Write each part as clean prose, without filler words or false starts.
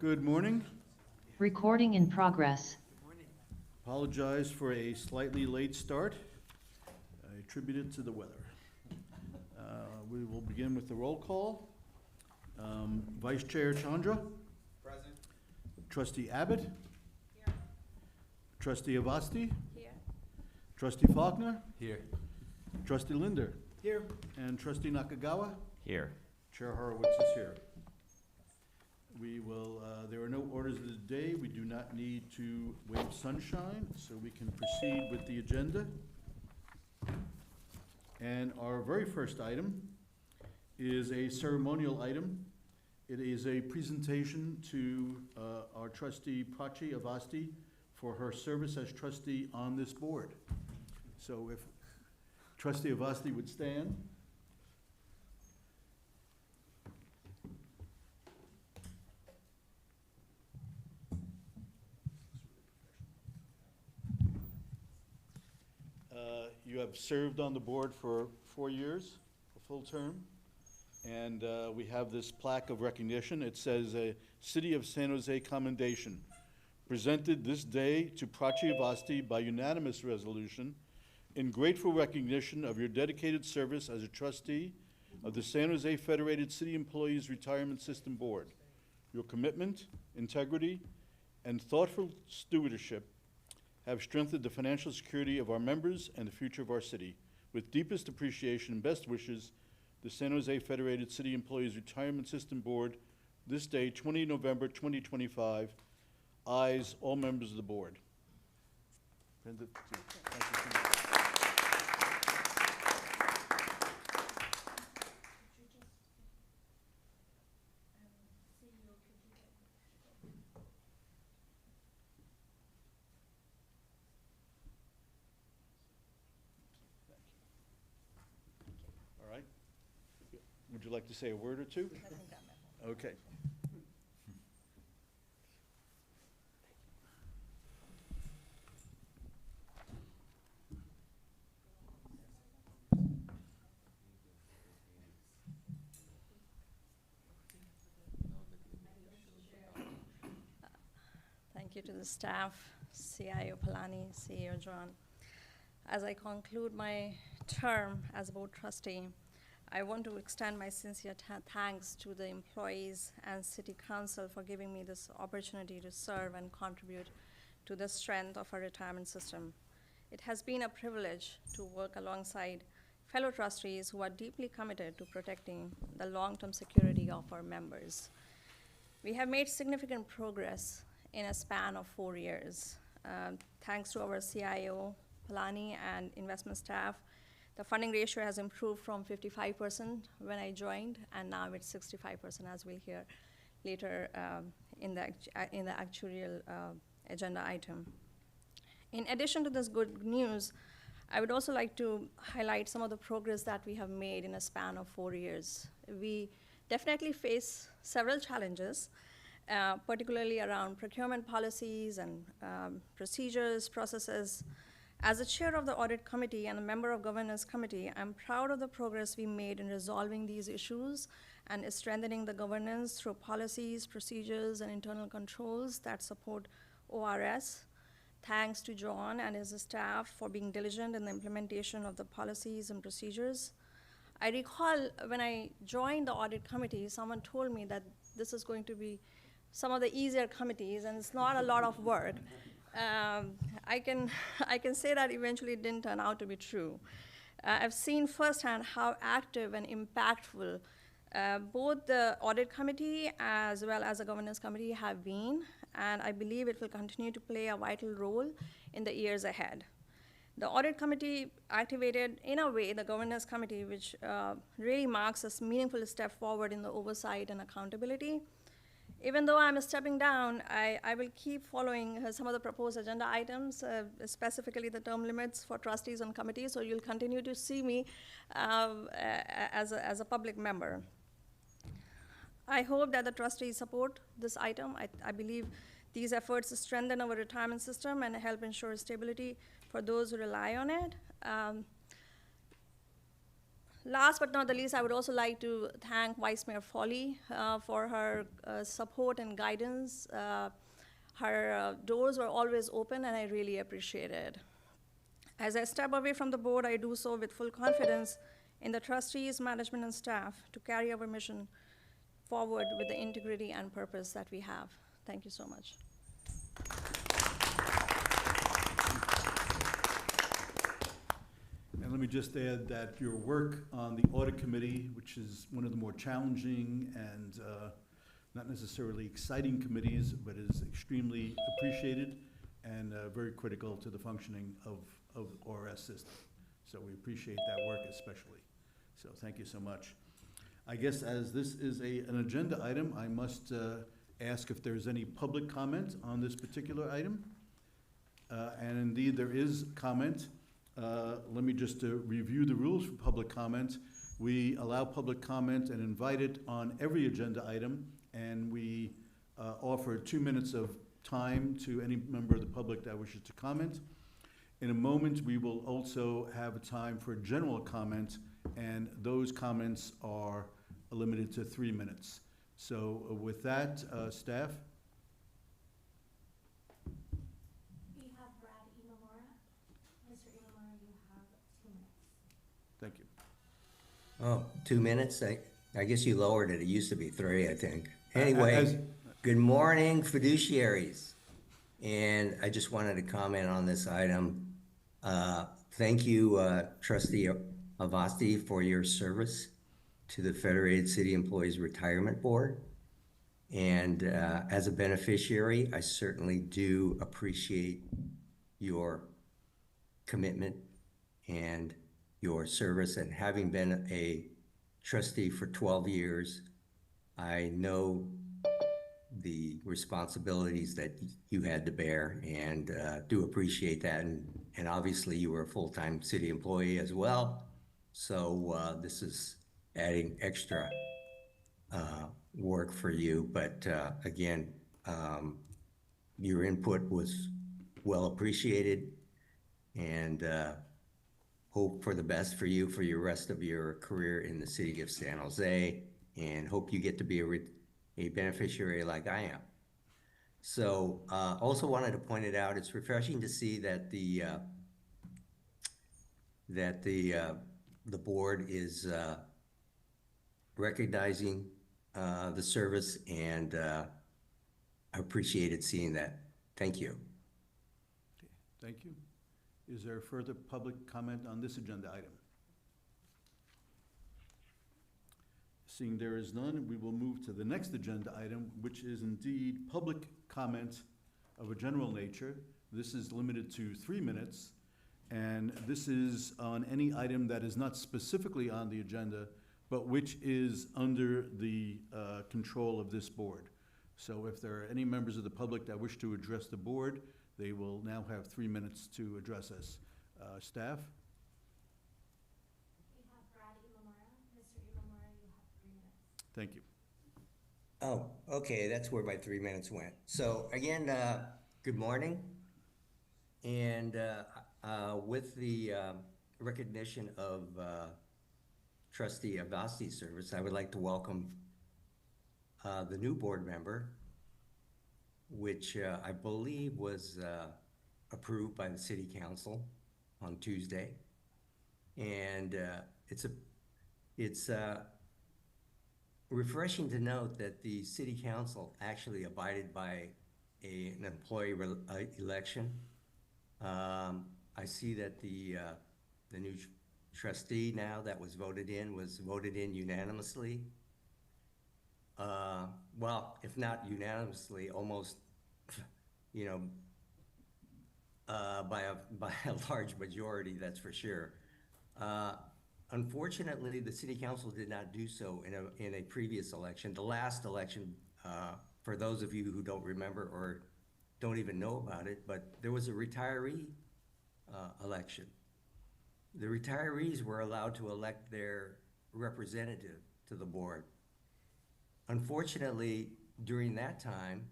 Good morning. Recording in progress. Apologize for a slightly late start. I attribute it to the weather. We will begin with the roll call. Vice Chair Chandra. Present. Trustee Abbott. Here. Trustee Avasti. Here. Trustee Faulkner. Here. Trustee Linder. Here. And Trustee Nakagawa. Here. Chair Horowitz is here. We will, there are no orders of the day. We do not need to waive sunshine, so we can proceed with the agenda. And our very first item is a ceremonial item. It is a presentation to our trustee Prachi Avasti for her service as trustee on this board. So if Trustee Avasti would stand. You have served on the board for 4 years, a full term, and we have this plaque of recognition. It says, City of San Jose Commendation, presented this day to Prachi Avasti by unanimous resolution in grateful recognition of your dedicated service as a trustee of the San Jose Federated City Employees Retirement System Board. Your commitment, integrity, and thoughtful stewardship have strengthened the financial security of our members and the future of our city. With deepest appreciation and best wishes, the San Jose Federated City Employees Retirement System Board, this day, 20 November 2025, ayes all members of the board. Thank you so much. All right. Would you like to say a word or two? Okay. Thank you to the staff, CIO Palani, CEO John. As I conclude my term as board trustee, I want to extend my sincere thanks to the employees and City Council for giving me this opportunity to serve and contribute to the strength of our retirement system. It has been a privilege to work alongside fellow trustees who are deeply committed to protecting the long-term security of our members. We have made significant progress in a span of 4 years. Thanks to our CIO, Palani, and investment staff, the funding ratio has improved from 55% when I joined, and now it's 65%, as we'll hear later in the actuarial agenda item. In addition to this good news, I would also like to highlight some of the progress that we have made in a span of 4 years. We definitely face several challenges, particularly around procurement policies and procedures, processes. As a chair of the audit committee and a member of governance committee, I'm proud of the progress we made in resolving these issues and strengthening the governance through policies, procedures, and internal controls that support ORS. Thanks to John and his staff for being diligent in the implementation of the policies and procedures. I recall when I joined the audit committee, someone told me that this is going to be some of the easier committees and it's not a lot of work. I can say that eventually it didn't turn out to be true. I've seen firsthand how active and impactful both the audit committee as well as the governance committee have been, and I believe it will continue to play a vital role in the years ahead. The audit committee activated, in a way, the governance committee, which really marks a meaningful step forward in the oversight and accountability. Even though I'm stepping down, I will keep following some of the proposed agenda items, specifically the term limits for trustees on committees, so you'll continue to see me as a public member. I hope that the trustees support this item. I believe these efforts strengthen our retirement system and help ensure stability for those who rely on it. Last but not the least, I would also like to thank Vice Mayor Foley for her support and guidance. Her doors were always open, and I really appreciate it. As I step away from the board, I do so with full confidence in the trustees, management, and staff to carry our mission forward with the integrity and purpose that we have. Thank you so much. And let me just add that your work on the audit committee, which is one of the more challenging and not necessarily exciting committees, but is extremely appreciated and very critical to the functioning of the ORS system. So we appreciate that work especially. So thank you so much. I guess as this is an agenda item, I must ask if there's any public comment on this particular item. And indeed, there is comment. Let me just review the rules for public comment. We allow public comment and invite it on every agenda item, and we offer 2 minutes of time to any member of the public that wishes to comment. In a moment, we will also have a time for general comment, and those comments are limited to 3 minutes. So with that, staff? We have Brad Imamura. Mr. Imamura, you have 2 minutes. Thank you. Oh, 2 minutes? I guess you lowered it. It used to be 3, I think. Anyway, good morning, fiduciaries. And I just wanted to comment on this item. Thank you, Trustee Avasti, for your service to the Federated City Employees Retirement Board. And as a beneficiary, I certainly do appreciate your commitment and your service. And having been a trustee for 12 years, I know the responsibilities that you had to bear, and do appreciate that. And obviously you were a full-time city employee as well. So this is adding extra work for you. But again, your input was well appreciated, and hope for the best for you for your rest of your career in the city of San Jose, and hope you get to be a beneficiary like I am. So also wanted to point it out, it's refreshing to see that the board is recognizing the service, and I appreciated seeing that. Thank you. Okay, thank you. Is there further public comment on this agenda item? Seeing there is none, we will move to the next agenda item, which is indeed public comment of a general nature. This is limited to 3 minutes, and this is on any item that is not specifically on the agenda, but which is under the control of this board. So if there are any members of the public that wish to address the board, they will now have 3 minutes to address us. Staff? We have Brad Imamura. Mr. Imamura, you have 3 minutes. Thank you. Oh, okay, that's where my 3 minutes went. So again, good morning. And with the recognition of Trustee Avasti's service, I would like to welcome the new board member, which I believe was approved by the City Council on Tuesday. And it's refreshing to note that the City Council actually abided by an employee election. I see that the new trustee now that was voted in unanimously. Well, if not unanimously, almost, you know, by a large majority, that's for sure. Unfortunately, the City Council did not do so in a previous election. The last election, for those of you who don't remember or don't even know about it, but there was a retiree election. The retirees were allowed to elect their representative to the board. Unfortunately, during that time,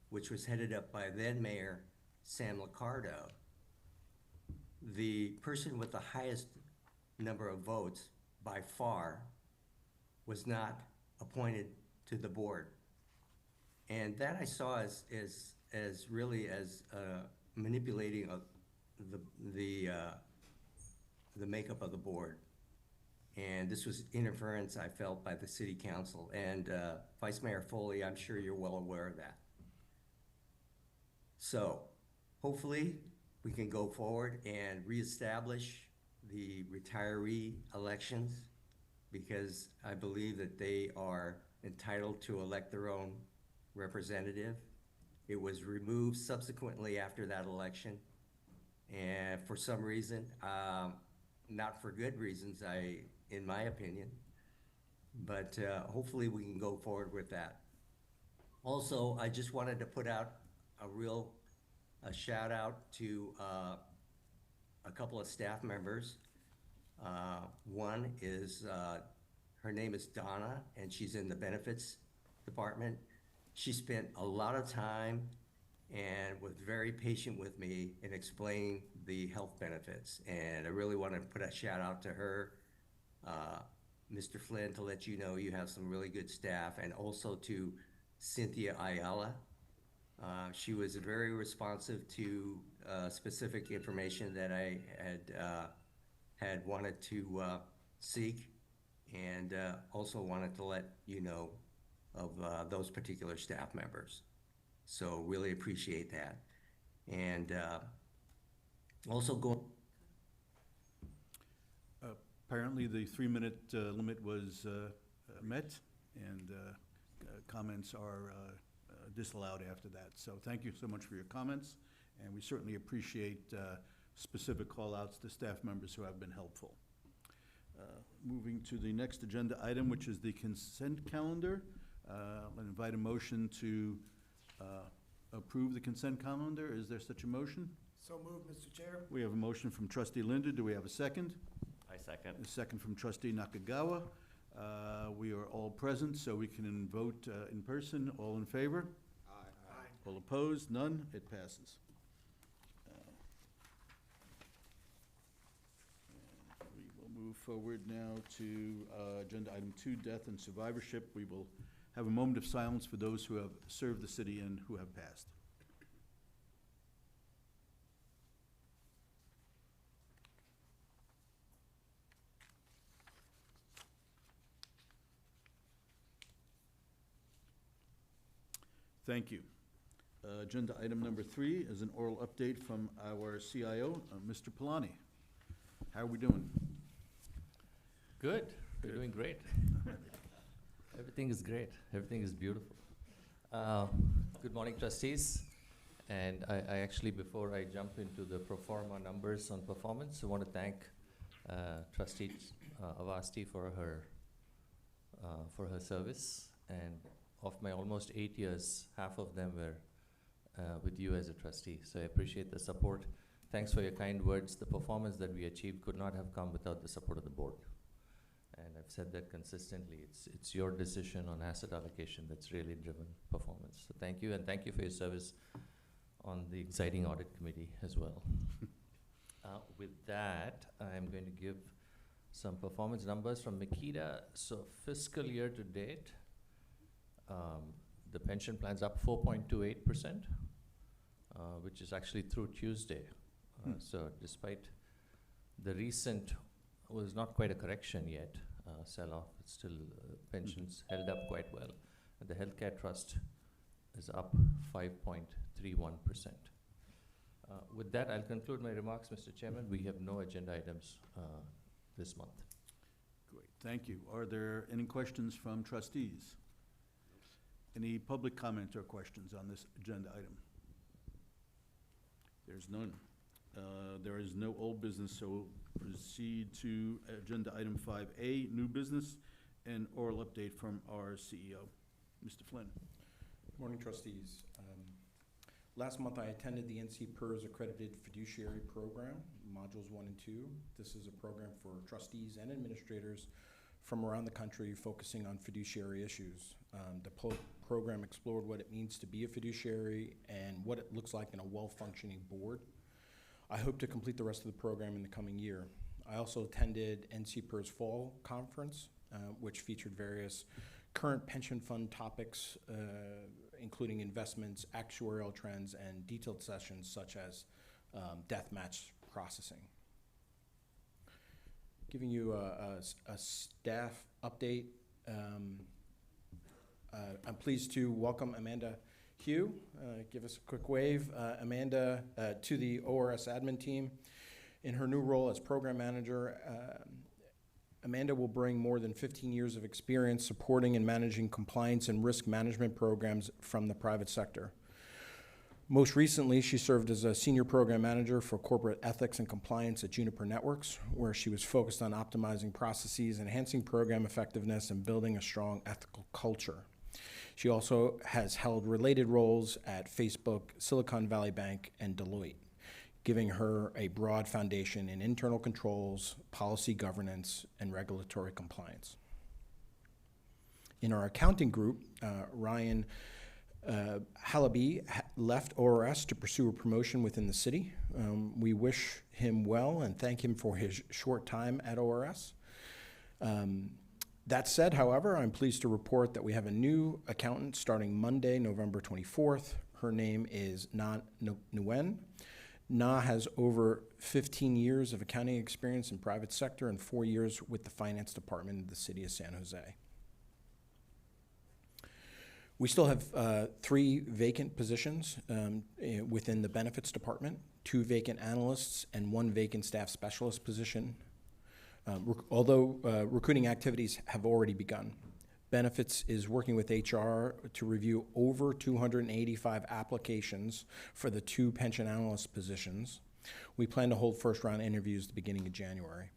which was headed up by then Mayor Sam Liccardo, the person with the highest number of votes by far, was not appointed to the board. And that I saw as really as manipulating of the makeup of the board. And this was interference, I felt, by the city council. And Vice Mayor Foley, I'm sure you're well aware of that. So hopefully we can go forward and reestablish the retiree elections, because I believe that they are entitled to elect their own representative. It was removed subsequently after that election. And for some reason, not for good reasons, in my opinion, but hopefully we can go forward with that. Also, I just wanted to put out a shout out to a couple of staff members. One is, her name is Donna, and she's in the benefits department. She spent a lot of time and was very patient with me in explaining the health benefits. And I really want to put a shout out to her, Mr. Flynn, to let you know you have some really good staff, and also to Cynthia Ayala. She was very responsive to specific information that I had wanted to seek, and also wanted to let you know of those particular staff members. So really appreciate that. And also go. Apparently, the 3-minute limit was met, and comments are disallowed after that. So thank you so much for your comments, and we certainly appreciate specific call-outs to staff members who have been helpful. Moving to the next agenda item, which is the consent calendar. I'll invite a motion to approve the consent calendar. Is there such a motion? So moved, Mr. Chair. We have a motion from trustee Linda. Do we have a second? I second. A second from trustee Nakagawa. We are all present, so we can vote in person. All in favor? Aye. All opposed? None? It passes. And we will move forward now to agenda item 2, death and survivorship. We will have a moment of silence for those who have served the city and who have passed. Thank you. Agenda item number 3 is an oral update from our CIO, Mr. Polani. How are we doing? Good. We're doing great. Everything is great. Everything is beautiful. Good morning, trustees. And I actually, before I jump into the pro forma numbers on performance, I want to thank Trustee Avasti for her service. And of my almost 8 years, half of them were with you as a trustee. So I appreciate the support. Thanks for your kind words. The performance that we achieved could not have come without the support of the board. And I've said that consistently. It's your decision on asset allocation that's really driven performance. So thank you, and thank you for your service on the exciting audit committee as well. With that, I'm going to give some performance numbers from Makita. So fiscal year to date, the pension plan's up 4.28%, which is actually through Tuesday. So despite the recent was not quite a correction yet, sell-off, it's still pensions held up quite well. And the healthcare trust is up 5.31%. With that, I'll conclude my remarks, Mr. Chairman. We have no agenda items this month. Great, thank you. Are there any questions from trustees? Any public comment or questions on this agenda item? There's none. There is no old business, so we'll proceed to agenda item 5A, new business, and oral update from our CEO. Mr. Flynn. Good morning, trustees. Last month, I attended the NC PERS Accredited Fiduciary Program, Modules 1 and 2. This is a program for trustees and administrators from around the country focusing on fiduciary issues. The program explored what it means to be a fiduciary and what it looks like in a well-functioning board. I hope to complete the rest of the program in the coming year. I also attended NCPER's Fall Conference, which featured various current pension fund topics, including investments, actuarial trends, and detailed sessions such as death match processing. Giving you a staff update. I'm pleased to welcome Amanda Hugh. Give us a quick wave. Amanda to the ORS admin team. In her new role as program manager, Amanda will bring more than 15 years of experience supporting and managing compliance and risk management programs from the private sector. Most recently, she served as a senior program manager for corporate ethics and compliance at Juniper Networks, where she was focused on optimizing processes, enhancing program effectiveness, and building a strong ethical culture. She also has held related roles at Facebook, Silicon Valley Bank, and Deloitte, giving her a broad foundation in internal controls, policy governance, and regulatory compliance. In our accounting group, Ryan Halaby left ORS to pursue a promotion within the city. We wish him well and thank him for his short time at ORS. That said, however, I'm pleased to report that we have a new accountant starting Monday, November 24th. Her name is Na Nguyen. Na has over 15 years of accounting experience in private sector and 4 years with the finance department of the city of San Jose. We still have 3 vacant positions within the benefits department, 2 vacant analysts, and 1 vacant staff specialist position. Although recruiting activities have already begun. Benefits is working with HR to review over 285 applications for the 2 pension analyst positions. We plan to hold first round interviews at the beginning of January.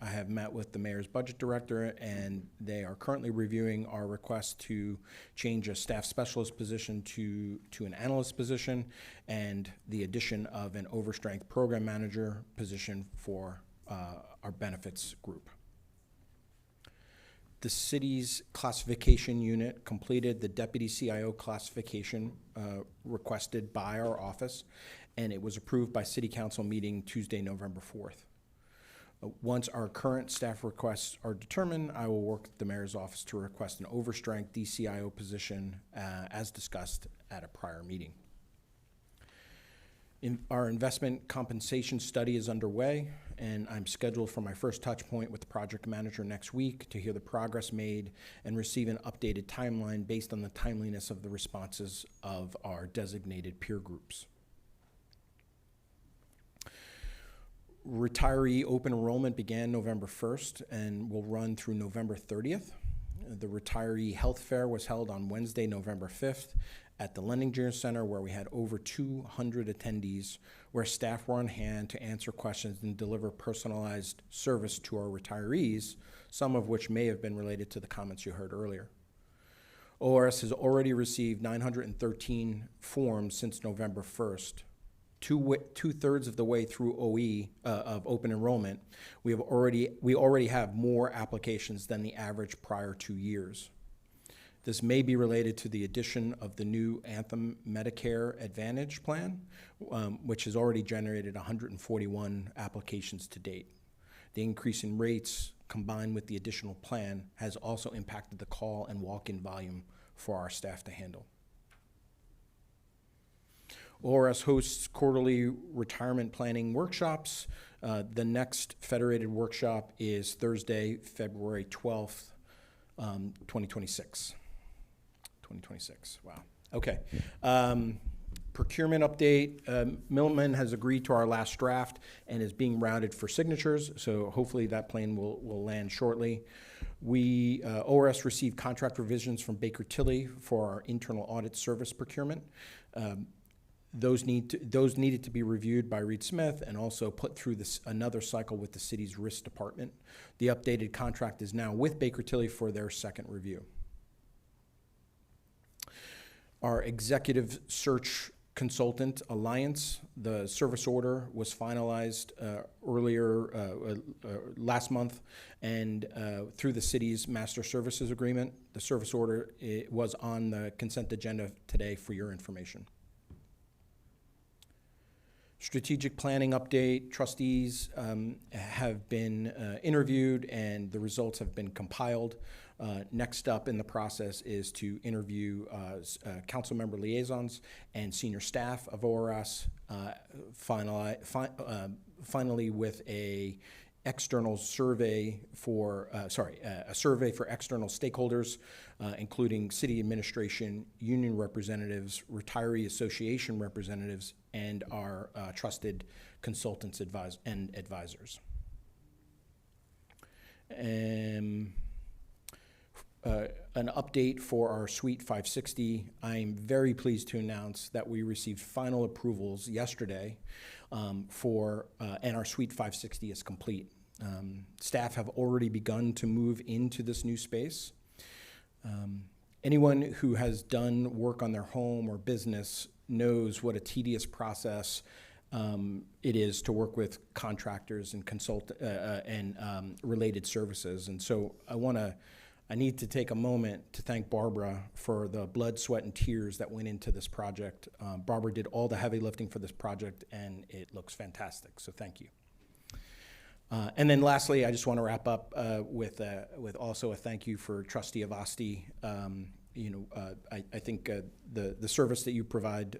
I have met with the mayor's budget director, and they are currently reviewing our request to change a staff specialist position to an analyst position and the addition of an overstrength program manager position for our benefits group. The city's classification unit completed the deputy CIO classification requested by our office, and it was approved by City Council meeting Tuesday, November 4th. Once our current staff requests are determined, I will work with the mayor's office to request an overstrength DCIO position as discussed at a prior meeting. Our investment compensation study is underway, and I'm scheduled for my first touch point with the project manager next week to hear the progress made and receive an updated timeline based on the timeliness of the responses of our designated peer groups. Retiree open enrollment began November 1st and will run through November 30th. The retiree health fair was held on Wednesday, November 5th at the Leninger Center, where we had over 200 attendees, where staff were on hand to answer questions and deliver personalized service to our retirees, some of which may have been related to the comments you heard earlier. ORS has already received 913 forms since November 1st. Two-thirds of the way through OE of open enrollment, we already have more applications than the average prior 2 years. This may be related to the addition of the new Anthem Medicare Advantage plan, which has already generated 141 applications to date. The increase in rates combined with the additional plan has also impacted the call and walk-in volume for our staff to handle. ORS hosts quarterly retirement planning workshops. The next Federated workshop is Thursday, February 12th, 2026. 2026, wow. Okay. Procurement update. Millman has agreed to our last draft and is being routed for signatures, so hopefully that plane will land shortly. ORS received contract revisions from Baker Tilly for our internal audit service procurement. Those needed to be reviewed by Reed Smith and also put through another cycle with the city's risk department. The updated contract is now with Baker Tilly for their second review. Our executive search consultant alliance, the service order was finalized last month, and through the city's master services agreement. The service order was on the consent agenda today for your information. Strategic planning update. Trustees have been interviewed and the results have been compiled. Next up in the process is to interview council member liaisons and senior staff of ORS, finally with a external survey for, a survey for external stakeholders, including city administration, union representatives, retiree association representatives, and our trusted consultants and advisors. An update for our Suite 560. I'm very pleased to announce that we received final approvals yesterday and our Suite 560 is complete. Staff have already begun to move into this new space. Anyone who has done work on their home or business knows what a tedious process it is to work with contractors and related services. And so I need to take a moment to thank Barbara for the blood, sweat, and tears that went into this project. Barbara did all the heavy lifting for this project, and it looks fantastic, so thank you. And then lastly, I just want to wrap up with also a thank you for Trustee Avasti. I think the service that you provide,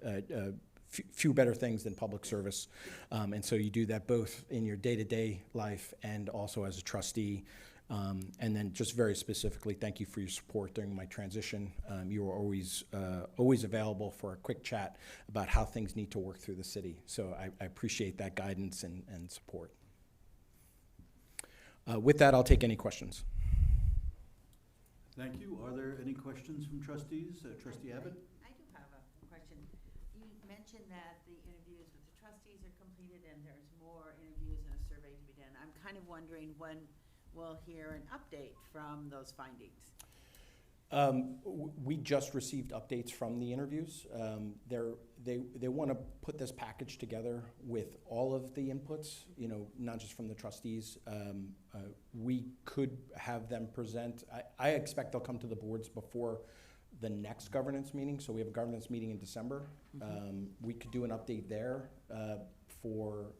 few better things than public service, and so you do that both in your day-to-day life and also as a trustee. And then just very specifically, thank you for your support during my transition. You were always available for a quick chat about how things need to work through the city. So I appreciate that guidance and support. With that, I'll take any questions. Thank you. Are there any questions from trustees? Trustee Abbott? I do have a question. You mentioned that the interviews with the trustees are completed and there's more interviews and a survey to be done. I'm kind of wondering when we'll hear an update from those findings. We just received updates from the interviews. They want to put this package together with all of the inputs, not just from the trustees. We could have them present. I expect they'll come to the boards before the next governance meeting. So we have a governance meeting in December. Mm-hmm. We could do an update there for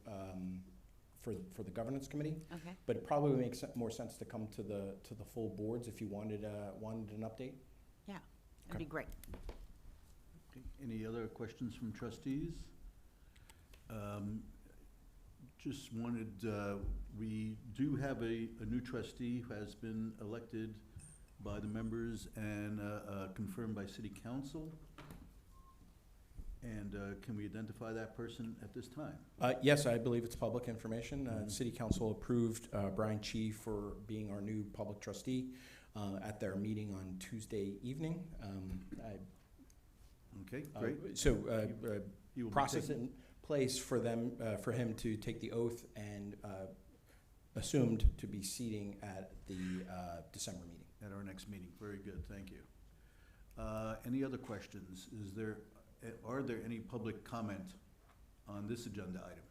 the governance committee. Okay. But it probably makes more sense to come to the full boards if you wanted an update. Yeah, that'd be great. Okay. Any other questions from trustees? Just wanted, we do have a new trustee who has been elected by the members and confirmed by City Council. And can we identify that person at this time? Yes, I believe it's public information. City Council approved Brian Chi for being our new public trustee at their meeting on Tuesday evening. Okay, great. Process in place for him to take the oath and assumed to be seating at the December meeting. At our next meeting. Very good, thank you. Any other questions? Are there any public comment on this agenda item?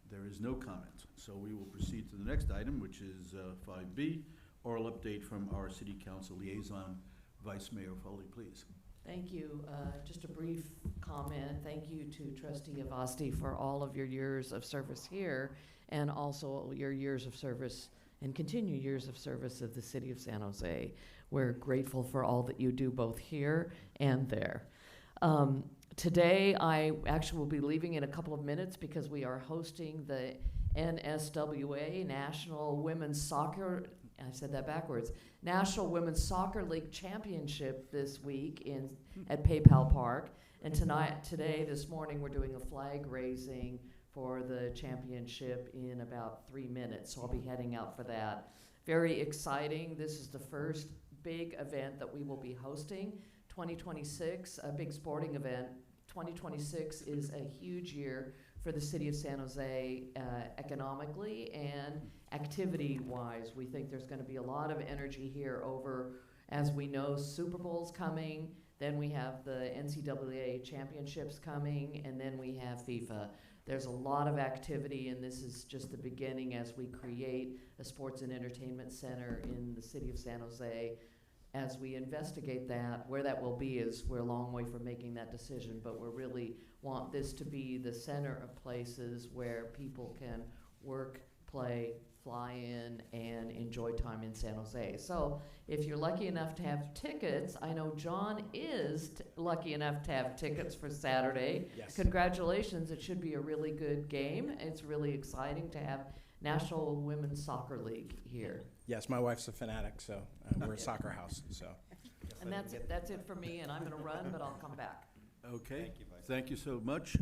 There is no comment, so we will proceed to the next item, which is 5B, oral update from our City Council liaison, Vice Mayor Foley, please. Thank you. Just a brief comment. Thank you to Trustee Avasti for all of your years of service here and also your years of service and continued years of service of the City of San Jose. We're grateful for all that you do both here and there. Today, I actually will be leaving in a couple of minutes because we are hosting the NSWA, National Women's Soccer, I said that backwards, National Women's Soccer League Championship this week at PayPal Park. And this morning, we're doing a flag raising for the championship in about 3 minutes. So I'll be heading out for that. Very exciting. This is the first big event that we will be hosting. 2026, a big sporting event. 2026 is a huge year for the City of San Jose economically and activity-wise. We think there's going to be a lot of energy here over, as we know, Super Bowl's coming, then we have the NCAA championships coming, and then we have FIFA. There's a lot of activity, and this is just the beginning as we create a sports and entertainment center in the City of San Jose. as we investigate that, where that will be is, we're a long way from making that decision, but we really want this to be the center of places where people can work, play, fly in, and enjoy time in San Jose. So if you're lucky enough to have tickets, I know John is lucky enough to have tickets for Saturday. Yes. Congratulations, it should be a really good game. It's really exciting to have National Women's Soccer League here. Yes, my wife's a fanatic, so we're a soccer house, so. And that's it for me, and I'm gonna run, but I'll come back. Okay, Thank you, Vice. thank you so much.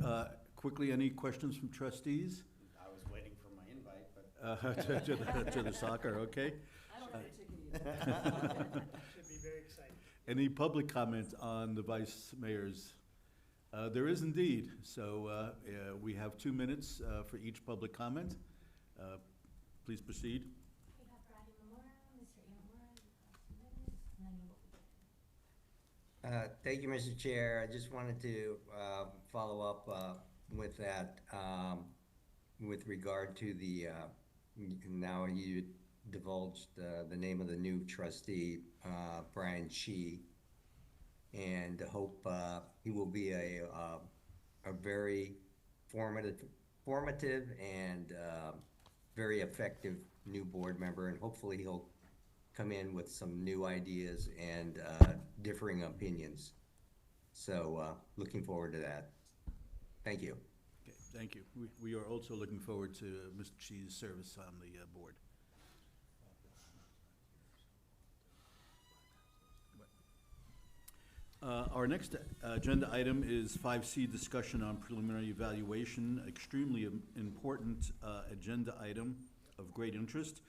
Quickly, any questions from trustees? I was waiting for my invite, but To the soccer, okay? I don't have a ticket either. Should be very exciting. Any public comment on the vice mayor's? There is indeed, so we have 2 minutes for each public comment. Please proceed. We have Brad Imamura, Mr. Imamura, you have 2 minutes, and then you will be. Thank you, Mr. Chair. I just wanted to follow up with that with regard to the, now you divulged the name of the new trustee, Brian Shee, and hope he will be a very formative and very effective new board member, and hopefully he'll come in with some new ideas and differing opinions. So looking forward to that. Thank you. Okay, thank you. We are also looking forward to Mr. Shee's service on the board. Our next agenda item is 5C, discussion on preliminary evaluation, extremely important agenda item of great interest.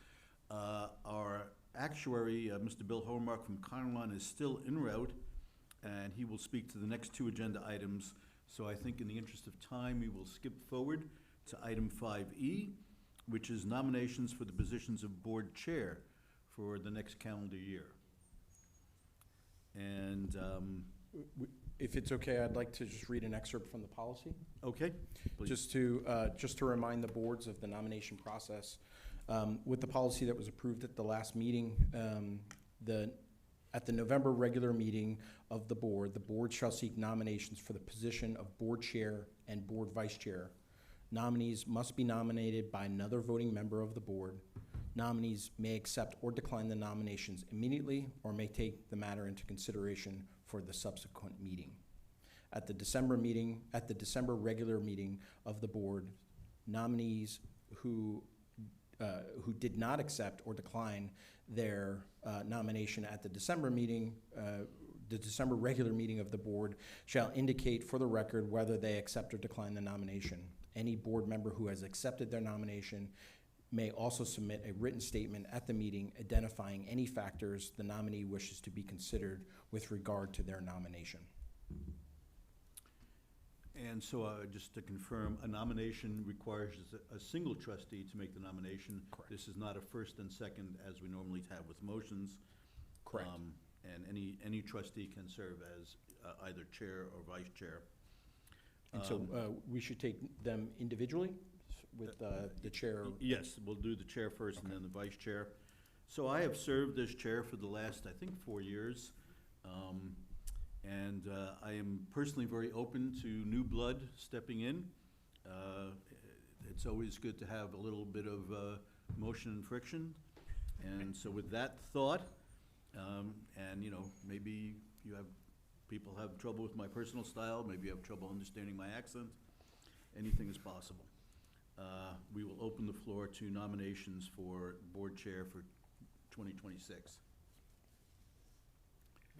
Our actuary, Mr. Bill Homemark from Conlon, is still en route, and he will speak to the next 2 agenda items. So I think in the interest of time, we will skip forward to item 5E, which is nominations for the positions of board chair for the next calendar year. And, If it's okay, I'd like to just read an excerpt from the policy. okay, please. Just to remind the boards of the nomination process. With the policy that was approved at the last meeting, at the November regular meeting of the board shall seek nominations for the position of board chair and board vice chair. Nominees must be nominated by another voting member of the board. Nominees may accept or decline the nominations immediately or may take the matter into consideration for the subsequent meeting. At the December regular meeting of the board, nominees who did not accept or decline their nomination at the December meeting, the December regular meeting of the board shall indicate for the record whether they accept or decline the nomination. Any board member who has accepted their nomination may also submit a written statement at the meeting identifying any factors the nominee wishes to be considered with regard to their nomination. And so just to confirm, a nomination requires a single trustee to make the nomination. Correct. This is not a first and second as we normally have with motions. Correct. And any trustee can serve as either chair or vice chair. And so we should take them individually with the chair? Yes, we'll do the chair first and then the vice chair. So I have served as chair for the last, I think, 4 years. And I am personally very open to new blood stepping in. It's always good to have a little bit of motion and friction. And so with that thought, and maybe people have trouble with my personal style, maybe you have trouble understanding my accent, anything is possible. We will open the floor to nominations for board chair for 2026.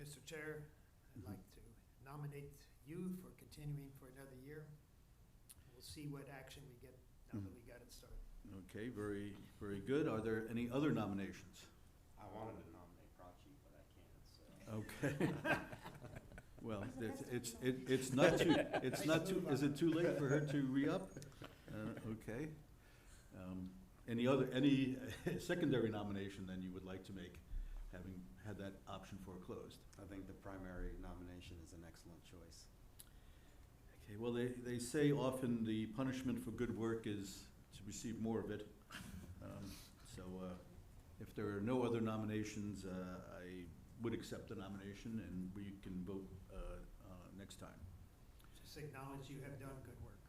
Mr. Chair, I'd like to nominate you for continuing for another year. We'll see what action we get now that we got it started. Okay, very, very good. Are there any other nominations? I wanted to nominate Prachi, but I can't, so. Okay. Well, it's not too, is it too late for her to re-up? Okay. Any secondary nomination then you would like to make, having had that option foreclosed? I think the primary nomination is an excellent choice. Okay, well, they say often the punishment for good work is to receive more of it. So if there are no other nominations, I would accept the nomination, and we can vote next time. Just acknowledge you have done good work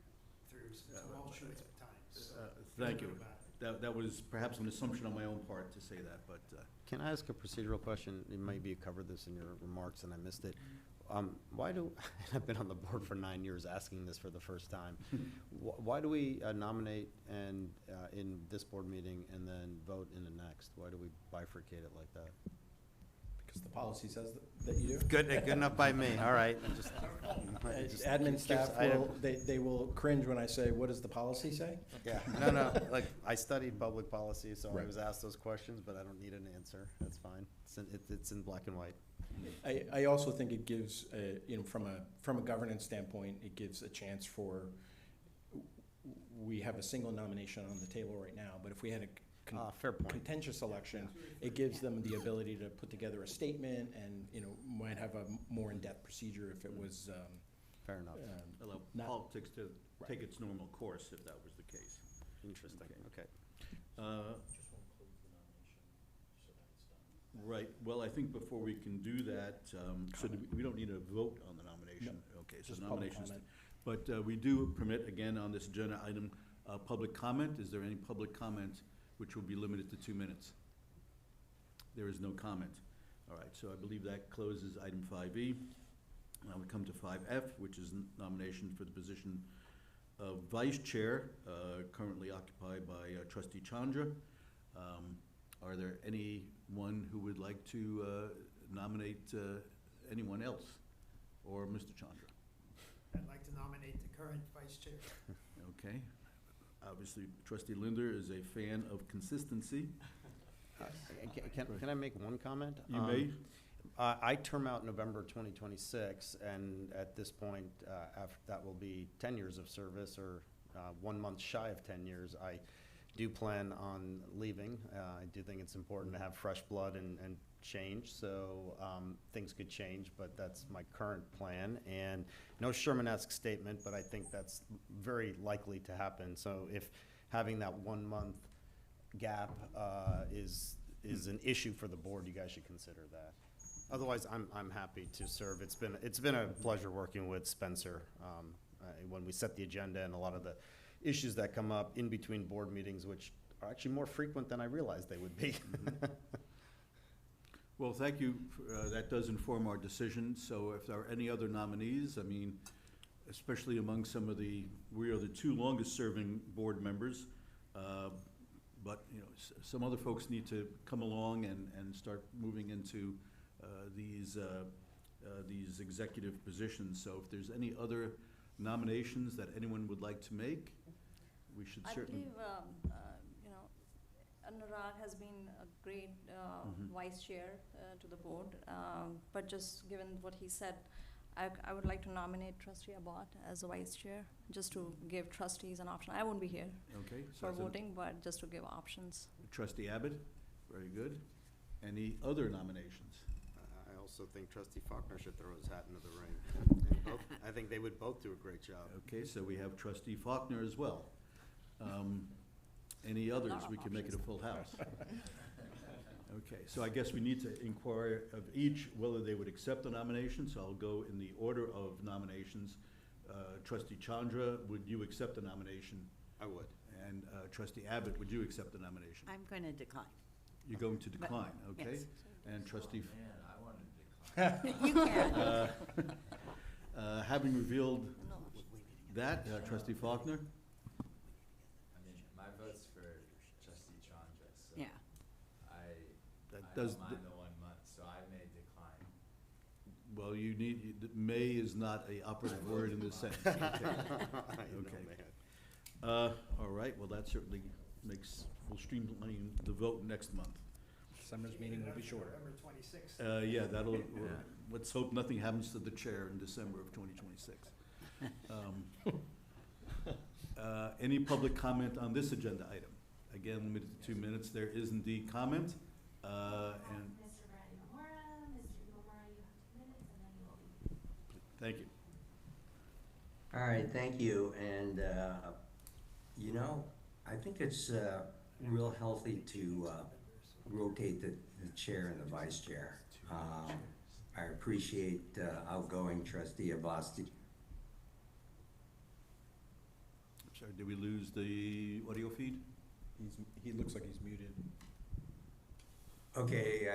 through some tumultuous times. So Thank feel you. good about it. That was perhaps an assumption on my own part to say that, but Can I ask a procedural question? You maybe covered this in your remarks and I missed it. Why do, I've been on the board for 9 years asking this for the first time. Why do we nominate and, in this board meeting and then vote in the next? Why do we bifurcate it like that? Because the policy says that you do. Good enough by me, all right. Admin staff they will cringe when I say, what does the policy say? Yeah, no, like, I studied public policy, so I was asked those questions, but I don't need an answer. That's fine. It's in black and white. I also think it gives, you know, from a governance standpoint, it gives a chance for, we have a single nomination on the table right now, but if we had a fair point. contentious election, it gives them the ability to put together a statement and, you know, might have a more in-depth procedure if it was, Fair enough. allow not- politics to take its normal course if that was the case. Interesting, okay. Right, well, I think before we can do that, so we don't need a vote on the nomination? Okay, so just public nominations. comment. But we do permit, again, on this agenda item, public comment. Is there any public comment which will be limited to 2 minutes? There is no comment. All right, so I believe that closes item 5E. Now we come to 5F, which is nomination for the position of vice chair, currently occupied by trustee Chandra. Are there anyone who would like to nominate anyone else, or Mr. Chandra? I'd like to nominate the current vice chair. Okay. Obviously, trustee Linder is a fan of consistency. Can I make one comment? You may. I term out November 2026, and at this point, after that will be 10 years of service, or 1 month shy of 10 years. I do plan on leaving. I do think it's important to have fresh blood and change, so things could change, but that's my current plan. And no Sherman-esque statement, but I think that's very likely to happen. So if having that 1 month gap is an issue for the board, you guys should consider that. Otherwise, I'm happy to serve. It's been a pleasure working with Spencer when we set the agenda and a lot of the issues that come up in between board meetings, which are actually more frequent than I realized they would be. Well, thank you. That does inform our decision. So if there are any other nominees, I mean, especially among we are the 2 longest serving board members, but, you know, some other folks need to come along and start moving into these executive positions. So if there's any other nominations that anyone would like to make, we should certainly. I believe, you know, Anurag has been a great vice chair to the board, but just given what he said, I would like to nominate trustee Abbott as a vice chair, just to give trustees an option. I won't be here Okay. So for that's a- voting, but just to give options. Trustee Abbott, very good. Any other nominations? I also think trustee Faulkner should throw his hat into the ring. And I think they would both do a great job. Okay, so we have trustee Faulkner as well. Any others? Lot of We can make it a options. full house. Okay, so I guess we need to inquire of each whether they would accept the nomination, so I'll go in the order of nominations. Trustee Chandra, would you accept the nomination? I would. And trustee Abbott, would you accept the nomination? I'm going to decline. You're going to decline, okay? yes. And trustee, Man, I wanted to decline. You can. having revealed No. that, trustee Faulkner? I mean, my vote's for trustee Chandra, so Yeah. That I does don't mind the 1 month, so I may decline. Well, may is not a operative word in this sentence. Okay. Okay. All right, well, that certainly will streamline the vote next month. Summer's meeting will be shorter. November 26th. Yeah, let's hope nothing happens to the chair in December of 2026. Any public comment on this agenda item? Again, limited to 2 minutes. There is indeed comment. And Mr. Brad Imamura, Mr. Imamura, you have 2 minutes, and then you will leave. thank you. All right, thank you. And, you know, I think it's real healthy to rotate the chair and the vice chair. I appreciate outgoing trustee Avasti. Sorry, did we lose the audio feed? He looks like he's muted. Okay,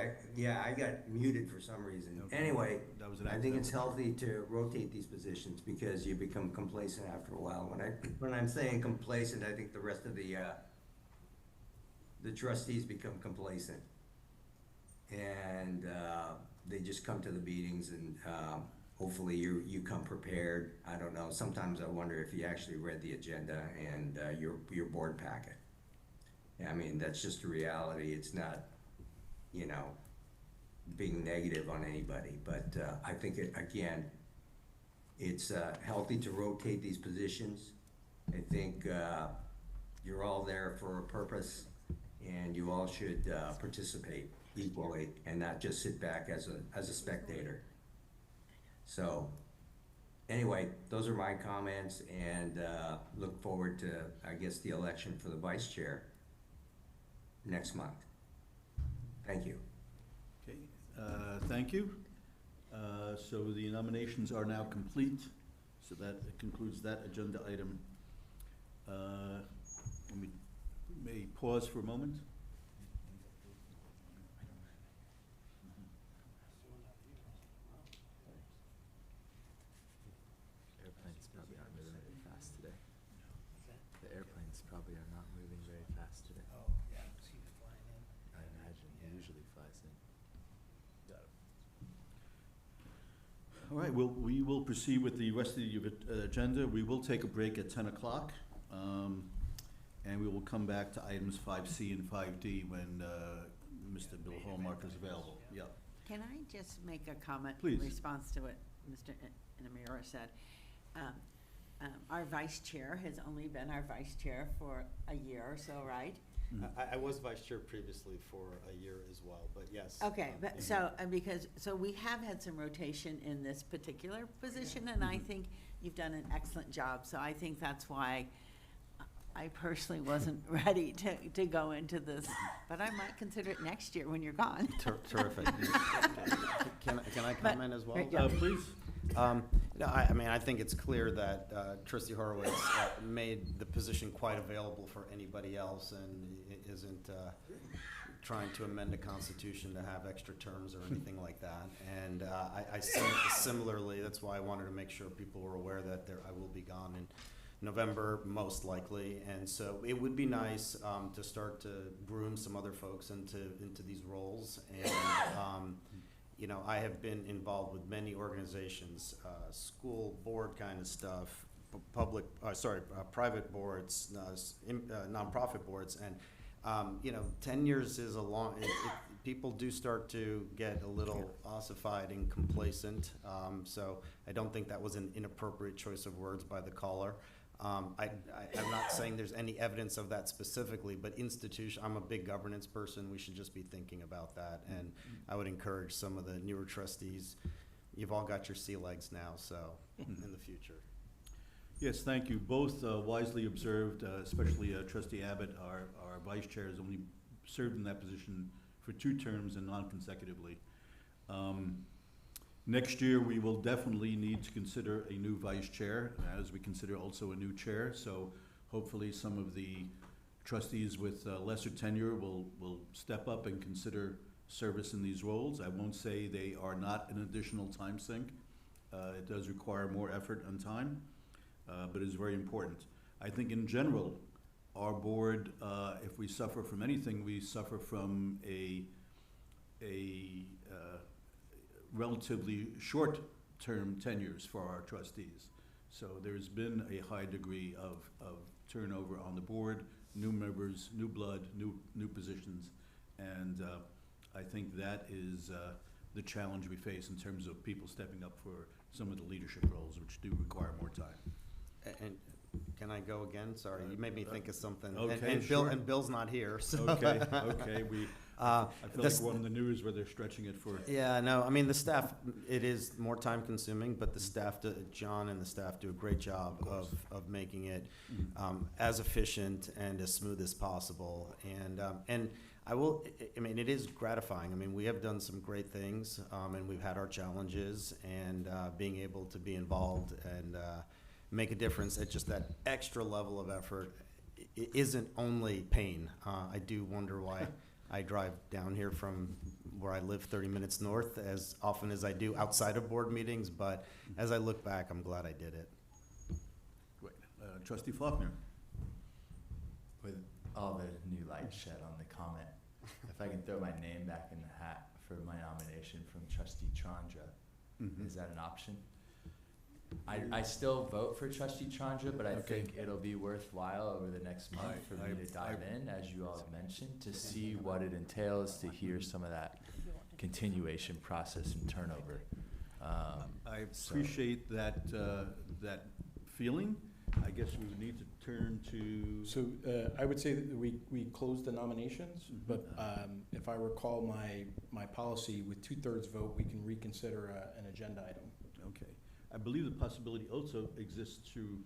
I got muted for some reason. Okay. Anyway, That was an I think it's accident. healthy to rotate these positions because you become complacent after a while. When I'm saying complacent, I think the rest of the trustees become complacent. And they just come to the meetings and hopefully you come prepared. I don't know, sometimes I wonder if you actually read the agenda and your board packet. I mean, that's just a reality. It's not, you know, being negative on anybody, but I think again, it's healthy to rotate these positions. I think you're all there for a purpose, and you all should participate equally and not just sit back as a spectator. So, anyway, those are my comments, and look forward to, I guess, the election for the vice chair next month. Thank you. Okay, thank you. So the nominations are now complete, so that concludes that agenda item. We may pause for a moment. Airplanes probably aren't moving very fast today. The airplanes probably are not moving very fast today. Oh, yeah, see the flying in. I imagine he usually flies in. All right, we will proceed with the rest of the agenda. We will take a break at 10 o'clock, and we will come back to items 5C and 5D when Mr. Bill Hallmark is available. Yeah. Can I just make a comment Please. in response to what Mr. Inamura said? Our vice chair has only been our vice chair for a year or so, right? I was vice chair previously for a year as well, but yes. Okay, but so we have had some rotation in this particular position, and I think you've done an excellent job. So I think that's why I personally wasn't ready to go into this, but I might consider it next year when you're gone. Terrific. Can I comment as well? Yeah. Please. No, I mean, I think it's clear that Trustee Horowitz made the position quite available for anybody else and isn't trying to amend the Constitution to have extra terms or anything like that. And I see similarly, that's why I wanted to make sure people were aware that I will be gone in November, most likely. And so it would be nice to start to groom some other folks into these roles. And you know, I have been involved with many organizations, school board kind of stuff, private boards, nonprofit boards, and you know, 10 years is a long. People do start to get a little ossified and complacent. So I don't think that was an inappropriate choice of words by the caller. I'm not saying there's any evidence of that specifically, but I'm a big governance person. We should just be thinking about that. And I would encourage some of the newer trustees, you've all got your sea legs now, so in the future. Yes, thank you. Both wisely observed, especially Trustee Abbott, our vice chair, has only served in that position for 2 terms and non-consecutively. Next year, we will definitely need to consider a new vice chair, as we consider also a new chair. So hopefully some of the trustees with lesser tenure will step up and consider service in these roles. I won't say they are not an additional time sink. It does require more effort and time, but it is very important. I think in general, our board, if we suffer from anything, we suffer from a relatively short-term tenures for our trustees. So there's been a high degree of turnover on the board, new members, new blood, new positions, and I think that is the challenge we face in terms of people stepping up for some of the leadership roles, which do require more time. And can I go again? Sorry, you made me think of something. Okay, and sure. Bill's not here. So. Okay. I feel like we're on the news where they're stretching it for. Yeah, no, I mean, the staff, it is more time consuming, but the staff, John and the staff do a great job of making it as efficient and as smooth as possible. And I will, I mean, it is gratifying. I mean, we have done some great things, and we've had our challenges, and being able to be involved and make a difference at just that extra level of effort isn't only pain. I do wonder why I drive down here from where I live 30 minutes north as often as I do outside of board meetings, but as I look back, I'm glad I did it. Great. Trustee Faulkner. With all the new light shed on the comment, if I can throw my name back in the hat for my nomination from Trustee Chandra, is that an option? I still vote for Trustee Chandra, but I think it'll be worthwhile over the next month for me to dive in, as you all have mentioned, to see what it entails, to hear some of that continuation process and turnover. I appreciate that, that feeling. I guess we would need to turn to. So I would say that we closed the nominations, but if I recall my policy, with 2/3 vote, we can reconsider an agenda item. Okay. I believe the possibility also exists to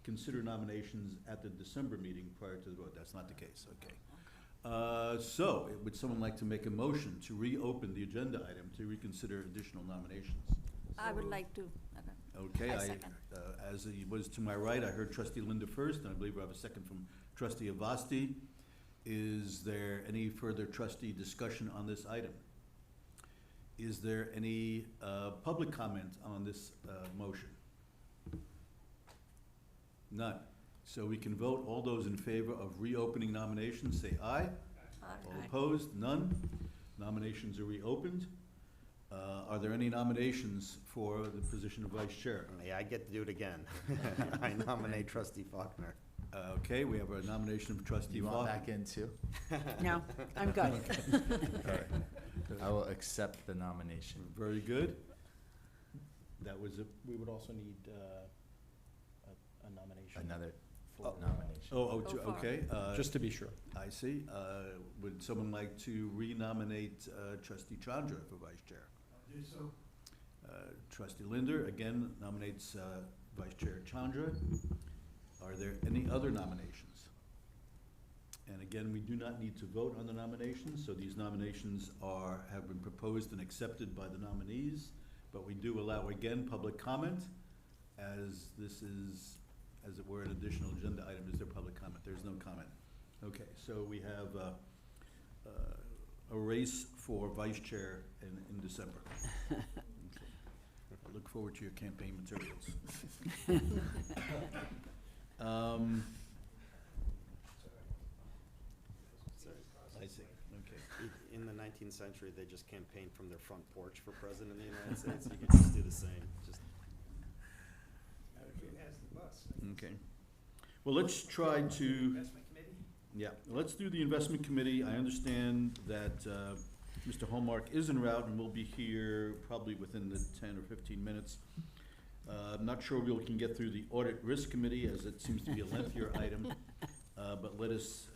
consider nominations at the December meeting prior to the vote. That's not the case, okay. So, would someone like to make a motion to reopen the agenda item to reconsider additional nominations? I would like to. Okay, I second. As it was to my right, I heard Trustee Linda first, and I believe we have a second from Trustee Avasti. Is there any further trustee discussion on this item? Is there any public comment on this motion? None. So we can vote. All those in favor of reopening nominations, say aye. All opposed? None. Nominations are reopened. Are there any nominations for the position of vice chair? Yeah, I get to do it again. I nominate Trustee Faulkner. Okay, we have a nomination of Trustee You Faulkner. want back in too? No, I'm good. Okay. I will accept the nomination. Very good. That was a, We would also need a nomination. Another Oh. nomination. okay. Just to be sure. I see. Would someone like to renominate Trustee Chandra for vice chair? I'll do so. Trustee Linder again nominates Vice Chair Chandra. Are there any other nominations? And again, we do not need to vote on the nominations, so these nominations have been proposed and accepted by the nominees, but we do allow again public comment, as this is, as it were, an additional agenda item. Is there public comment? There's no comment. Okay, so we have a race for vice chair in December. Okay. I look forward to your campaign materials. I see, okay. In the 19th century, they just campaigned from their front porch for president of the United States. You can just do the same. Just Who has the bus? Okay. Well, let's try to, Investment committee? yeah, let's do the investment committee. I understand that Mr. Hallmark is en route and will be here probably within the 10 or 15 minutes. I'm not sure we can get through the audit risk committee, as it seems to be a lengthier item, but let us,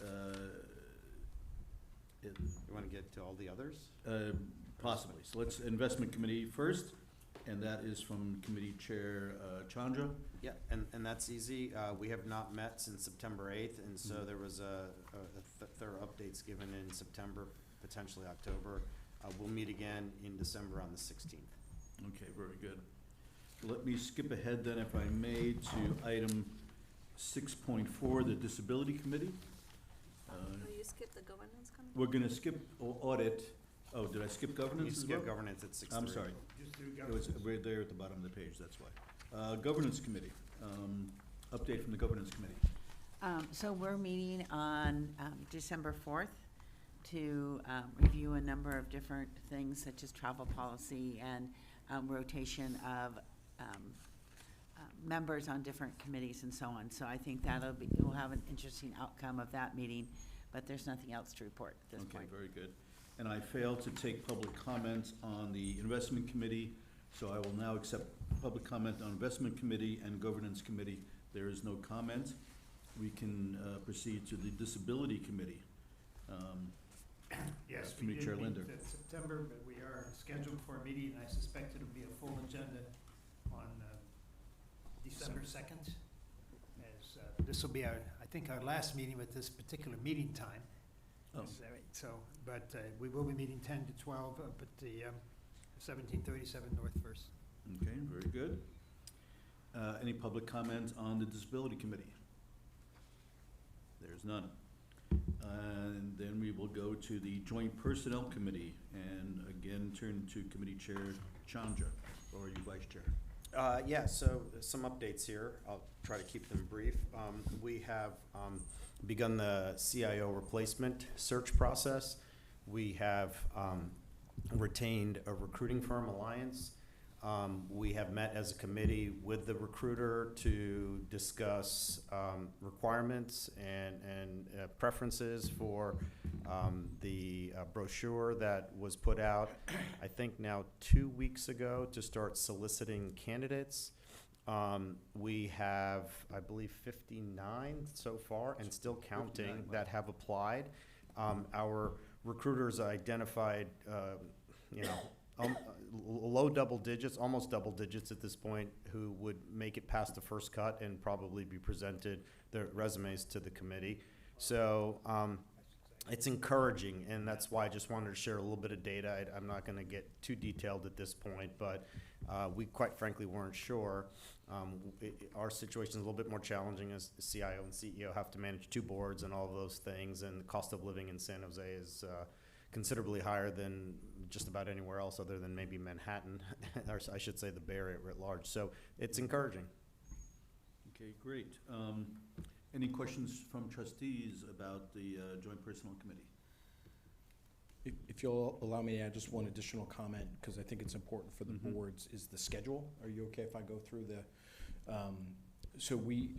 you want to get to all the others? possibly. So let's, investment committee first, and that is from committee chair Chandra. Yeah, and that's easy. We have not met since September 8th, and so there was thorough updates given in September, potentially October. We'll meet again in December on the 16th. Okay, very good. Let me skip ahead then, if I may, to item 6.4, the disability committee. You skip the governance committee? We're gonna skip audit. Oh, did I skip You governance as well? skip governance at 6:3. I'm sorry. Just do It governance. was, we're there at the bottom of the page, that's why. Governance committee, update from the governance committee. So we're meeting on December 4th to review a number of different things such as travel policy and rotation of members on different committees and so on. So I think we'll have an interesting outcome of that meeting, but there's nothing else to report at this point. Okay, very good. And I failed to take public comments on the investment committee, so I will now accept public comment on investment committee and governance committee. There is no comment. We can proceed to the disability committee. Yes, we Committee did Chair meet Linder. in September, but we are scheduled for a meeting, and I suspect it'll be a full agenda on December 2nd. As this will be our, I think, our last meeting with this particular meeting time. Oh. necessary. So, but we will be meeting 10 to 12 up at the 1737 North First. Okay, very good. Any public comments on the Disability Committee? There's none. And then we will go to the Joint Personnel Committee, and again, turn to Committee Chair Chandra, or you Vice Chair. Yeah, so some updates here. I'll try to keep them brief. We have begun the CIO replacement search process. We have retained a recruiting firm, Alliance. We have met as a committee with the recruiter to discuss requirements and preferences for the brochure that was put out, I think now 2 weeks ago, to start soliciting candidates. We have, I believe, 59 so far and still counting 59, wow. that have applied. Our recruiters identified, low double digits, almost double digits at this point, who would make it past the first cut and probably be presented their resumes to the committee. So it's encouraging, and that's why I just wanted to share a little bit of data. I'm not going to get too detailed at this point, but we quite frankly weren't sure. Our situation is a little bit more challenging, as the CIO and CEO have to manage 2 boards and all of those things, and the cost of living in San Jose is considerably higher than just about anywhere else other than maybe Manhattan, or I should say the Bay Area at large. So it's encouraging. Okay, great. Any questions from trustees about the Joint Personnel Committee? If you'll allow me to add just one additional comment, because I think it's important for the boards, is the schedule. Are you okay if I go through the, so we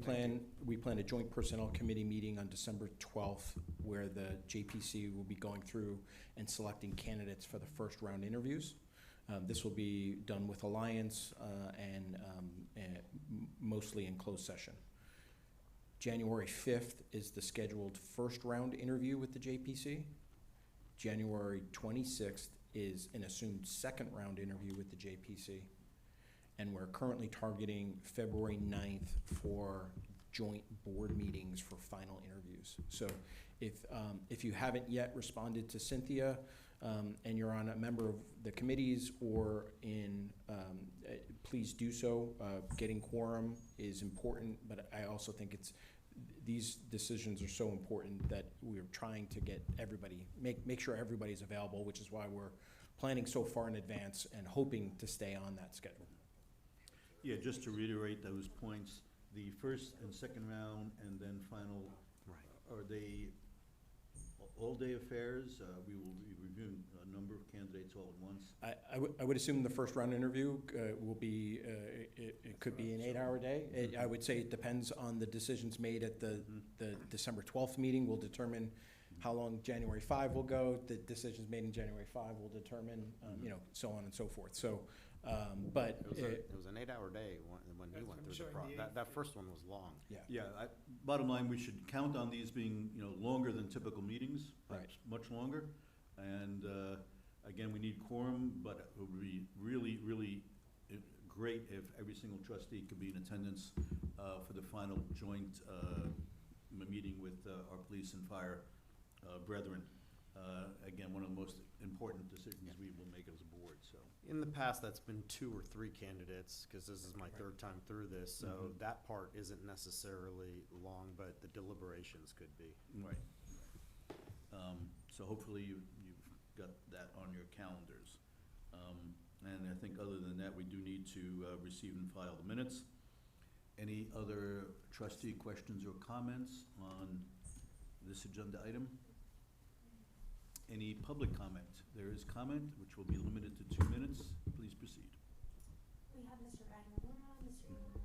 plan a joint personnel committee meeting on December 12th, where the JPC will be going through and selecting candidates for the first round interviews. This will be done with Alliance and mostly in closed session. January 5th is the scheduled first round interview with the JPC. January 26th is an assumed second round interview with the JPC. And we're currently targeting February 9th for joint board meetings for final interviews. So if you haven't yet responded to Cynthia and you're on a member of the committees or please do so. Getting quorum is important, but I also think these decisions are so important that we're trying to get everybody, make sure everybody's available, which is why we're planning so far in advance and hoping to stay on that schedule. Yeah, just to reiterate those points, the first and second round and then final, are they all-day affairs? We will be reviewing a number of candidates all at once. I would assume the first round interview will be, it could be an 8-hour day. I would say it depends on the decisions made at the December 12th meeting will determine how long January 5 will go. The decisions made in January 5 will determine, so on and so forth. So, but it was an 8-hour day when he went through the process. That first one was long. Yeah. Bottom line, we should count on these being, longer than typical meetings, perhaps much longer. And again, we need quorum, but it would be really, really great if every single trustee could be in attendance for the final joint meeting with our police and fire brethren. Again, one of the most important decisions we will make as a board. So in the past, that's been 2 or 3 candidates, because this is my third time through this. So that part isn't necessarily long, but the deliberations could be. Right. So hopefully you've got that on your calendars. And I think other than that, we do need to receive and file the minutes. Any other trustee questions or comments on this agenda item? Any public comment? There is comment, which will be limited to 2 minutes. Please proceed. We have Mr. Aguilera, Mr. Aguilera,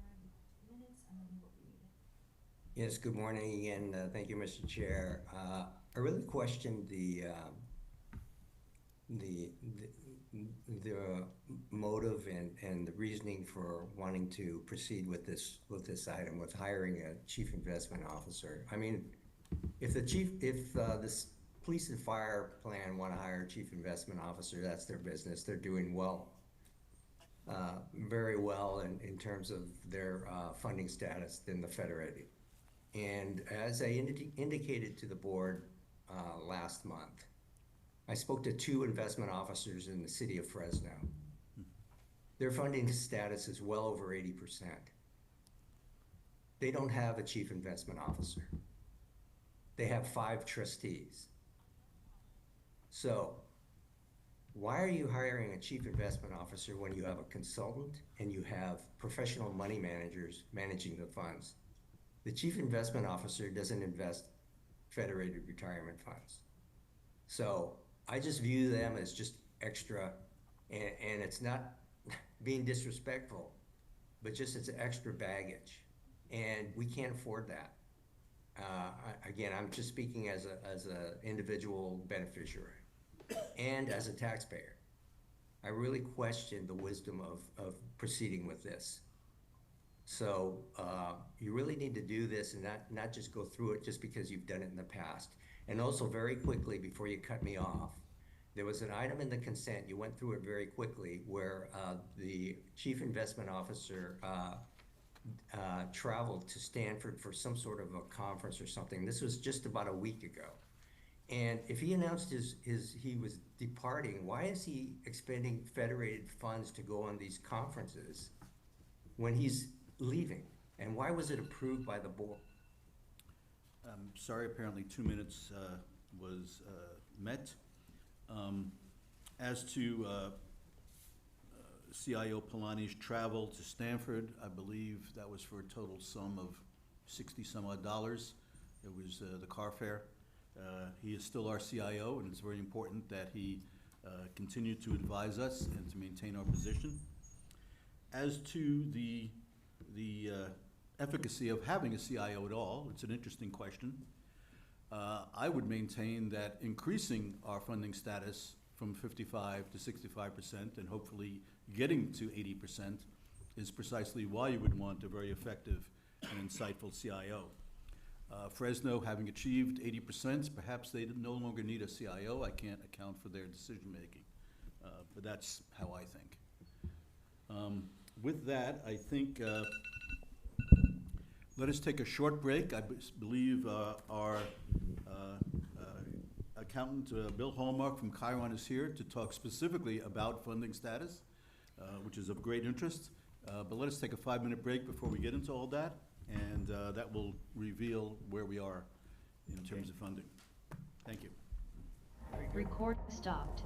2 minutes, and then we will read. Yes, good morning again. Thank you, Mr. Chair. I really questioned the motive and the reasoning for wanting to proceed with this item, with hiring a chief investment officer. I mean, if this police and fire plan want to hire a chief investment officer, that's their business. They're doing well, very well in terms of their funding status than the Federated. And as I indicated to the board last month. I spoke to 2 investment officers in the city of Fresno. Their funding status is well over 80%. They don't have a chief investment officer. They have 5 trustees. So why are you hiring a chief investment officer when you have a consultant and you have professional money managers managing the funds? The chief investment officer doesn't invest Federated retirement funds. So I just view them as just extra, and it's not being disrespectful, but just it's extra baggage. And we can't afford that. Again, I'm just speaking as a individual beneficiary and as a taxpayer. I really question the wisdom of proceeding with this. So you really need to do this and not just go through it just because you've done it in the past. And also very quickly, before you cut me off, there was an item in the consent, you went through it very quickly, where the chief investment officer traveled to Stanford for some sort of a conference or something. This was just about a week ago. And if he announced he was departing, why is he expending Federated funds to go on these conferences when he's leaving? And why was it approved by the board? I'm sorry, apparently 2 minutes was met. As to CIO Polani's travel to Stanford, I believe that was for a total sum of 60 some odd dollars. It was the car fare. He is still our CIO, and it's very important that he continue to advise us and to maintain our position. As to the efficacy of having a CIO at all, it's an interesting question. I would maintain that increasing our funding status from 55 to 65% and hopefully getting to 80% is precisely why you would want a very effective and insightful CIO. Fresno, having achieved 80%, perhaps they no longer need a CIO. I can't account for their decision-making, but that's how I think. With that, I think let us take a short break. I believe our accountant, Bill Hallmark from Chiron, is here to talk specifically about funding status, which is of great interest. But let us take a 5-minute break before we get into all that, and that will reveal where we are in terms of funding. Thank you. Record stopped.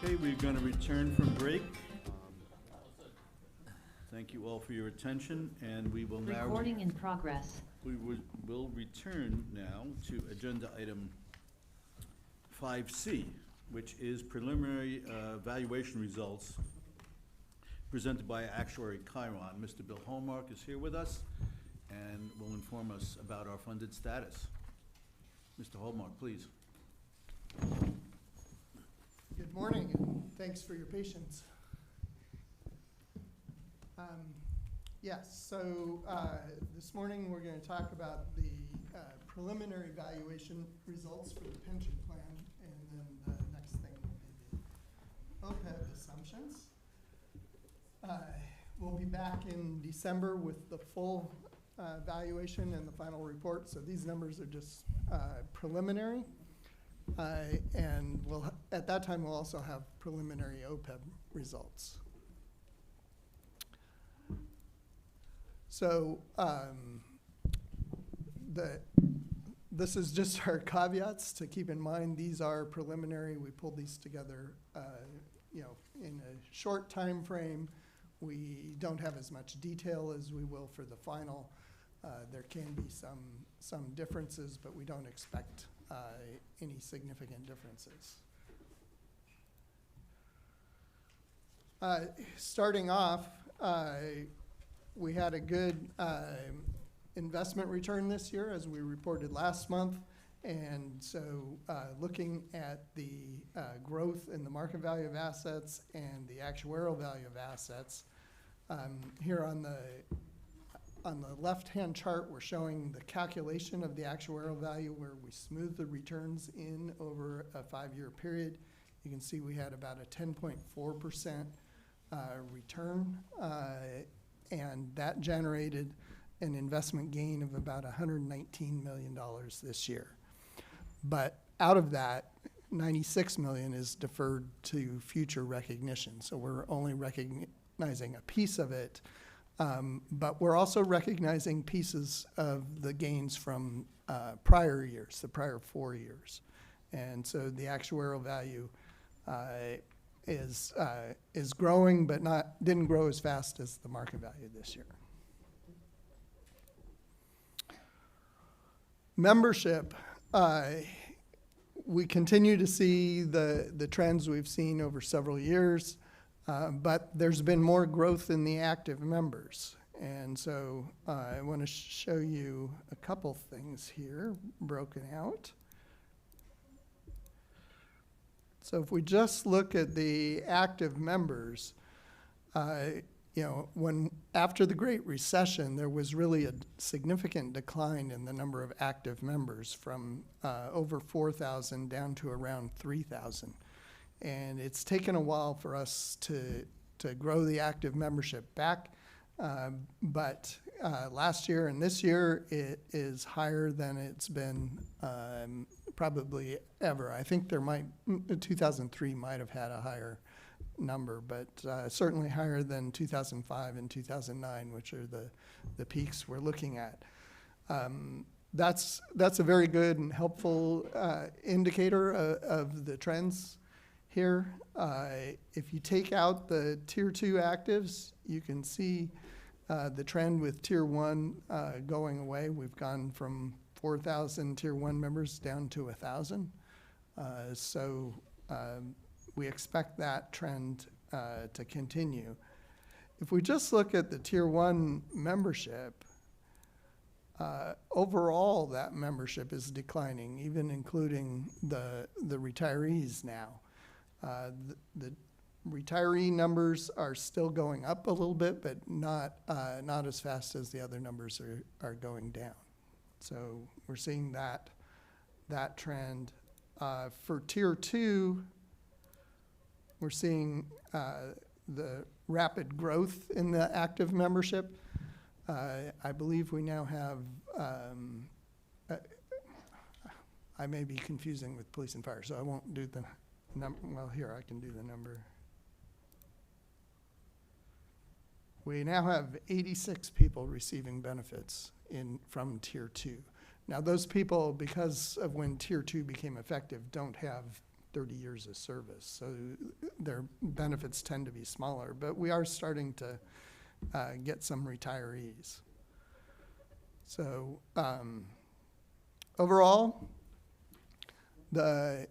Okay, we're going to return from break. Thank you all for your attention, and we will now... Recording in progress. We will return now to agenda item 5C, which is preliminary valuation results presented by Actuary Chiron. Mr. Bill Hallmark is here with us and will inform us about our funded status. Mr. Hallmark, please. Good morning, and thanks for your patience. Yes, so this morning we're going to talk about the preliminary valuation results for the pension plan, and then the next thing will be the OPEB assumptions. We'll be back in December with the full valuation and the final report, so these numbers are just preliminary. And at that time, we'll also have preliminary OPEB results. So this is just our caveats to keep in mind. These are preliminary. We pulled these together, in a short time frame. We don't have as much detail as we will for the final. There can be some differences, but we don't expect any significant differences. Starting off, we had a good investment return this year, as we reported last month. And so looking at the growth in the market value of assets and the actuarial value of assets, here on the left-hand chart, we're showing the calculation of the actuarial value where we smooth the returns in over a 5-year period. You can see we had about a 10.4% return, and that generated an investment gain of about $119 million this year. But out of that, $96 million is deferred to future recognition. So we're only recognizing a piece of it. But we're also recognizing pieces of the gains from prior years, the prior 4 years. And so the actuarial value is growing, but didn't grow as fast as the market value this year. Membership, we continue to see the trends we've seen over several years. But there's been more growth in the active members. And so I want to show you a couple things here broken out. So if we just look at the active members, after the Great Recession, there was really a significant decline in the number of active members from over 4,000 down to around 3,000. And it's taken a while for us to grow the active membership back. But last year and this year, it is higher than it's been probably ever. I think 2003 might have had a higher number, but certainly higher than 2005 and 2009, which are the peaks we're looking at. That's a very good and helpful indicator of the trends here. If you take out the Tier 2 actives, you can see the trend with Tier 1 going away. We've gone from 4,000 Tier 1 members down to 1,000. So we expect that trend to continue. If we just look at the Tier 1 membership, overall that membership is declining, even including the retirees now. The retiree numbers are still going up a little bit, but not as fast as the other numbers are going down. So we're seeing that trend. For Tier 2, we're seeing the rapid growth in the active membership. I believe we now have, I may be confusing with police and fire, so I won't do the number. Well, here, I can do the number. We now have 86 people receiving benefits from Tier 2. Now, those people, because of when Tier 2 became effective, don't have 30 years of service, so their benefits tend to be smaller, but we are starting to get some retirees. So overall, the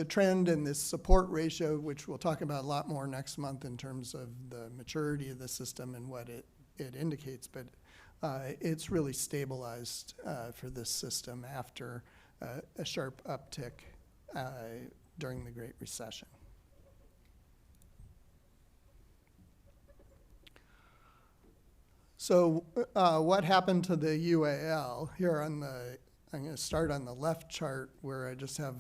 trend in this support ratio, which we'll talk about a lot more next month in terms of the maturity of the system and what it indicates, but it's really stabilized for this system after a sharp uptick during the Great Recession. So what happened to the UAL? Here I'm going to start on the left chart where I just have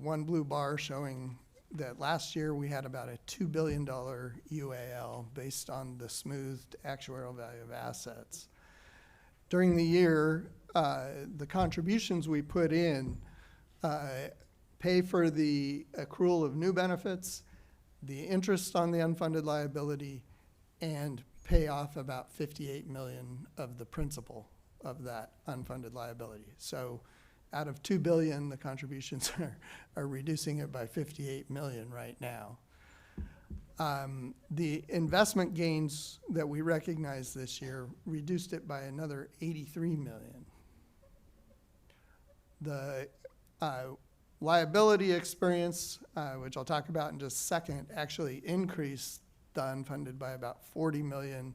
one blue bar showing that last year we had about a $2 billion UAL based on the smoothed actuarial value of assets. During the year, the contributions we put in pay for the accrual of new benefits, the interest on the unfunded liability, and pay off about 58 million of the principal of that unfunded liability. So out of 2 billion, the contributions are reducing it by 58 million right now. The investment gains that we recognized this year reduced it by another 83 million. The liability experience, which I'll talk about in just a second, actually increased the unfunded by about 40 million.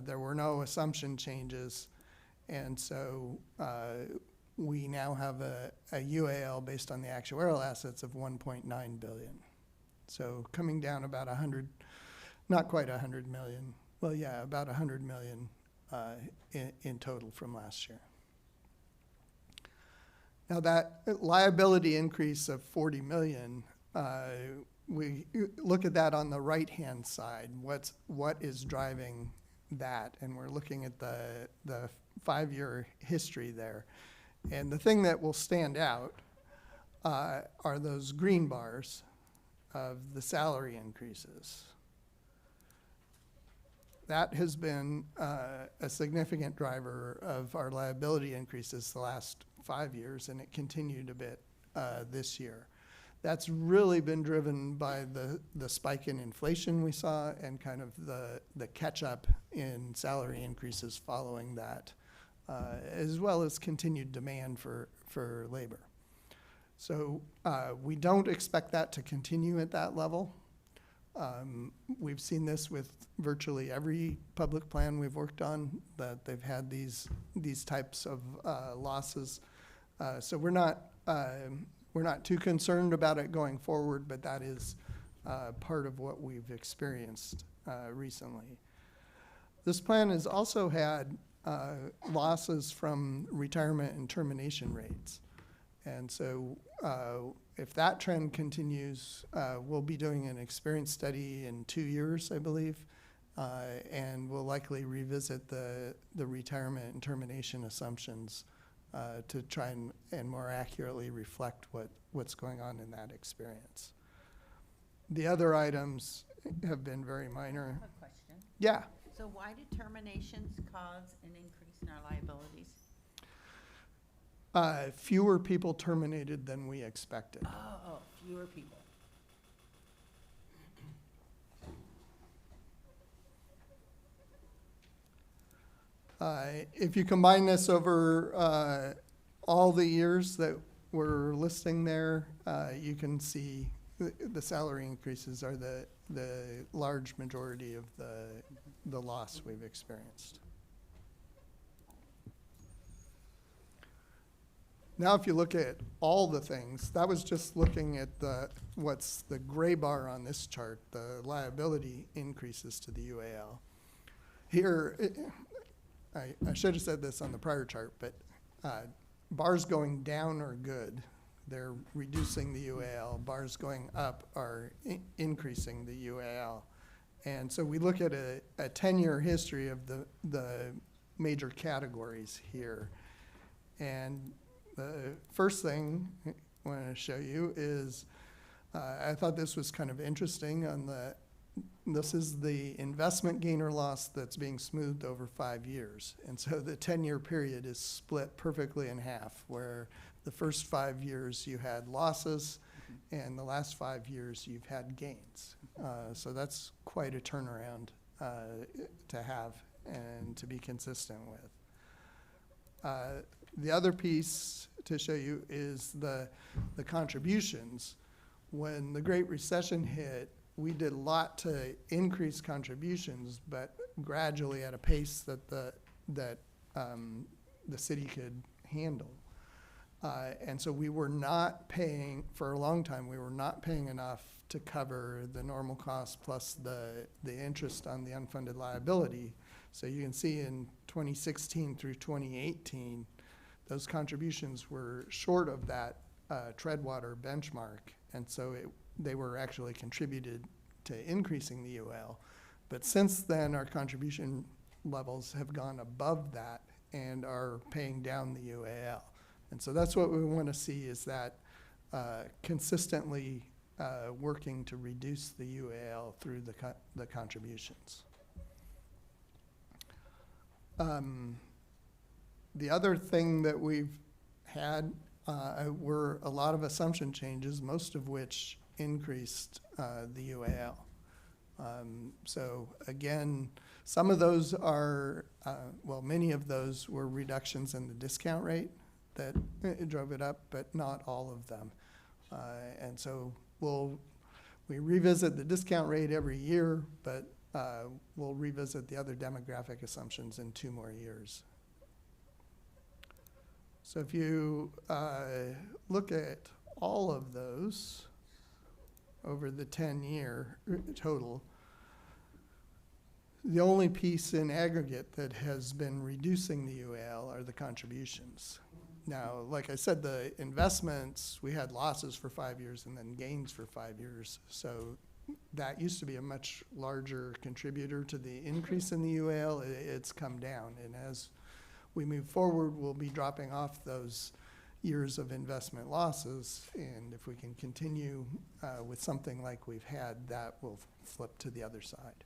There were no assumption changes, and so we now have a UAL based on the actuarial assets of 1.9 billion. So coming down about 100, not quite 100 million. Well, yeah, about 100 million in total from last year. Now that liability increase of 40 million, we look at that on the right-hand side. What is driving that? And we're looking at the 5-year history there. And the thing that will stand out are those green bars of the salary increases. That has been a significant driver of our liability increases the last 5 years, and it continued a bit this year. That's really been driven by the spike in inflation we saw and kind of the catch-up in salary increases following that, as well as continued demand for labor. So we don't expect that to continue at that level. We've seen this with virtually every public plan we've worked on, that they've had these types of losses. So we're not too concerned about it going forward, but that is part of what we've experienced recently. This plan has also had losses from retirement and termination rates. And so if that trend continues, we'll be doing an experience study in 2 years, I believe, and we'll likely revisit the retirement and termination assumptions to try and more accurately reflect what's going on in that experience. The other items have been very minor. I have a question. Yeah. So why did terminations cause an increase in our liabilities? Fewer people terminated than we expected. Oh, fewer people. If you combine this over all the years that we're listing there, you can see the salary increases are the large majority of the loss we've experienced. Now, if you look at all the things, that was just looking at what's the gray bar on this chart, the liability increases to the UAL. Here, I should have said this on the prior chart, but bars going down are good. They're reducing the UAL. Bars going up are increasing the UAL. And so we look at a 10-year history of the major categories here. And the first thing I want to show you is, I thought this was kind of interesting on this is the investment gain or loss that's being smoothed over 5 years. And so the 10-year period is split perfectly in half, where the first 5 years you had losses, and the last 5 years you've had gains. So that's quite a turnaround to have and to be consistent with. The other piece to show you is the contributions. When the Great Recession hit, we did a lot to increase contributions, but gradually at a pace that the city could handle. And so we were not paying, for a long time, we were not paying enough to cover the normal costs plus the interest on the unfunded liability. So you can see in 2016 through 2018, those contributions were short of that Treadwater benchmark. And so they were actually contributed to increasing the UL. But since then, our contribution levels have gone above that and are paying down the UAL. And so that's what we want to see, is that consistently working to reduce the UAL through the contributions. The other thing that we've had were a lot of assumption changes, most of which increased the UAL. So again, some of those are, well, many of those were reductions in the discount rate that drove it up, but not all of them. And so we revisit the discount rate every year, but we'll revisit the other demographic assumptions in 2 more years. So if you look at all of those over the 10-year total, the only piece in aggregate that has been reducing the UAL are the contributions. Now, like I said, the investments, we had losses for 5 years and then gains for 5 years. So that used to be a much larger contributor to the increase in the UAL. It's come down. And as we move forward, we'll be dropping off those years of investment losses. And if we can continue with something like we've had, that will flip to the other side.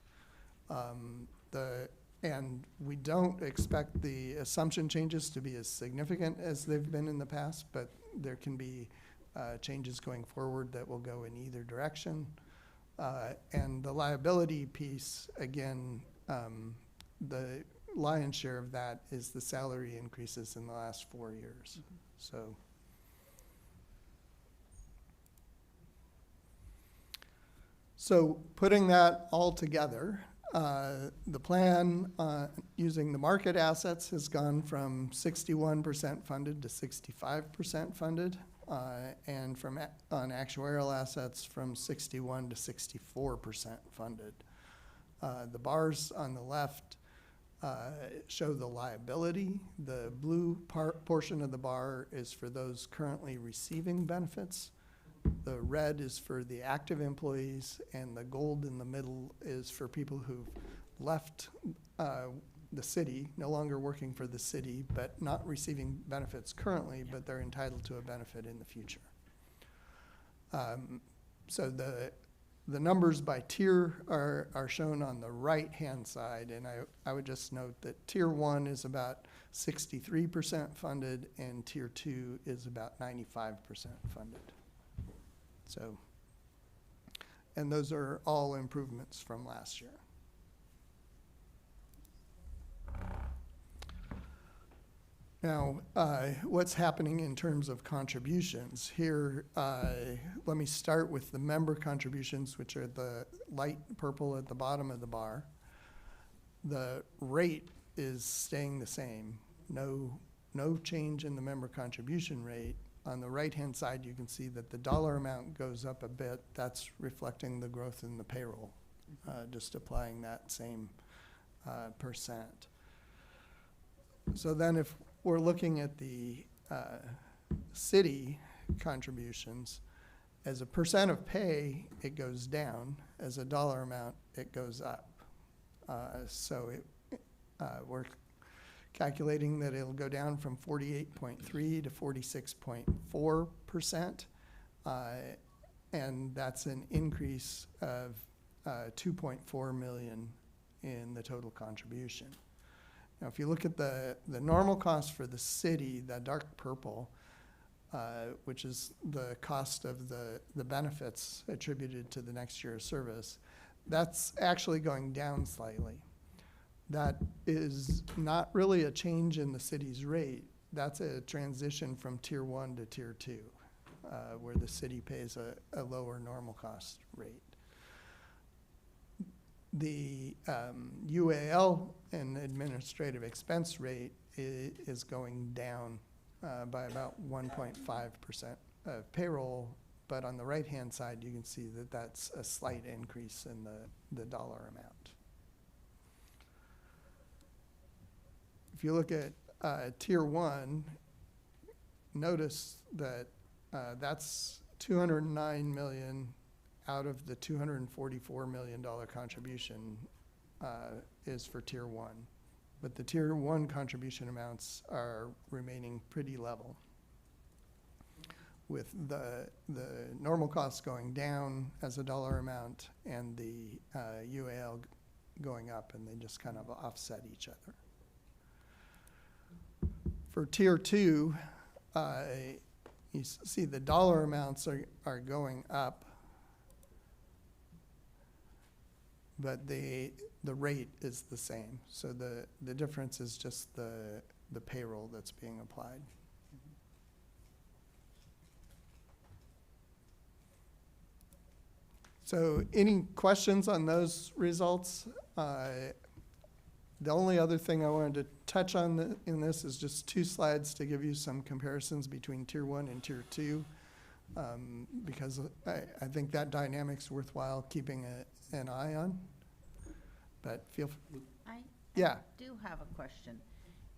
And we don't expect the assumption changes to be as significant as they've been in the past, but there can be changes going forward that will go in either direction. And the liability piece, again, the lion's share of that is the salary increases in the last 4 years. So putting that all together, the plan using the market assets has gone from 61% funded to 65% funded, and on actuarial assets from 61 to 64% funded. The bars on the left show the liability. The blue portion of the bar is for those currently receiving benefits. The red is for the active employees, and the gold in the middle is for people who've left the city, no longer working for the city, but not receiving benefits currently, but they're entitled to a benefit in the future. So the numbers by tier are shown on the right-hand side, and I would just note that Tier 1 is about 63% funded, and Tier 2 is about 95% funded. So, and those are all improvements from last year. Now, what's happening in terms of contributions? Here, let me start with the member contributions, which are the light purple at the bottom of the bar. The rate is staying the same. No change in the member contribution rate. On the right-hand side, you can see that the dollar amount goes up a bit. That's reflecting the growth in the payroll, just applying that same percent. So then if we're looking at the city contributions, as a percent of pay, it goes down. As a dollar amount, it goes up. So we're calculating that it'll go down from 48.3 to 46.4%, and that's an increase of 2.4 million in the total contribution. Now, if you look at the normal cost for the city, that dark purple, which is the cost of the benefits attributed to the next year of service, that's actually going down slightly. That is not really a change in the city's rate. That's a transition from Tier 1 to Tier 2, where the city pays a lower normal cost rate. The UAL and administrative expense rate is going down by about 1.5% of payroll, but on the right-hand side, you can see that that's a slight increase in the dollar amount. If you look at Tier 1, notice that that's 209 million out of the $244 million contribution is for Tier 1. But the Tier 1 contribution amounts are remaining pretty level, with the normal costs going down as a dollar amount and the UAL going up, and they just kind of offset each other. For Tier 2, you see the dollar amounts are going up, but the rate is the same. So the difference is just the payroll that's being applied. So any questions on those results? The only other thing I wanted to touch on in this is just 2 slides to give you some comparisons between Tier 1 and Tier 2, because I think that dynamic's worthwhile keeping an eye on. But feel free. I Yeah. do have a question,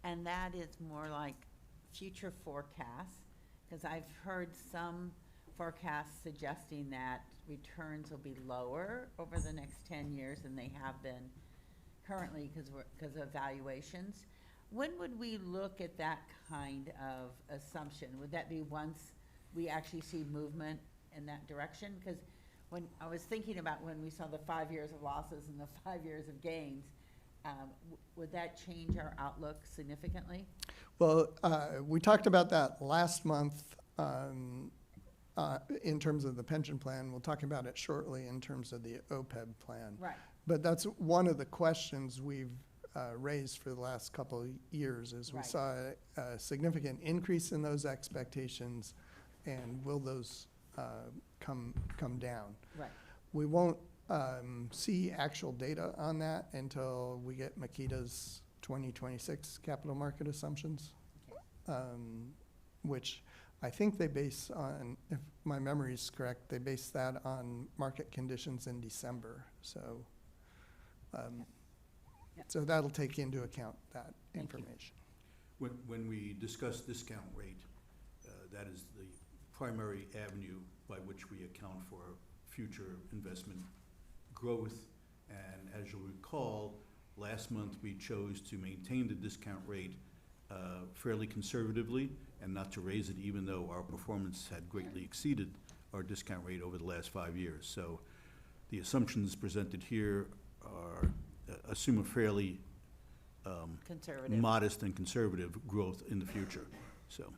and that is more like future forecasts, because I've heard some forecasts suggesting that returns will be lower over the next 10 years than they have been currently because of valuations. When would we look at that kind of assumption? Would that be once we actually see movement in that direction? Because when I was thinking about when we saw the 5 years of losses and the 5 years of gains, would that change our outlook significantly? Well, we talked about that last month in terms of the pension plan. We'll talk about it shortly in terms of the OPEB plan. Right. But that's one of the questions we've raised for the last couple of years, is we Right. saw a significant increase in those expectations, and will those come down? Right. We won't see actual data on that until we get Makita's 2026 capital market assumptions, which I think they base on, if my memory is correct, they base that on market conditions in December. So, so that'll take into account that information. When we discuss discount rate, that is the primary avenue by which we account for future investment growth. And as you'll recall, last month we chose to maintain the discount rate fairly conservatively and not to raise it, even though our performance had greatly exceeded our discount rate over the last 5 years. So the assumptions presented here assume a fairly Conservative. modest and conservative growth in the future, so.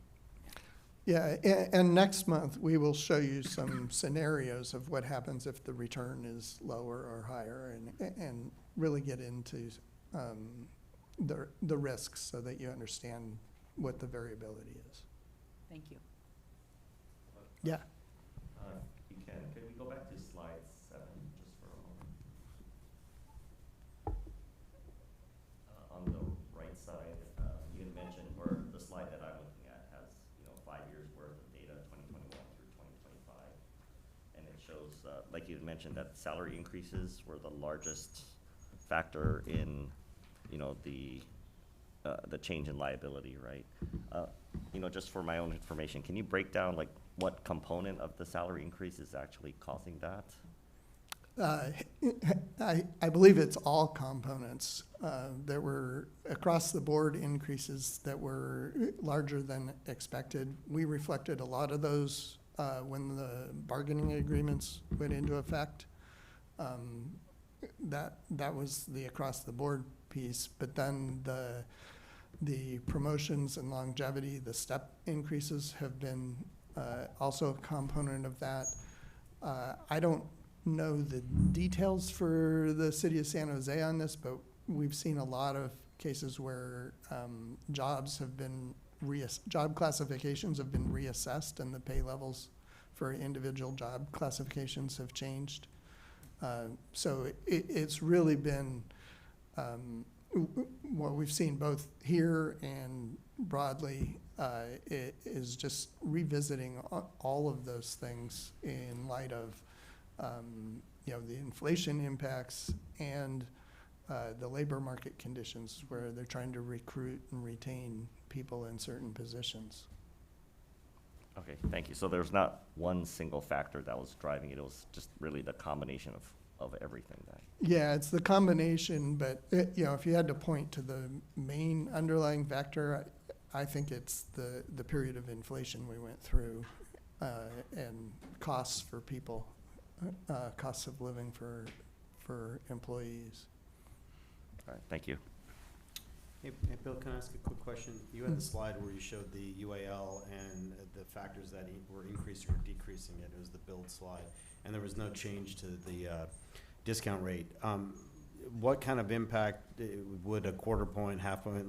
Yeah, and next month, we will show you some scenarios of what happens if the return is lower or higher, and really get into the risks so that you understand what the variability is. Thank you. Yeah. Can we go back to slide 7 just for a moment? On the right side, you had mentioned, or the slide that I'm looking at has, 5 years worth of data, 2021 through 2025. And it shows, like you had mentioned, that salary increases were the largest factor in, the change in liability, right? Just for my own information, can you break down like what component of the salary increase is actually causing that? I believe it's all components. There were across-the-board increases that were larger than expected. We reflected a lot of those when the bargaining agreements went into effect. That was the across-the-board piece, but then the promotions and longevity, the step increases have been also a component of that. I don't know the details for the city of San Jose on this, but we've seen a lot of cases where job classifications have been reassessed, and the pay levels for individual job classifications have changed. So it's really been what we've seen both here and broadly. It is just revisiting all of those things in light of the inflation impacts and the labor market conditions where they're trying to recruit and retain people in certain positions. Okay, thank you. So there's not one single factor that was driving it. It was just really the combination of everything that. Yeah, it's the combination, but if you had to point to the main underlying factor, I think it's the period of inflation we went through and costs for people, costs of living for employees. All right, thank you. Hey, Bill, can I ask a quick question? You had the slide where you showed the UAL and the factors that were increasing or decreasing it. It was the build slide, and there was no change to the discount rate. What kind of impact would a quarter point, half point,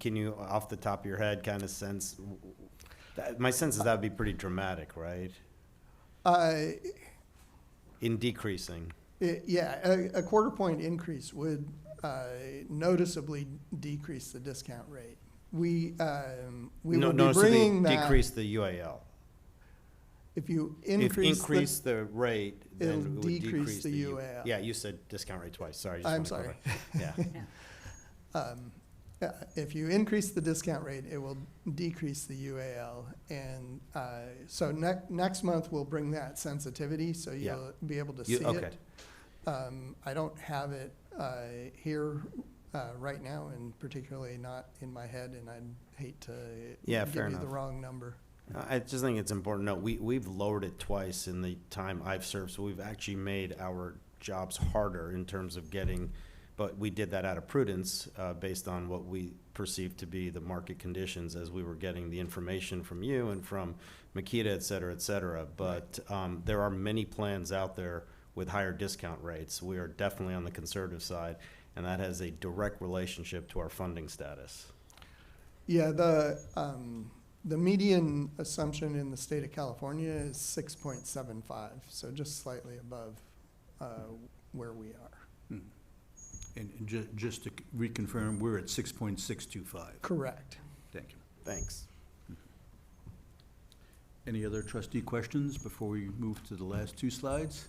can you, off the top of your head, kind of sense? My sense is that would be pretty dramatic, right? In decreasing. A quarter point increase would noticeably decrease the discount rate. We will be bringing that. Decrease the UAL. If you increase the rate, then it'll it would decrease the UAL. Yeah, you said discount rate twice. Sorry. I'm sorry. Yeah. If you increase the discount rate, it will decrease the UAL. And so next month, we'll bring that sensitivity, so you'll be able to see it. I don't have it here right now, and particularly not in my head, and I'd hate to give you the wrong number. I just think it's important to note, we've lowered it twice in the time I've served, so we've actually made our jobs harder in terms of getting, but we did that out of prudence based on what we perceived to be the market conditions as we were getting the information from you and from Makita, et cetera, et cetera. But there are many plans out there with higher discount rates. We are definitely on the conservative side, and that has a direct relationship to our funding status. Yeah, the median assumption in the state of California is 6.75, so just slightly above where we are. And just to reconfirm, we're at 6.625. Correct. Thank you. Thanks. Any other trustee questions before we move to the last two slides?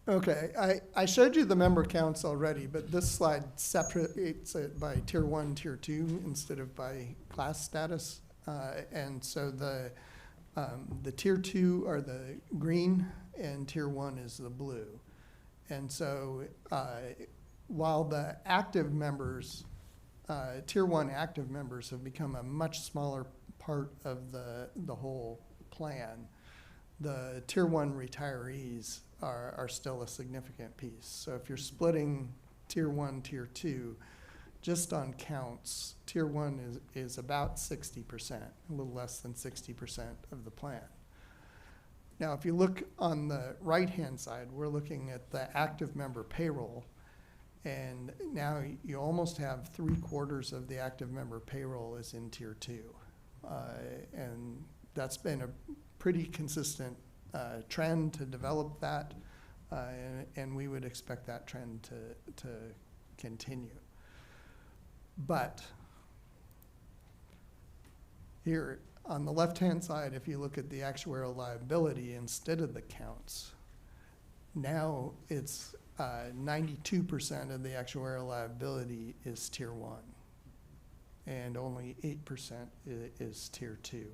Okay, I showed you the member counts already, but this slide separates it by tier 1, tier 2 instead of by class status. And so the tier 2 are the green and tier 1 is the blue. And so while the active members, tier 1 active members have become a much smaller part of the whole plan, the tier 1 retirees are still a significant piece. So if you're splitting tier 1, tier 2, just on counts, tier 1 is about 60%, a little less than 60% of the plan. Now, if you look on the right-hand side, we're looking at the active member payroll, and now you almost have 3/4 of the active member payroll is in tier 2. And that's been a pretty consistent trend to develop that, and we would expect that trend to continue. But here on the left-hand side, if you look at the actuarial liability instead of the counts, now it's 92% of the actuarial liability is tier 1, and only 8% is tier 2.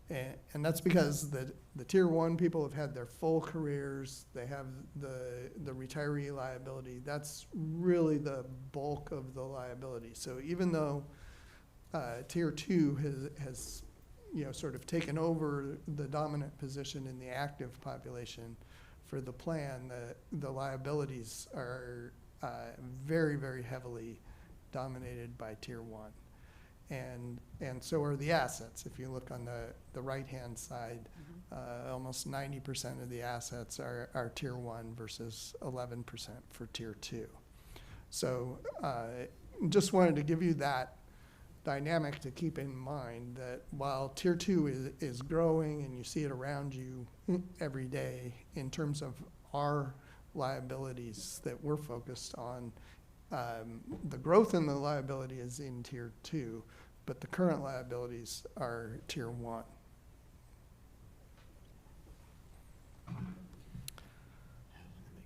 And that's because the tier 1 people have had their full careers, they have the retiree liability. That's really the bulk of the liability. So even though tier 2 has sort of taken over the dominant position in the active population, for the plan, the liabilities are very, very heavily dominated by tier 1. And so are the assets. If you look on the right-hand side, almost 90% of the assets are tier 1 versus 11% for tier 2. So just wanted to give you that dynamic to keep in mind, that while tier 2 is growing and you see it around you every day, in terms of our liabilities that we're focused on, the growth in the liability is in tier 2, but the current liabilities are tier 1.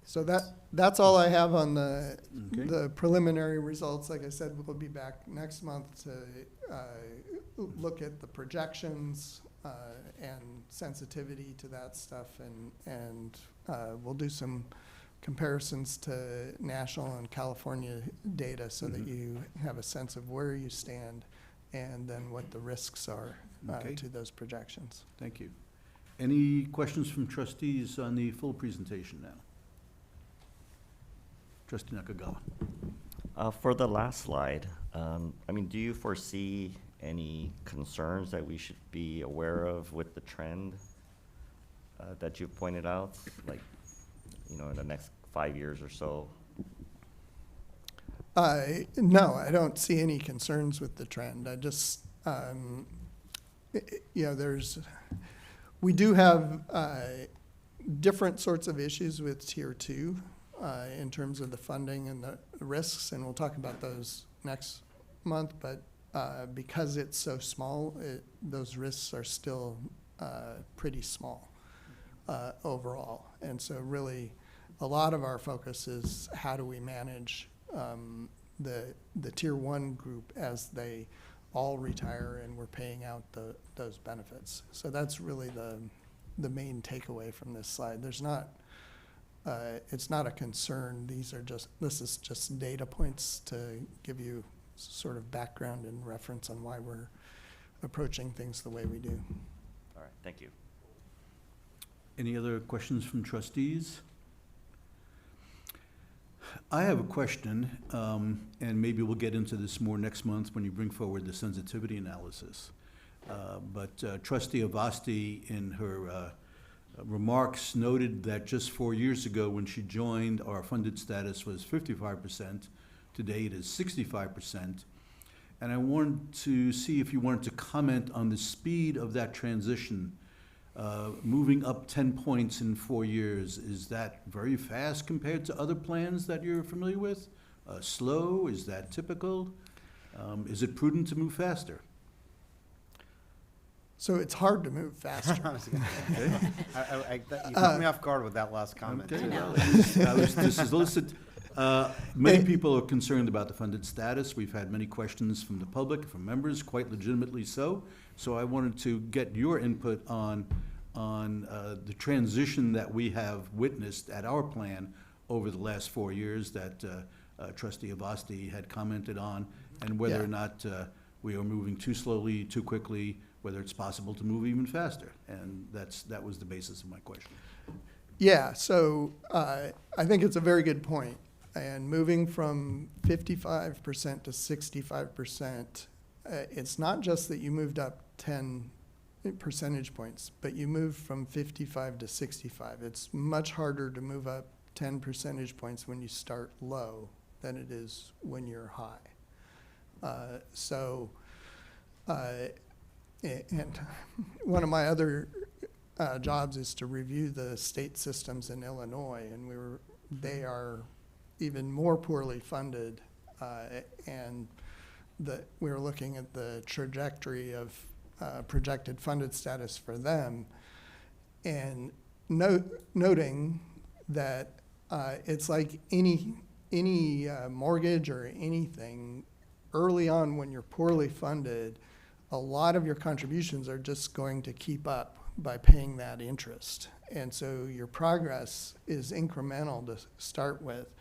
So that's all I have on the preliminary results. Like I said, we'll be back next month to look at the projections and sensitivity to that stuff, and we'll do some comparisons to national and California data so that you have a sense of where you stand and then what the risks are to those projections. Thank you. Any questions from trustees on the full presentation now? Trustee Nakagawa. For the last slide, do you foresee any concerns that we should be aware of with the trend that you've pointed out, like, in the next 5 years or so? No, I don't see any concerns with the trend. I just, we do have different sorts of issues with tier 2 in terms of the funding and the risks, and we'll talk about those next month, but because it's so small, those risks are still pretty small overall. And so really, a lot of our focus is how do we manage the tier 1 group as they all retire and we're paying out those benefits. So that's really the main takeaway from this slide. There's not, it's not a concern. This is just data points to give you sort of background and reference on why we're approaching things the way we do. All right, thank you. Any other questions from trustees? I have a question, and maybe we'll get into this more next month when you bring forward the sensitivity analysis. But Trustee Avasti, in her remarks, noted that just 4 years ago when she joined, our funded status was 55%. Today it is 65%. And I wanted to see if you wanted to comment on the speed of that transition. Moving up 10 points in 4 years, is that very fast compared to other plans that you're familiar with? Slow? Is that typical? Is it prudent to move faster? So it's hard to move faster. You took me off guard with that last comment. Okay, well, this is listed. Many people are concerned about the funded status. We've had many questions from the public, from members, quite legitimately so. So I wanted to get your input on the transition that we have witnessed at our plan over the last 4 years that Trustee Avasti had commented on, and whether or not we are moving too slowly, too quickly, whether it's possible to move even faster. And that was the basis of my question. Yeah, so I think it's a very good point. And moving from 55% to 65%, it's not just that you moved up 10 percentage points, but you moved from 55 to 65. It's much harder to move up 10 percentage points when you start low than it is when you're high. And one of my other jobs is to review the state systems in Illinois, and they are even more poorly funded, and we were looking at the trajectory of projected funded status for them, and noting that it's like any mortgage or anything, early on when you're poorly funded, a lot of your contributions are just going to keep up by paying that interest. And so your progress is incremental to start with.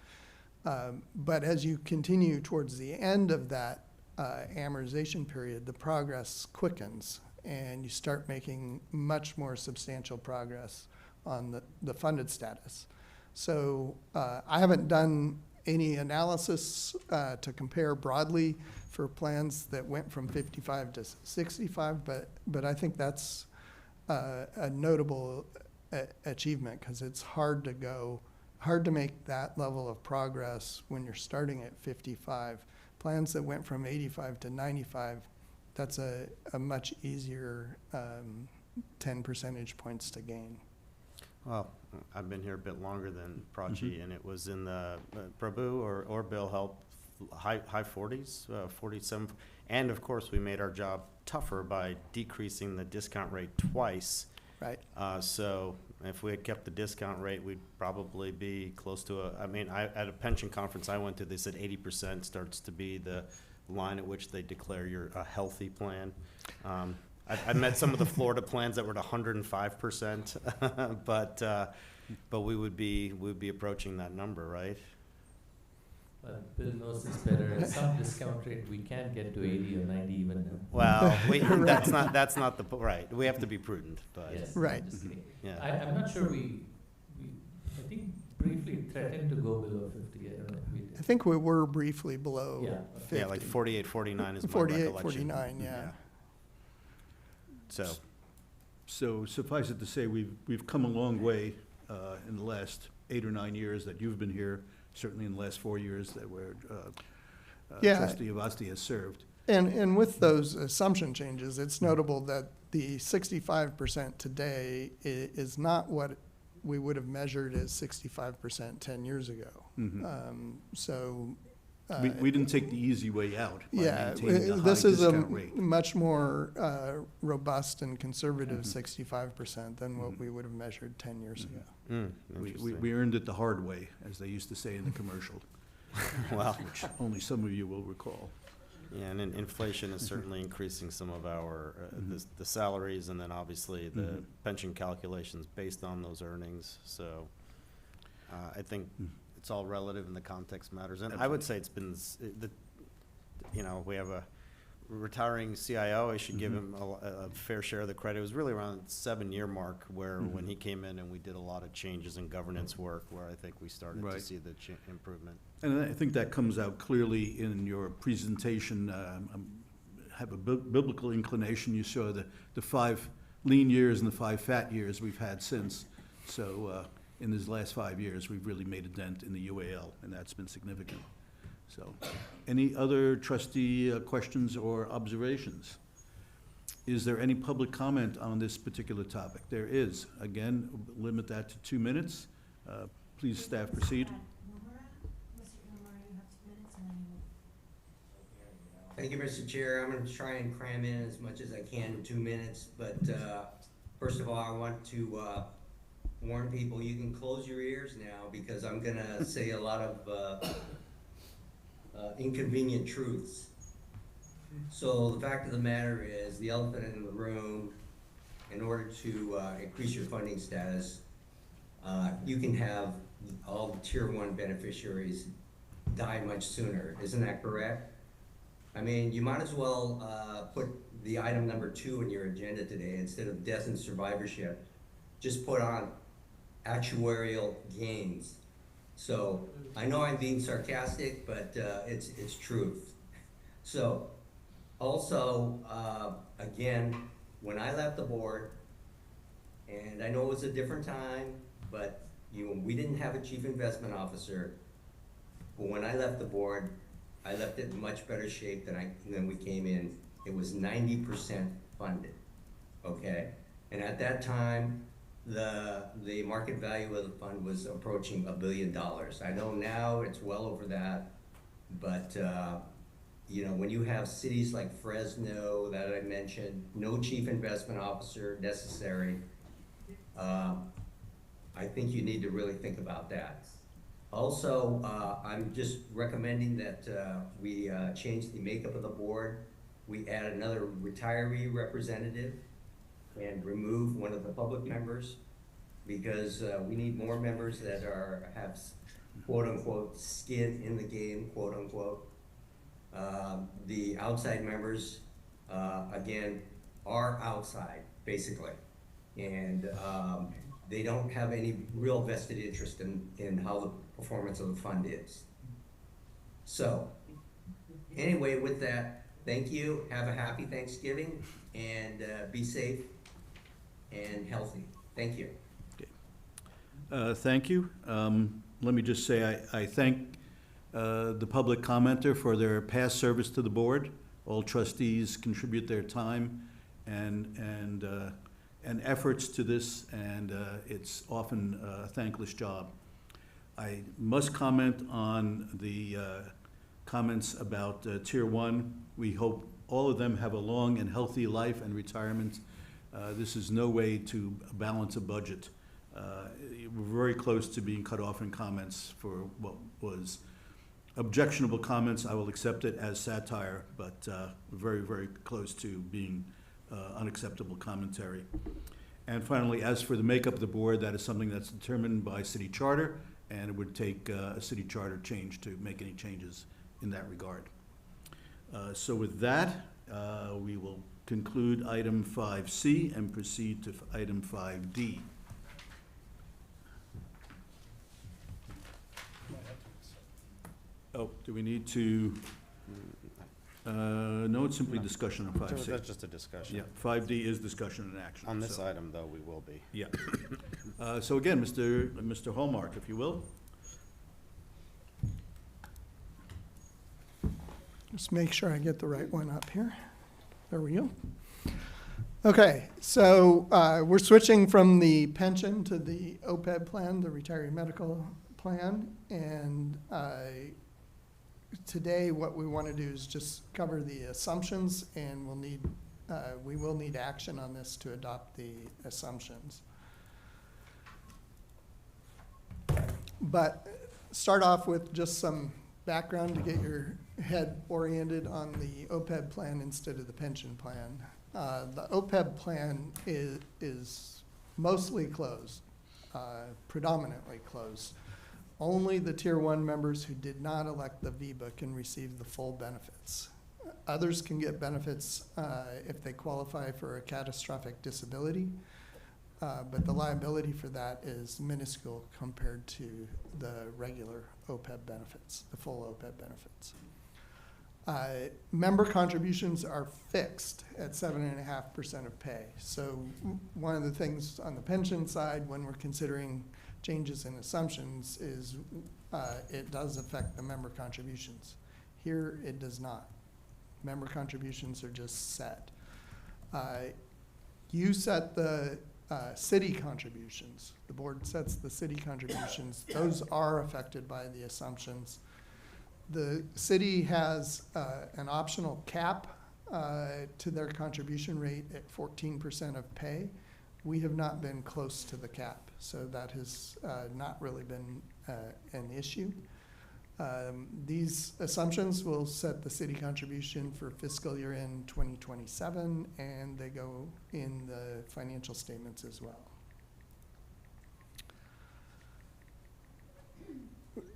But as you continue towards the end of that amortization period, the progress quickens and you start making much more substantial progress on the funded status. So I haven't done any analysis to compare broadly for plans that went from 55 to 65, but I think that's a notable achievement, because it's hard to make that level of progress when you're starting at 55. Plans that went from 85 to 95, that's a much easier 10 percentage points to gain. Well, I've been here a bit longer than Prachi, and it was in the Prabhu or Bill helped high 40s, 47, and of course we made our job tougher by decreasing the discount rate twice. Right. So if we had kept the discount rate, we'd probably be close to at a pension conference I went to, they said 80% starts to be the line at which they declare you're a healthy plan. I met some of the Florida plans that were at 105%, but we would be approaching that number, right? Well, Bill knows this better. At some discount rate, we can get to 80 or 90 even now. Well, that's not the right. We have to be prudent, but yes, right. I'm just kidding. Yeah. I'm not sure we I think briefly threatened to go below 50. I don't know if we did. I think we were briefly below Yeah. 50. Yeah, like 48, 49 is my 48, recollection. 49, yeah. So, suffice it to say, we've come a long way in the last 8 or 9 years that you've been here, certainly in the last 4 years that we're trustee Avasti has served. And with those assumption changes, it's notable that the 65% today is not what we would have measured as 65% 10 years ago. Mm-hmm. We didn't take the easy way out by yeah, maintaining the high this is a discount rate. much more robust and conservative 65% than what we would have measured 10 years ago. We earned it the hard way, as they used to say in the commercial. well, Which only some of you will recall. yeah, and inflation is certainly increasing some of our the salaries, and then obviously the pension calculations based on those earnings. So I think it's all relative and the context matters. And I would say it's been we have a retiring CIO. I should give him a fair share of the credit. It was really around the 7-year mark where when he came in and we did a lot of changes in governance work, where I think we started to see the improvement. And I think that comes out clearly in your presentation. Have a biblical inclination. You saw the 5 lean years and the 5 fat years we've had since. So in these last 5 years, we've really made a dent in the UAL, and that's been significant. So, any other trustee questions or observations? Is there any public comment on this particular topic? There is. Again, limit that to 2 minutes. Please, staff, proceed. Thank you, Mr. Chair. I'm going to try and cram in as much as I can in 2 minutes, but first of all, I want to warn people, you can close your ears now, because I'm going to say a lot of inconvenient truths. So the fact of the matter is, the elephant in the room, in order to increase your funding status, you can have all the tier 1 beneficiaries die much sooner. Isn't that correct? I mean, you might as well put the item number 2 in your agenda today, instead of death and survivorship. Just put on actuarial gains. So I know I'm being sarcastic, but it's truth. So also, again, when I left the board, and I know it was a different time, but we didn't have a chief investment officer. But when I left the board, I left it in much better shape than we came in. It was 90% funded, okay? And at that time, the market value of the fund was approaching $1 billion. I know now it's well over that, but you know, when you have cities like Fresno that I mentioned, no chief investment officer necessary, I think you need to really think about that. Also, I'm just recommending that we change the makeup of the board. We add another retiree representative and remove one of the public members, because we need more members that have quote unquote skin in the game, quote unquote. The outside members, again, are outside basically, and they don't have any real vested interest in how the performance of the fund is. So anyway, with that, thank you, have a happy Thanksgiving, and be safe and healthy. Thank you. Thank you. Let me just say I thank the public commenter for their past service to the board. All trustees contribute their time and efforts to this, and it's often a thankless job. I must comment on the comments about Tier 1. We hope all of them have a long and healthy life and retirement. This is no way to balance a budget. We're very close to being cut off in comments for what was objectionable comments. I will accept it as satire, but very, very close to being unacceptable commentary. And finally, as for the makeup of the board, that is something that's determined by city charter, and it would take a city charter change to make any changes in that regard. So with that, we will conclude item 5C and proceed to item 5D. Oh, do we need to? No, it's simply discussion on 5C. That's just a discussion. Yeah, 5D is discussion and action. On this so. item, though, we will be. Yeah. So again, Mr. Hallmark, if you will. Just make sure I get the right one up here. There we go. Okay, so we're switching from the pension to the OPEB plan, the retiree medical plan, and today what we want to do is just cover the assumptions, and we will need action on this to adopt the assumptions. But start off with just some background to get your head oriented on the OPEB plan instead of the pension plan. The OPEB plan is mostly closed, predominantly closed. Only the Tier 1 members who did not elect the VEBA can receive the full benefits. Others can get benefits if they qualify for a catastrophic disability, but the liability for that is minuscule compared to the regular OPEB benefits, the full OPEB benefits. Member contributions are fixed at 7.5% of pay. So one of the things on the pension side when we're considering changes in assumptions is it does affect the member contributions. Here it does not. Member contributions are just set. You set the city contributions. The board sets the city contributions. Those are affected by the assumptions. The city has an optional cap to their contribution rate at 14% of pay. We have not been close to the cap, so that has not really been an issue. These assumptions will set the city contribution for fiscal year end 2027, and they go in the financial statements as well.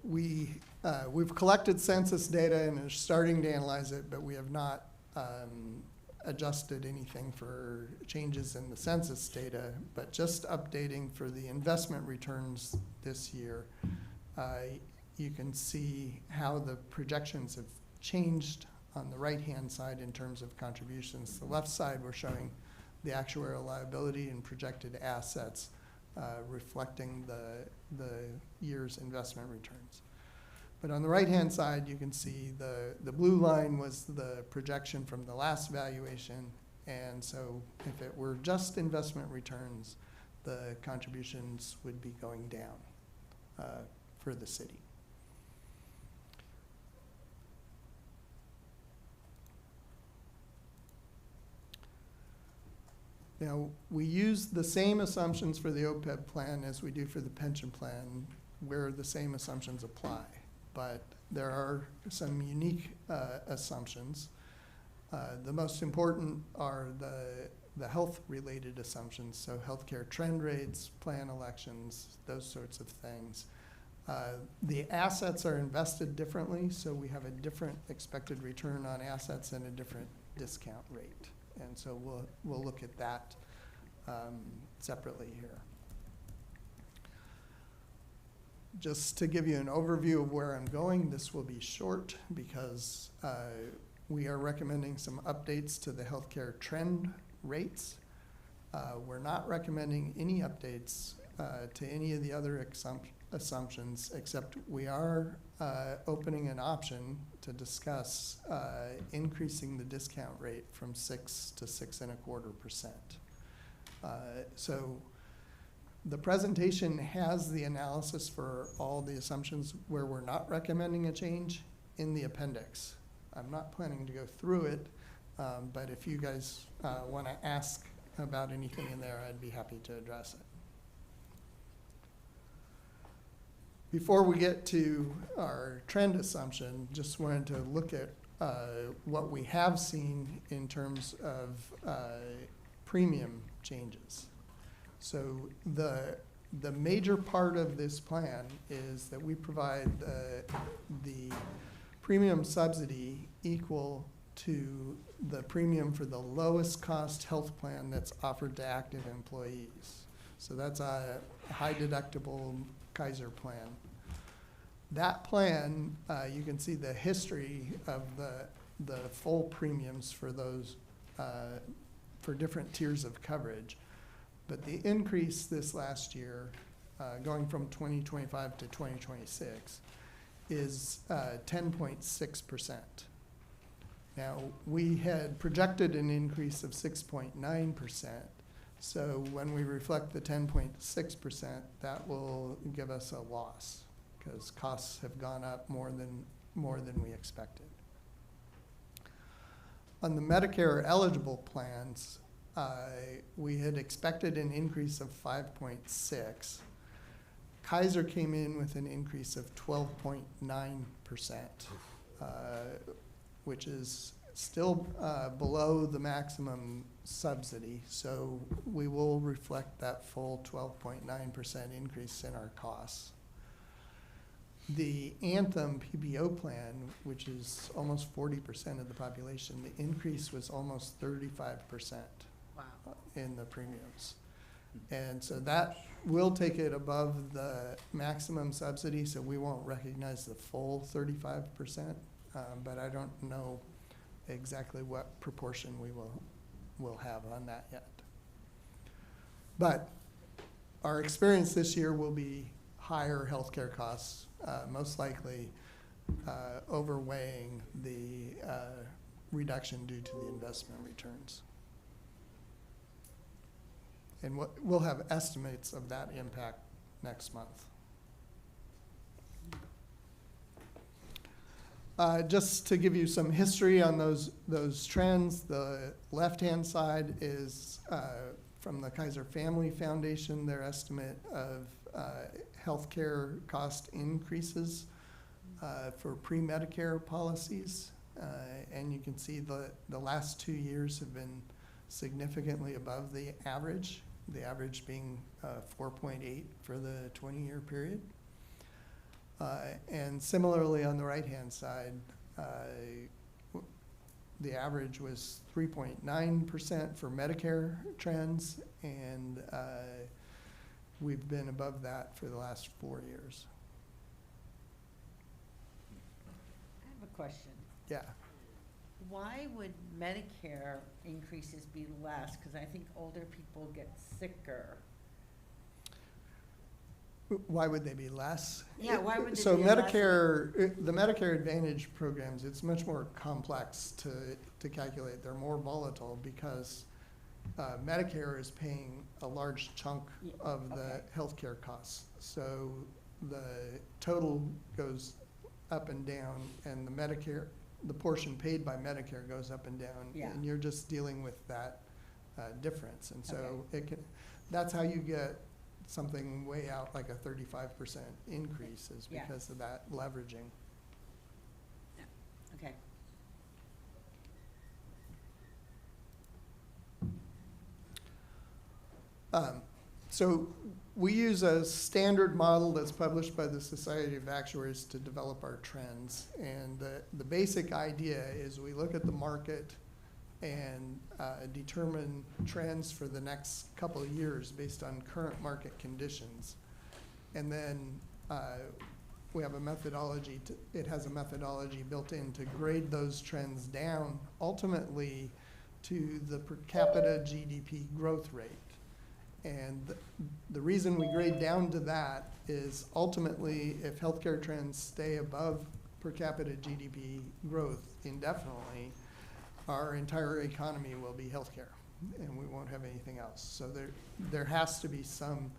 We've collected census data and are starting to analyze it, but we have not adjusted anything for changes in the census data, but just updating for the investment returns this year, you can see how the projections have changed on the right-hand side in terms of contributions. The left side, we're showing the actuarial liability and projected assets reflecting the year's investment returns. But on the right-hand side, you can see the blue line was the projection from the last valuation, and so if it were just investment returns, the contributions would be going down for the city. Now, we use the same assumptions for the OPEB plan as we do for the pension plan, where the same assumptions apply. But there are some unique assumptions. The most important are the health-related assumptions, so healthcare trend rates, plan elections, those sorts of things. The assets are invested differently, so we have a different expected return on assets and a different discount rate. And so we'll look at that separately here. Just to give you an overview of where I'm going, this will be short because we are recommending some updates to the healthcare trend rates. We're not recommending any updates to any of the other assumptions, except we are opening an option to discuss increasing the discount rate from 6 to 6.25%. So the presentation has the analysis for all the assumptions where we're not recommending a change in the appendix. I'm not planning to go through it, but if you guys want to ask about anything in there, I'd be happy to address it. Before we get to our trend assumption, just wanted to look at what we have seen in terms of premium changes. So the major part of this plan is that we provide the premium subsidy equal to the premium for the lowest cost health plan that's offered to active employees. So that's a high deductible Kaiser plan. That plan, you can see the history of the full premiums for those, for different tiers of coverage. But the increase this last year, going from 2025 to 2026, is 10.6%. Now, we had projected an increase of 6.9%. So when we reflect the 10.6%, that will give us a loss because costs have gone up more than we expected. On the Medicare eligible plans, we had expected an increase of 5.6. Kaiser came in with an increase of 12.9%, which is still below the maximum subsidy. So we will reflect that full 12.9% increase in our costs. The Anthem PPO plan, which is almost 40% of the population, the increase was almost 35%. Wow. In the premiums. And so that will take it above the maximum subsidy, so we won't recognize the full 35%, but I don't know exactly what proportion we will have on that yet. But our experience this year will be higher healthcare costs, most likely overweighing the reduction due to the investment returns. And we'll have estimates of that impact next month. Just to give you some history on those trends, the left-hand side is from the Kaiser Family Foundation, their estimate of healthcare cost increases for pre-Medicare policies. And you can see the last 2 years have been significantly above the average being 4.8 for the 20-year period. And similarly on the right-hand side, the average was 3.9% for Medicare trends, and we've been above that for the last 4 years. I have a question. Yeah. Why would Medicare increases be less? Because I think older people get sicker. Why would they be less? Yeah, why would they So be less? Medicare, the Medicare Advantage programs, it's much more complex to calculate. They're more volatile because Medicare is paying a large chunk of the healthcare costs. So the total goes up and down, and the portion paid by Medicare goes up and down. Yeah. And you're just dealing with that difference. And so that's how you get something way out like a 35% increase is Yeah. because of that leveraging. Okay. So we use a standard model that's published by the Society of Actuaries to develop our trends. And the basic idea is we look at the market and determine trends for the next couple of years based on current market conditions. And then we have a methodology, it has a methodology built in to grade those trends down ultimately to the per capita GDP growth rate. And the reason we grade down to that is ultimately if healthcare trends stay above per capita GDP growth indefinitely, our entire economy will be healthcare and we won't have anything else. So there has to be some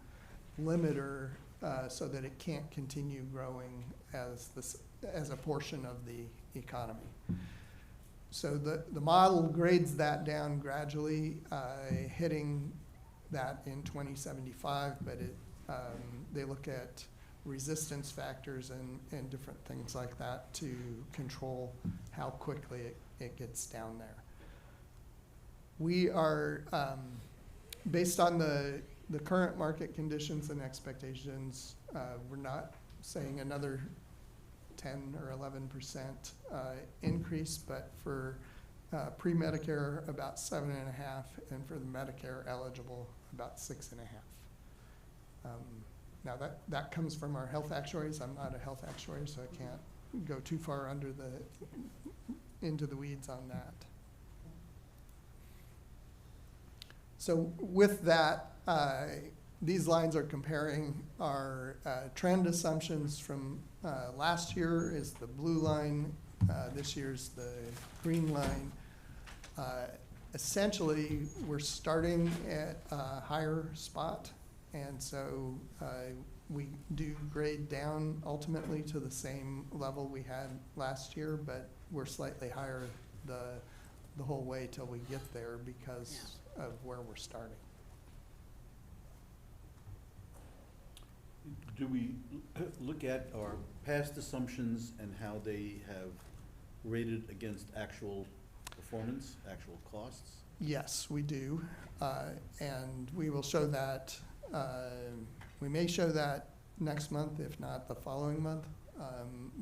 limiter so that it can't continue growing as a portion of the economy. So the model grades that down gradually, hitting that in 2075, but they look at resistance factors and different things like that to control how quickly it gets down there. We are, based on the current market conditions and expectations, we're not saying another 10 or 11% increase, but for pre-Medicare about 7.5%, and for the Medicare eligible about 6.5%. Now that comes from our health actuaries. I'm not a health actuary, so I can't go too far into the weeds on that. So with that, these lines are comparing our trend assumptions from last year is the blue line, this year's the green line. Essentially, we're starting at a higher spot, and so we do grade down ultimately to the same level we had last year, but we're slightly higher the whole way till we get there because of where we're starting. Do we look at our past assumptions and how they have rated against actual performance, actual costs? Yes, we do, and we will show that. We may show that next month, if not the following month.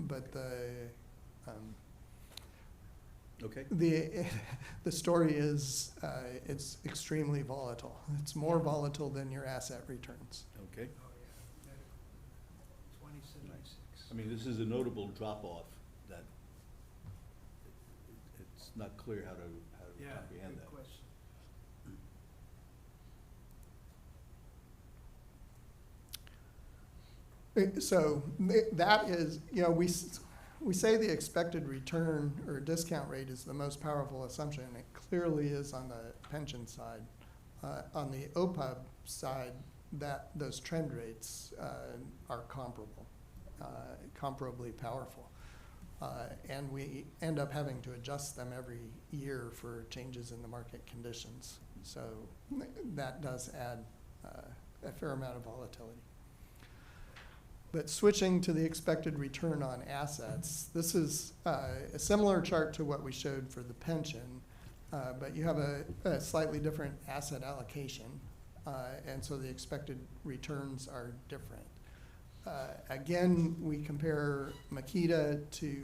But Okay. the story is it's extremely volatile. It's more volatile than your asset returns. Okay. Oh, yeah. 2076. I mean, this is a notable drop-off that it's not clear how to comprehend that. Good question. So that is, we say the expected return or discount rate is the most powerful assumption, and it clearly is on the pension side. On the OPUB side, those trend rates are comparable, comparably powerful. And we end up having to adjust them every year for changes in the market conditions. So that does add a fair amount of volatility. But switching to the expected return on assets, this is a similar chart to what we showed for the pension, but you have a slightly different asset allocation, and so the expected returns are different. Again, we compare Makita to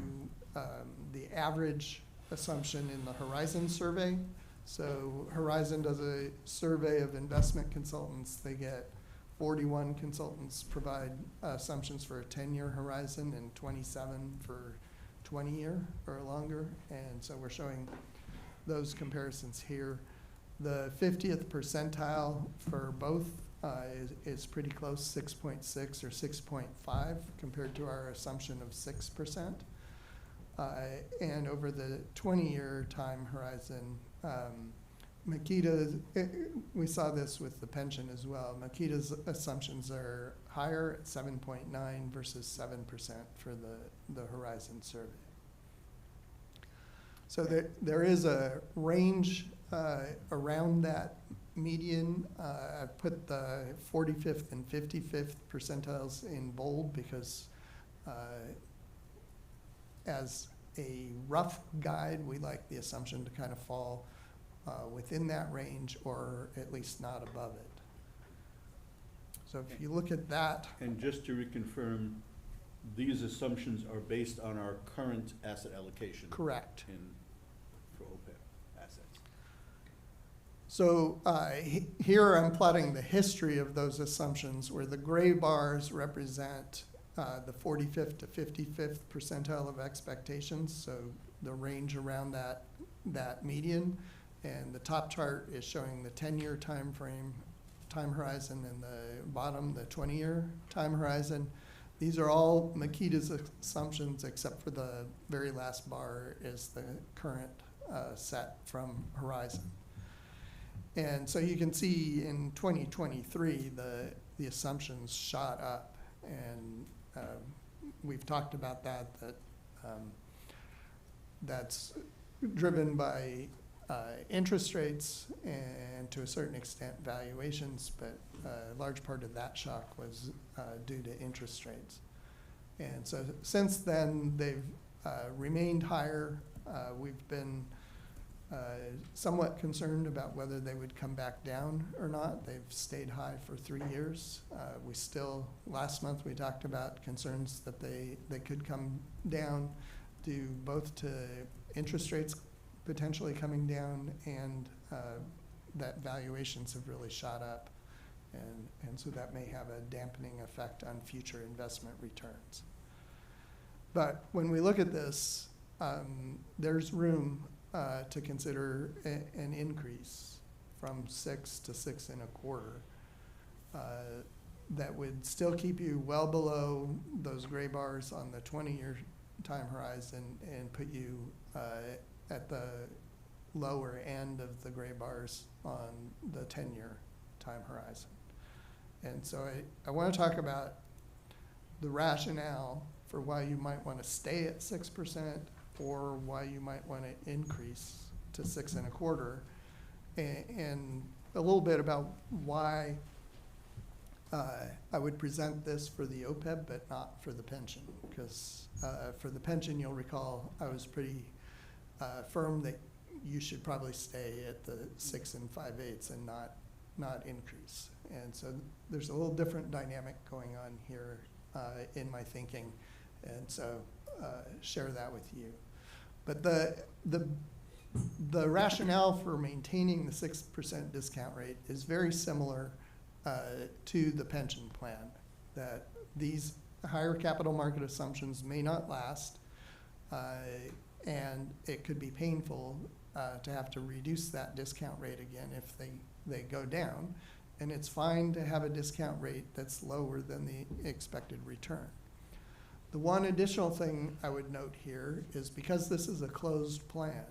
the average assumption in the Horizon survey. So Horizon does a survey of investment consultants. They get 41 consultants provide assumptions for a 10-year horizon and 27 for 20-year or longer. And so we're showing those comparisons here. The 50th percentile for both is pretty close, 6.6 or 6.5 compared to our assumption of 6%. And over the 20-year time horizon, Makita's, we saw this with the pension as well. Makita's assumptions are higher at 7.9 versus 7% for the Horizon survey. So there is a range around that median. I've put the 45th and 55th percentiles in bold because as a rough guide, we like the assumption to kind of fall within that range or at least not above it. So if you look at that. And just to reconfirm, these assumptions are based on our current asset allocation. Correct. For OPEB assets. So here I'm plotting the history of those assumptions where the gray bars represent the 45th to 55th percentile of expectations, so the range around that median. And the top chart is showing the 10-year time horizon, and the bottom, the 20-year time horizon. These are all Makita's assumptions except for the very last bar is the current set from Horizon. And so you can see in 2023, the assumptions shot up, and we've talked about that that's driven by interest rates and to a certain extent valuations, but a large part of that shock was due to interest rates. And so since then, they've remained higher. We've been somewhat concerned about whether they would come back down or not. They've stayed high for 3 years. We still, last month we talked about concerns that they could come down due both to interest rates potentially coming down and that valuations have really shot up. And so that may have a dampening effect on future investment returns. But when we look at this, there's room to consider an increase from 6 to 6 1/4. That would still keep you well below those gray bars on the 20-year time horizon and put you at the lower end of the gray bars on the 10-year time horizon. And so I want to talk about the rationale for why you might want to stay at 6% or why you might want to increase to 6 1/4, and a little bit about why I would present this for the OPEB but not for the pension, because for the pension, you'll recall I was pretty firm that you should probably stay at the 6 5/8 and not increase. And so there's a little different dynamic going on here in my thinking, and so share that with you. But the rationale for maintaining the 6% discount rate is very similar to the pension plan, that these higher capital market assumptions may not last, and it could be painful to have to reduce that discount rate again if they go down. And it's fine to have a discount rate that's lower than the expected return. The one additional thing I would note here is because this is a closed plan,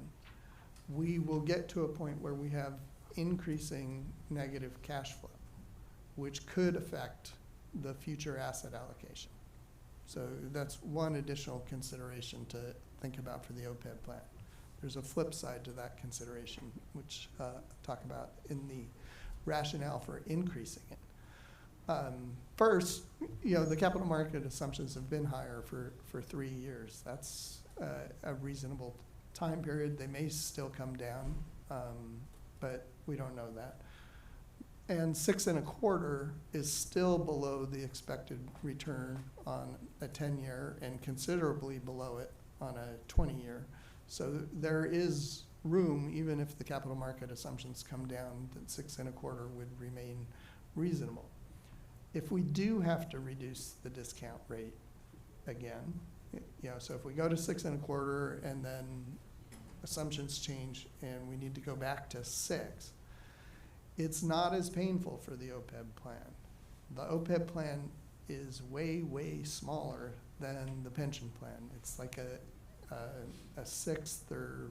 we will get to a point where we have increasing negative cash flow, which could affect the future asset allocation. So that's one additional consideration to think about for the OPEB plan. There's a flip side to that consideration, which I'll talk about in the rationale for increasing it. First, the capital market assumptions have been higher for 3 years. That's a reasonable time period. They may still come down, but we don't know that. And 6 1/4 is still below the expected return on a 10-year and considerably below it on a 20-year. So there is room, even if the capital market assumptions come down, that 6.25 would remain reasonable. If we do have to reduce the discount rate again, so if we go to 6.25 and then assumptions change and we need to go back to 6, it's not as painful for the OPEB plan. The OPEB plan is way, way smaller than the pension plan. It's like a sixth, or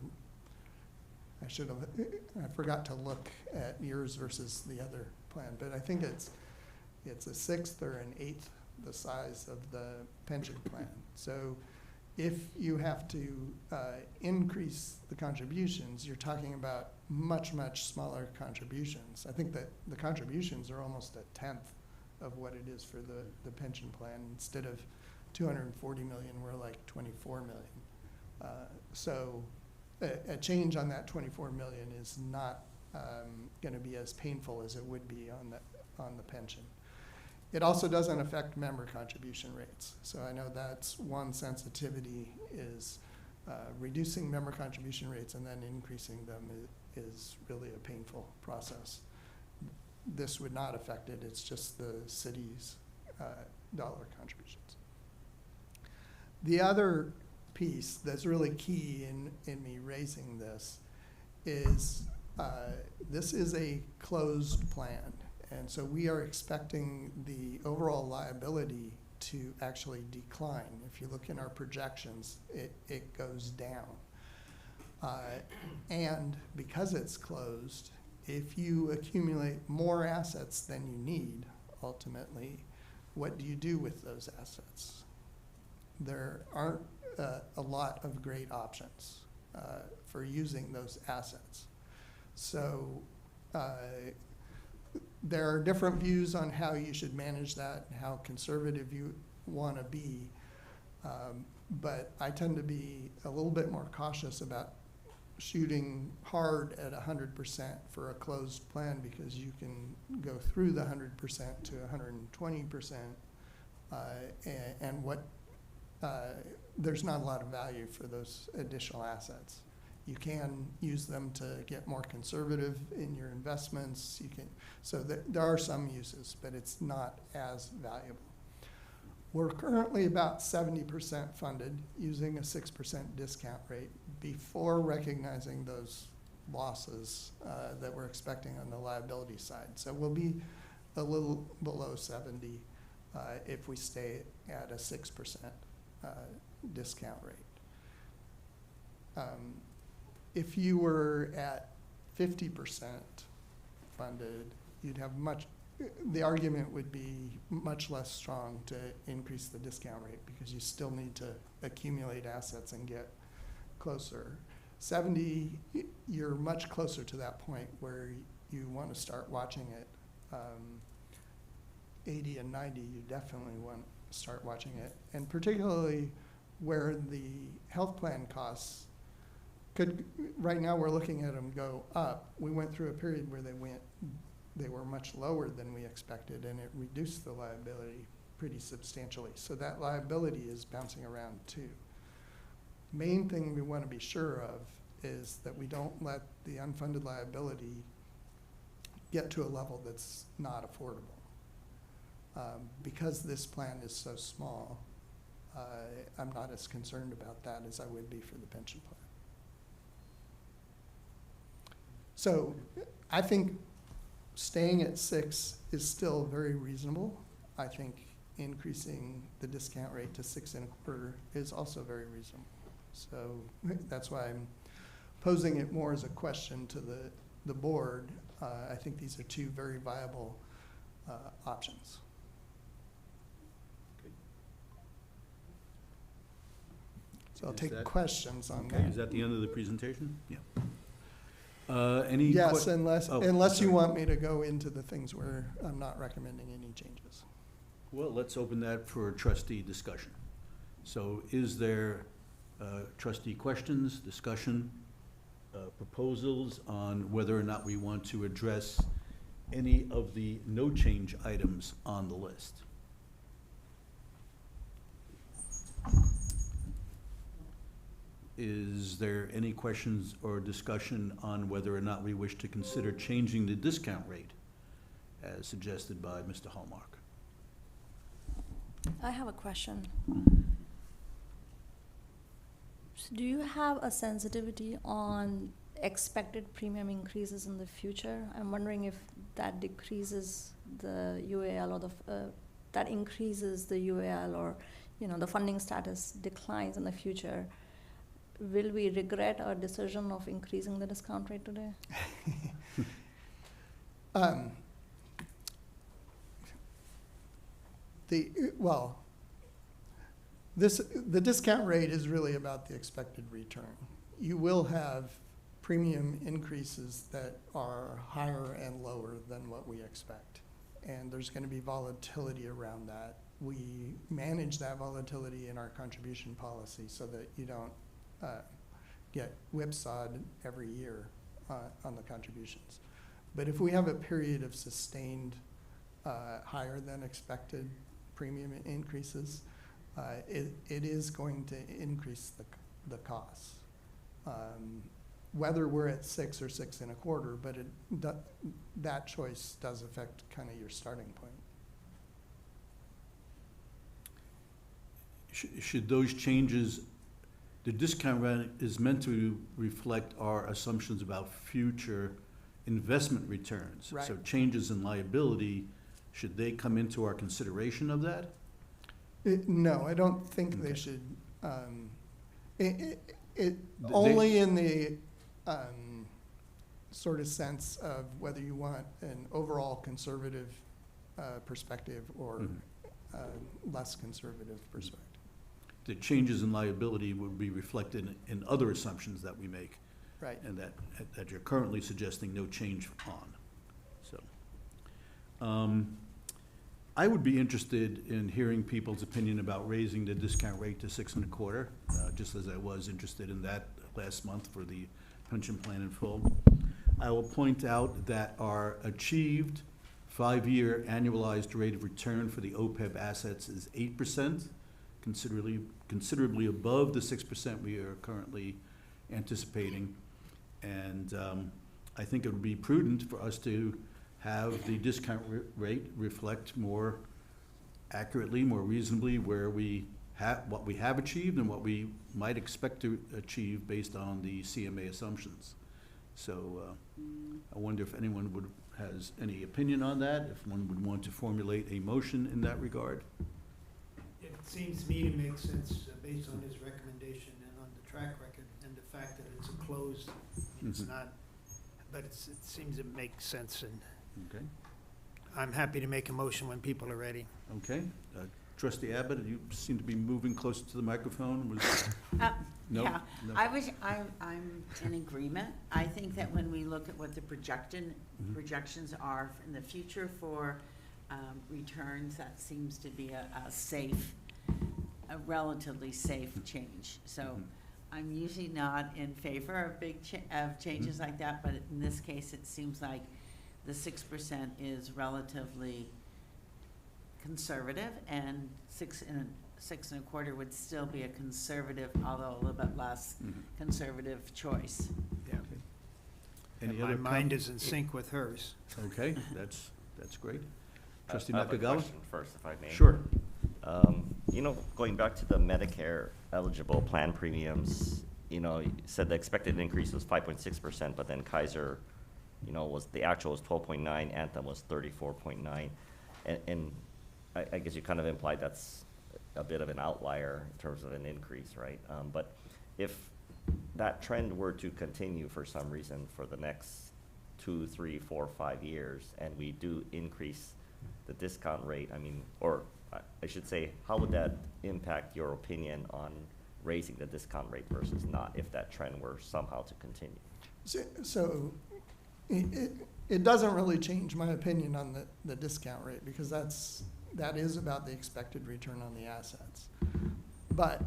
I forgot to look at yours versus the other plan, but I think it's a sixth or an eighth the size of the pension plan. So if you have to increase the contributions, you're talking about much, much smaller contributions. I think that the contributions are almost a tenth of what it is for the pension plan. Instead of 240 million, we're like 24 million. So a change on that 24 million is not going to be as painful as it would be on the pension. It also doesn't affect member contribution rates. So I know that's one sensitivity, is reducing member contribution rates and then increasing them is really a painful process. This would not affect it. It's just the city's dollar contributions. The other piece that's really key in me raising this is a closed plan. And so we are expecting the overall liability to actually decline. If you look in our projections, it goes down. And because it's closed, if you accumulate more assets than you need, ultimately, what do you do with those assets? There aren't a lot of great options for using those assets. So there are different views on how you should manage that, how conservative you want to be. But I tend to be a little bit more cautious about shooting hard at 100% for a closed plan, because you can go through the 100% to 120%, and there's not a lot of value for those additional assets. You can use them to get more conservative in your investments. So there are some uses, but it's not as valuable. We're currently about 70% funded using a 6% discount rate before recognizing those losses that we're expecting on the liability side. So we'll be a little below 70 if we stay at a 6% discount rate. If you were at 50% funded, you'd have the argument would be much less strong to increase the discount rate, because you still need to accumulate assets and get closer. 70, you're much closer to that point where you want to start watching it. 80 and 90, you definitely want to start watching it. And particularly where the health plan costs right now we're looking at them go up. We went through a period where they were much lower than we expected, and it reduced the liability pretty substantially. So that liability is bouncing around too. Main thing we want to be sure of is that we don't let the unfunded liability get to a level that's not affordable. Because this plan is so small, I'm not as concerned about that as I would be for the pension plan. So I think staying at 6 is still very reasonable. I think increasing the discount rate to 6.25 is also very reasonable. So that's why I'm posing it more as a question to the board. I think these are two very viable options. So I'll take questions on that. Is that the end of the presentation? Yeah. Yes, unless you want me to go into the things where I'm not recommending any changes. Well, let's open that for trustee discussion. So is there trustee questions, discussion, proposals on whether or not we want to address any of the no change items on the list? is there any questions or discussion on whether or not we wish to consider changing the discount rate as suggested by Mr. Hallmark? I have a question. So do you have a sensitivity on expected premium increases in the future? I'm wondering if that decreases the UAL or that increases the UAL, or the funding status declines in the future. Will we regret our decision of increasing the discount rate today? The discount rate is really about the expected return. You will have premium increases that are higher and lower than what we expect. And there's going to be volatility around that. We manage that volatility in our contribution policy so that you don't get whipsawed every year on the contributions. But if we have a period of sustained higher than expected premium increases, it is going to increase the costs. Whether we're at 6 or 6 1/4, but that choice does affect kind of your starting point. Should those changes, the discount rate is meant to reflect our assumptions about future investment returns. Right. So changes in liability, should they come into our consideration of that? No, I don't think they Okay. should. Only in the sort of sense of whether you want an overall conservative perspective or less conservative perspective. The changes in liability would be reflected in other assumptions that we make. Right. And that you're currently suggesting no change on. So, I would be interested in hearing people's opinion about raising the discount rate to 6 1/4, just as I was interested in that last month for the pension plan in full. I will point out that our achieved 5-year annualized rate of return for the OPEB assets is 8%, considerably above the 6% we are currently anticipating. And I think it would be prudent for us to have the discount rate reflect more accurately, more reasonably where what we have achieved and what we might expect to achieve based on the CMA assumptions. So I wonder if anyone has any opinion on that, if one would want to formulate a motion in that regard. It seems to me to make sense based on his recommendation and on the track record and the fact that it's a closed, it's not, but it seems to make sense, and Okay. I'm happy to make a motion when people are ready. Okay. Trustee Abbott, you seem to be moving closer to the microphone. No? Yeah, No. I'm in agreement. I think that when we look at what the projections are in the future for returns, that seems to be a relatively safe change. So I'm usually not in favor of of changes like that, but in this case, it seems like the 6% is relatively conservative, and 6 1/4 would still be a conservative, although a little bit less conservative choice. Yeah. Any And my other mind is in sync with hers. Okay, that's great. Trustee I have a Nakagawa? question first, if I may. Sure. Going back to the Medicare eligible plan premiums, you said the expected increase was 5.6%, but then Kaiser, the actual was 12.9, Anthem was 34.9. And I guess you kind of implied that's a bit of an outlier in terms of an increase, right? But if that trend were to continue for some reason for the next 2, 3, 4, 5 years, and we do increase the discount rate, or I should say, how would that impact your opinion on raising the discount rate versus not, if that trend were somehow to continue? So it doesn't really change my opinion on the discount rate, because that is about the expected return on the assets. But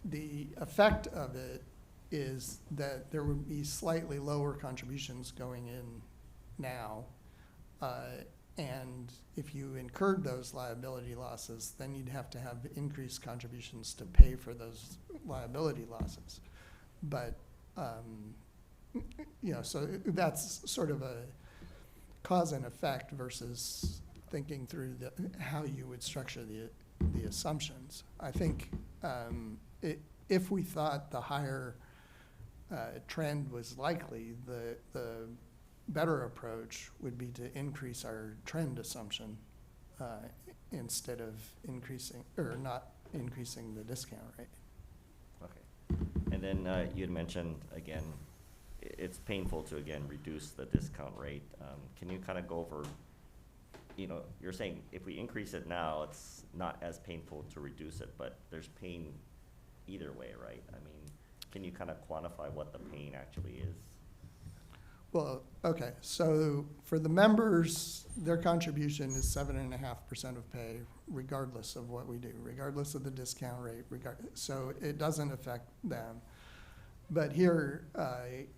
the effect of it is that there would be slightly lower contributions going in now. And if you incurred those liability losses, then you'd have to have increased contributions to pay for those liability losses. But, you know, so that's sort of a cause and effect versus thinking through how you would structure the assumptions. I think if we thought the higher trend was likely, the better approach would be to increase our trend assumption instead of increasing, or not increasing the discount rate. Okay. And then you had mentioned, again, it's painful to, again, reduce the discount rate. Can you kind of go over, you know, you're saying if we increase it now, it's not as painful to reduce it, but there's pain either way, right? I mean, can you kind of quantify what the pain actually is? Well, okay, so for the members, their contribution is 7.5% of pay, regardless of what we do, regardless of the discount rate, so it doesn't affect them. But here,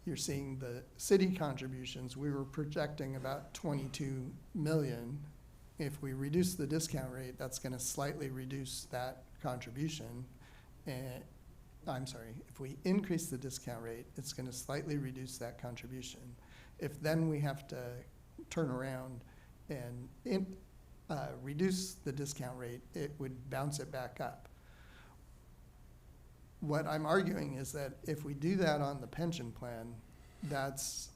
you're seeing the city contributions. We were projecting about 22 million. If we reduce the discount rate, that's gonna slightly reduce that contribution. And I'm sorry, if we increase the discount rate, it's gonna slightly reduce that contribution. If then we have to turn around and reduce the discount rate, it would bounce it back up. What I'm arguing is that if we do that on the pension plan, that's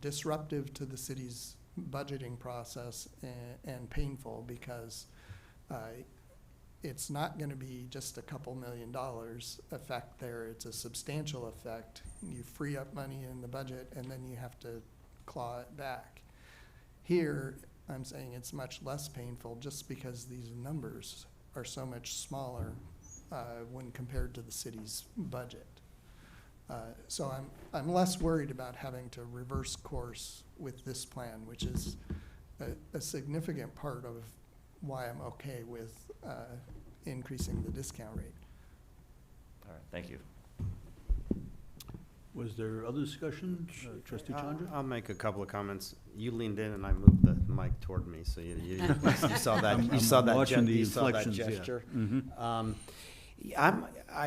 disruptive to the city's budgeting process and painful, because it's not going to be just a couple $1 million effect there. It's a substantial effect. You free up money in the budget, and then you have to claw it back. Here, I'm saying it's much less painful just because these numbers are so much smaller when compared to the city's budget. So I'm less worried about having to reverse course with this plan, which is a significant part of why I'm okay with increasing the discount rate. All right, thank you. Was there other discussion? Trustee Chandra? I'll make a couple of comments. You leaned in and I moved the mic toward me, so you saw that. I'm watching the You saw that inflections, yeah. gesture. Mhm.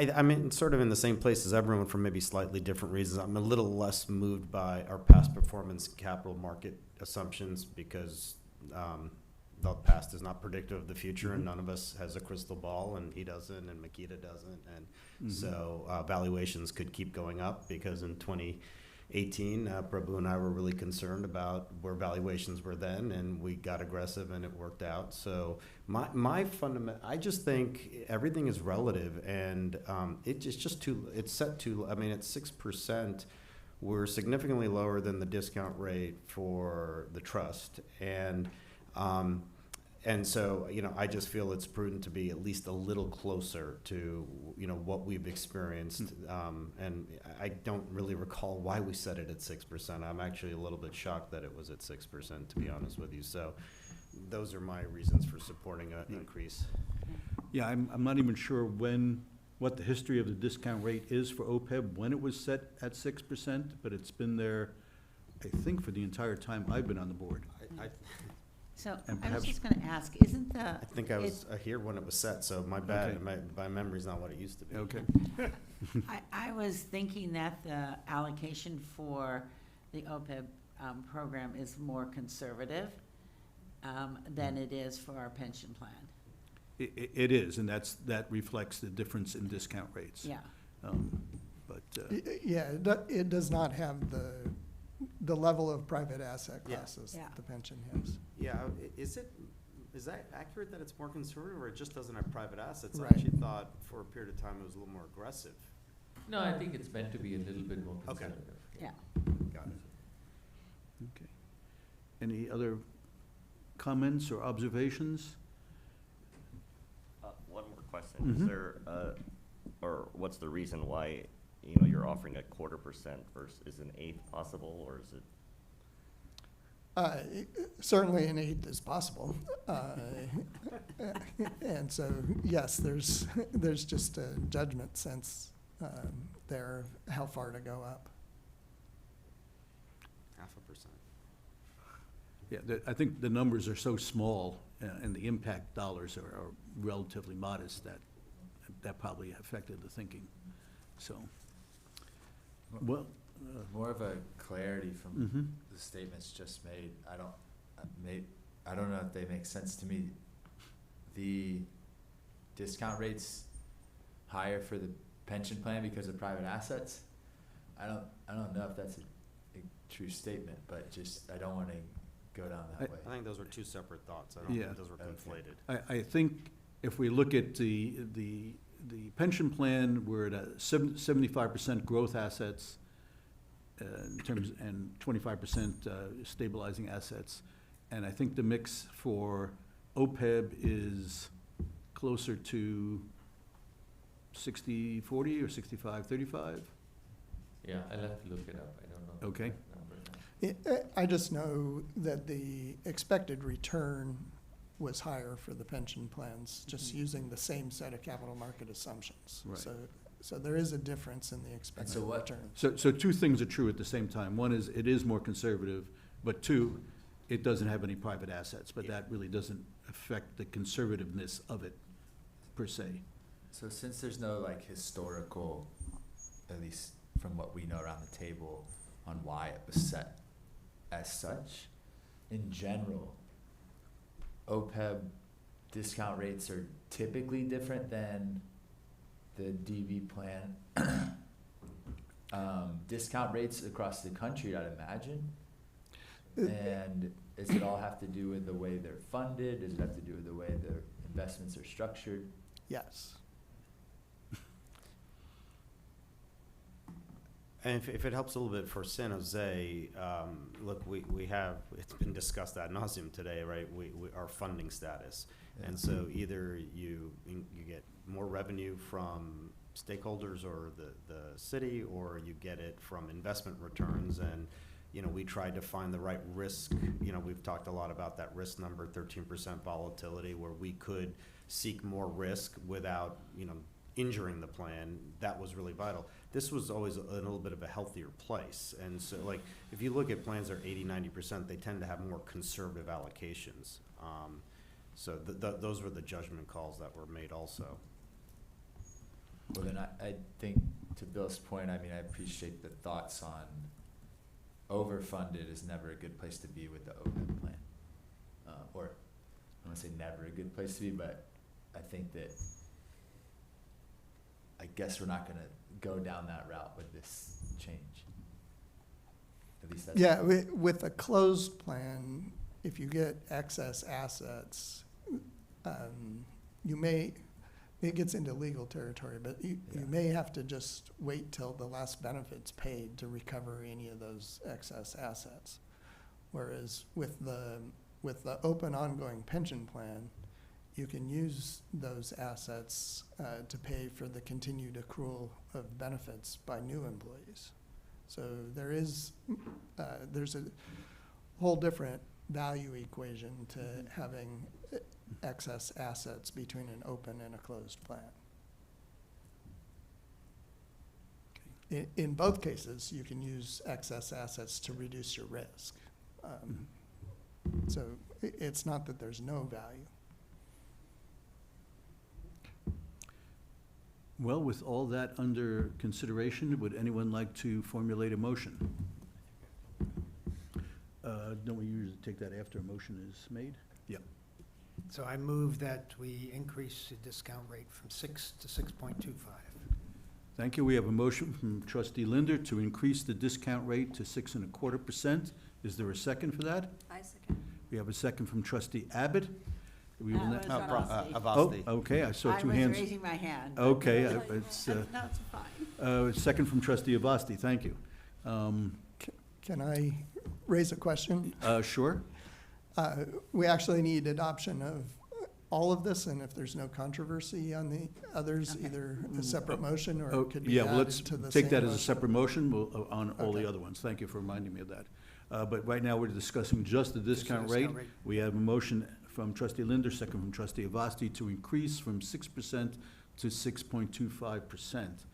I'm in sort of in the same place as everyone for maybe slightly different reasons. I'm a little less moved by our past performance capital market assumptions, because the past is not predictive of the future, and none of us has a crystal ball, and he doesn't, and Makita doesn't, and so valuations could keep going up, because in 2018, Prabhu and I were really concerned about where valuations were then, and we got aggressive, and it worked out. So my fundamental, I just think everything is relative, and it's just too, it's set too, I mean, at 6%, we're significantly lower than the discount rate for the trust, and so, you know, I just feel it's prudent to be at least a little closer to, you know, what we've experienced. And I don't really recall why we set it at 6%. I'm actually a little bit shocked that it was at 6%, to be honest with you. So those are my reasons for supporting an increase. Yeah, I'm not even sure what the history of the discount rate is for OPEB, when it was set at 6%, but it's been there, I think, for the entire time I've been on the board. So And I was perhaps- just gonna ask, isn't the? I think I was here when it was set, so my bad. Okay. My memory's not what it used to be. Okay. I was thinking that the allocation for the OPEB program is more conservative than it is for our pension plan. It is, and that reflects the difference in discount rates. Yeah. But, Yeah, it does not have the level of private asset Yeah. classes Yeah. that the pension has. Yeah, is that accurate that it's more conservative, or it just doesn't have private assets? I Right. actually thought for a period of time it was a little more aggressive. No, I think it's meant to be a little bit more Okay. conservative. Yeah. Got it. okay. Any other comments or observations? One more question. Mhm. Is there, or what's the reason why, you know, you're offering a 0.25% versus, is an eighth possible, or is it? Certainly an eighth is possible. And so, yes, there's just a judgment sense there, how far to go up. 0.5%. Yeah, I think the numbers are so small, and the impact dollars are relatively modest, that probably affected the thinking, so. Well, More of a clarity from mhm. the statements just made. I don't know if they make sense to me. The discount rates higher for the pension plan because of private assets? I don't know if that's a true statement, but just, I don't wanna go down that way. I think those were two separate thoughts. I don't Yeah. think those were Okay. conflated. I think if we look at the pension plan, we're at a 75% growth assets in terms, and 25% stabilizing assets. And I think the mix for OPEB is closer to 60-40 or 65-35? Yeah, I'll have to look it up, I don't know. the Okay. exact number now. I just know that the expected return was higher for the pension plans, just using the same set of capital market assumptions. Right. So there is a difference in the expected so what- return. So two things are true at the same time. One is, it is more conservative, but two, it doesn't have any private assets, but that really doesn't affect the conservativeness of it, per se. So since there's no like historical, at least from what we know around the table, on why it was set as such, in general, OPEB discount rates are typically different than the DB plan discount rates across the country, I'd imagine. And does it all have to do with the way they're funded? Does it have to do with the way their investments are structured? Yes. And if it helps a little bit for San Jose, look, we have, it's been discussed ad nauseum today, right? Our funding status. And so either you get more revenue from stakeholders or the city, or you get it from investment returns. And, you know, we tried to find the right risk. You know, we've talked a lot about that risk number, 13% volatility, where we could seek more risk without, you know, injuring the plan. That was really vital. This was always a little bit of a healthier place. And so, like, if you look at plans that are 80-90%, they tend to have more conservative allocations. So those were the judgment calls that were made also. Well, then I think, to Bill's point, I mean, I appreciate the thoughts on overfunded is never a good place to be with the OPEB plan. Or, I don't wanna say never a good place to be, but I think that, I guess we're not gonna go down that route with this change. At least that's. Yeah, with a closed plan, if you get excess assets, you may, it gets into legal territory, but you may have to just wait till the last benefit's paid to recover any of those excess assets. Whereas with the open ongoing pension plan, you can use those assets to pay for the continued accrual of benefits by new employees. So there's a whole different value equation to having excess assets between an open and a closed plan. In both cases, you can use excess assets to reduce your risk. So it's not that there's no value. Well, with all that under consideration, would anyone like to formulate a motion? Don't we usually take that after a motion is made? Yeah. So I move that we increase the discount rate from 6 to 6.25. Thank you. We have a motion from trustee Linder to increase the discount rate to 6.25%. Is there a second for that? I second. We have a second from trustee Abbott. We will That na- was Avasti. Avasti. Oh, okay, I saw two hands. I was raising my hand. Okay, it's, No, it's fine. second from trustee Avasti, thank you. Can I raise a question? Sure. We actually need adoption of all of this, and if there's no controversy on the others, Okay. either a separate motion or Oh, it could be yeah, well, added let's to the take same that as a motion. separate motion on all the Okay. other ones. Thank you for reminding me of that. But right now, we're discussing just the discount discount rate. rate. We have a motion from trustee Linder, second from trustee Avasti, to increase from 6% to 6.25%.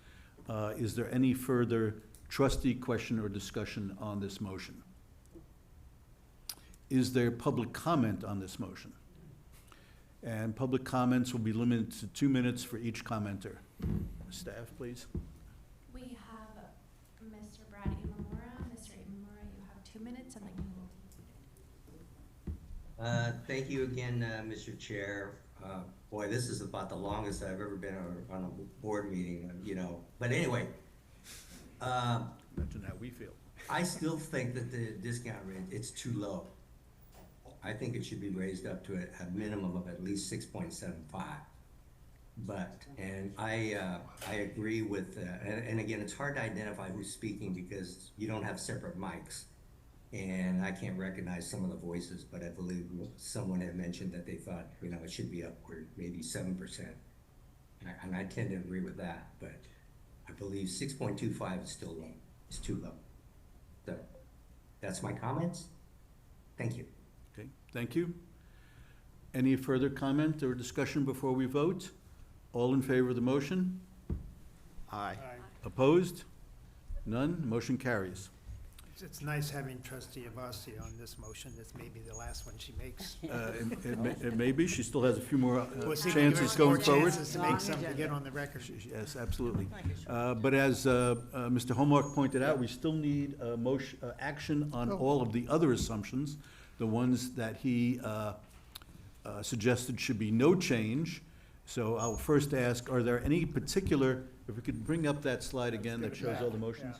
Is there any further trustee question or discussion on this motion? Is there public comment on this motion? And public comments will be limited to 2 minutes for each commenter. Staff, please. We have Mr. 2 minutes and then you will. Thank you again, Mr. Chair. Boy, this is about the longest I've ever been on a board meeting, you know. But anyway, Imagine how we feel. I still think that the discount rate, it's too low. I think it should be raised up to a minimum of at least 6.75. But, and I agree with, and again, it's hard to identify who's speaking because you don't have separate mics. And I can't recognize some of the voices, but I believe someone had mentioned that they thought, you know, it should be upward, maybe 7%. And I tend to agree with that, but I believe 6.25 is still low. It's too low. So that's my comments. Thank you. Okay, thank you. Any further comment or discussion before we vote? All in favor of the motion? Aye. Opposed? None? Motion carries. It's nice having trustee Avasti on this motion. This may be the last one she makes. It may be, she still has a few more We'll see if we give her chances some more going forward. chances to make something to get on the record. Yes, absolutely. But as Mr. Homework pointed out, we still need a motion, action on all of the other assumptions, the ones that he suggested should be no change. So I'll first ask, are there any particular, if we could bring up that slide again that shows all the motions?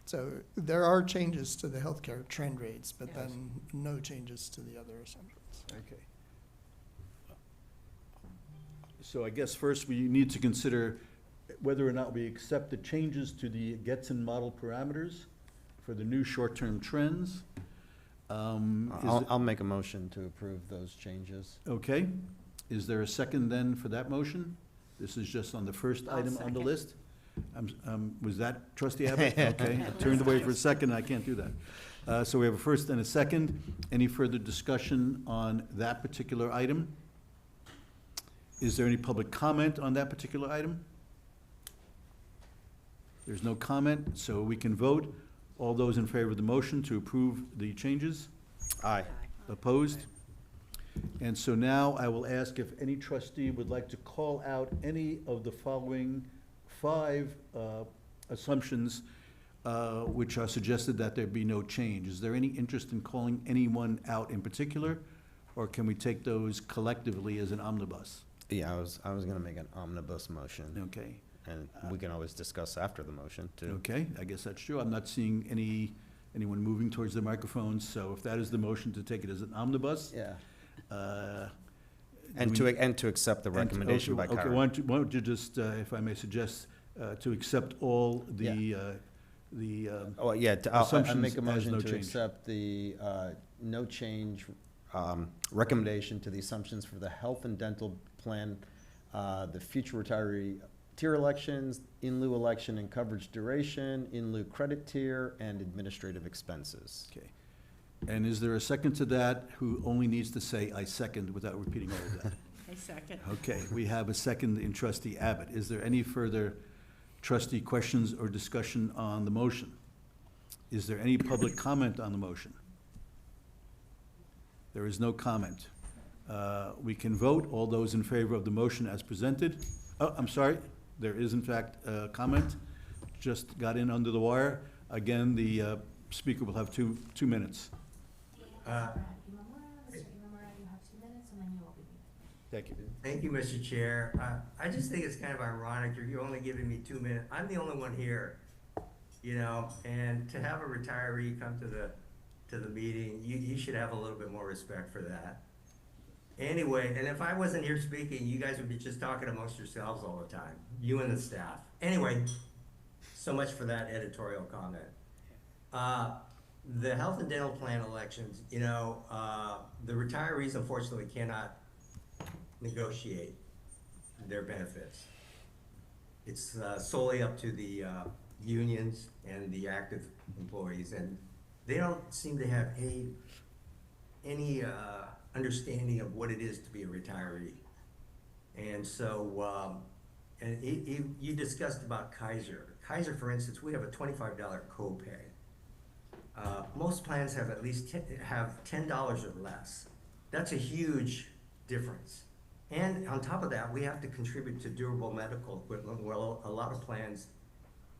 So there are changes to the healthcare trend rates, but then no changes to the other assumptions. Okay. So I guess first we need to consider whether or not we accept the changes to the Getson model parameters for the new short-term trends. I'll make a motion to approve those changes. Okay. Is there a second then for that motion? This is just on the first item on the list. Was that trustee Abbott? Okay, I turned away for a second, I can't do that. So we have a first and a second. Any further discussion on that particular item? Is there any public comment on that particular item? There's no comment, so we can vote. All those in favor of the motion to approve the changes? Aye. Opposed? And so now I will ask if any trustee would like to call out any of the following 5 assumptions which are suggested that there be no change. Is there any interest in calling anyone out in particular, or can we take those collectively as an omnibus? Yeah, I was gonna make an omnibus motion. Okay. And we can always discuss after the motion, too. Okay, I guess that's true. I'm not seeing anyone moving towards the microphones, so if that is the motion, to take it as an omnibus. Yeah. And to accept the recommendation by Kyra. Okay, why don't you just, if I may suggest, to accept all the I'll assumptions make a as motion no to change. accept the no change recommendation to the assumptions for the health and dental plan, the future retiree tier elections, in lieu election and coverage duration, in lieu credit tier, and administrative expenses. Okay. And is there a second to that who only needs to say, "I second," without repeating all of that? I second. Okay, we have a second in trustee Abbott. Is there any further trustee questions or discussion on the motion? Is there any public comment on the motion? There is no comment. We can vote. All those in favor of the motion as presented? Oh, I'm sorry. There is in fact a comment. Just got in under the wire. Again, the speaker will have two minutes. Mr. Imamura, you have 2 minutes and then you will be muted. Thank you. Thank you, Mr. Chair. I just think it's kind of ironic, you're only giving me 2 minutes. I'm the only one here, you know, and to have a retiree come to the meeting, you should have a little bit more respect for that. Anyway, and if I wasn't here speaking, you guys would be just talking amongst yourselves all the time, you and the staff. Anyway, so much for that editorial comment. The health and dental plan elections, you know, the retirees unfortunately cannot negotiate their benefits. It's solely up to the unions and the active employees, and they don't seem to have any understanding of what it is to be a retiree. And so, you discussed about Kaiser. Kaiser, for instance, we have a $25 copay. Most plans have at least have $10 or less. That's a huge difference. And on top of that, we have to contribute to durable medical equipment. Well, a lot of plans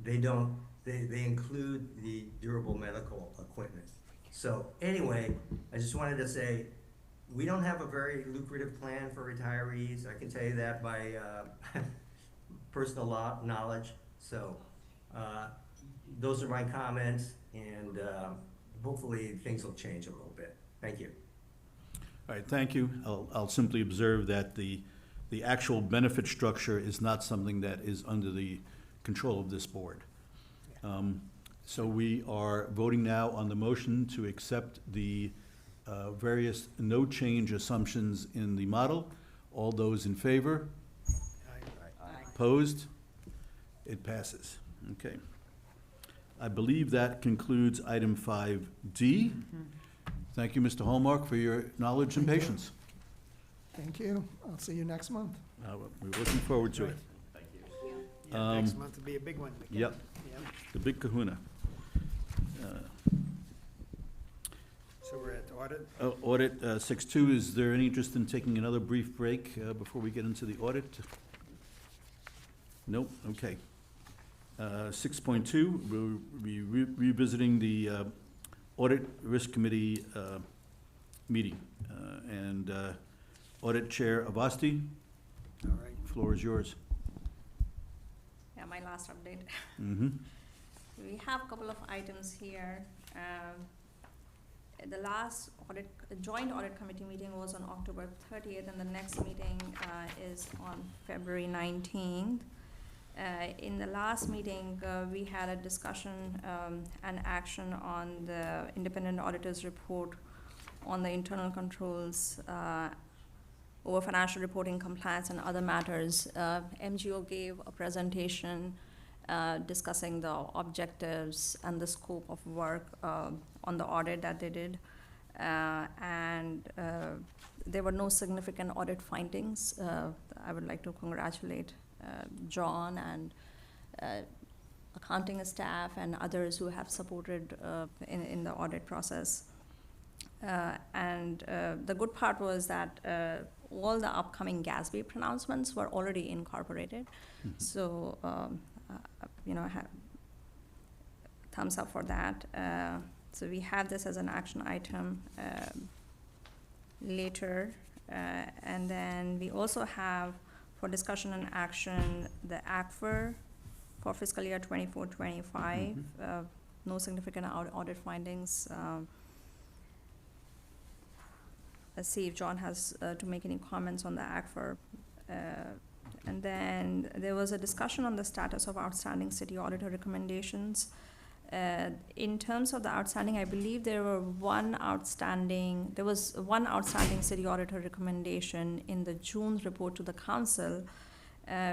they don't, they include the durable medical equipment. So anyway, I just wanted to say, we don't have a very lucrative plan for retirees. I can tell you that by personal knowledge. So those are my comments, and hopefully things will change a little bit. Thank you. All right, thank you. I'll simply observe that the actual benefit structure is not something that is under the control of this board. So we are voting now on the motion to accept the various no change assumptions in the model. All those in favor? Opposed? It passes. Okay. I believe that concludes item 5D. Thank you, Mr. Hallmark, for your knowledge and patience. Thank you. I'll see you next month. We're looking forward to it. Yeah, next month will be a big one. Yep, the big kahuna. So we're at audit. Audit 6.2, is there any interest in taking another brief break before we get into the audit? Nope, okay. 6.2, we'll be revisiting the Audit Risk Committee meeting. And Audit Chair Avasti, All right. floor is yours. Yeah, my last update. Mm-hmm. We have a couple of items here. The last joint audit committee meeting was on October 30th, and the next meeting is on February 19th. In the last meeting, we had a discussion and action on the independent auditor's report on the internal controls over financial reporting compliance and other matters. MGO gave a presentation discussing the objectives and the scope of work on the audit that they did. And there were no significant audit findings. I would like to congratulate John and accounting staff and others who have supported in the audit process. And the good part was that all the upcoming GASB pronouncements were already incorporated. Mm-hmm. So, I have thumbs up for that. So we have this as an action item later. And then we also have for discussion and action the ACFR for fiscal year 24-25. Mm-hmm. No significant audit findings. Let's see if John has to make any comments on the ACFR. And then there was a discussion on the status of outstanding city auditor recommendations. In terms of the outstanding, I believe there was one outstanding city auditor recommendation in the June report to the council,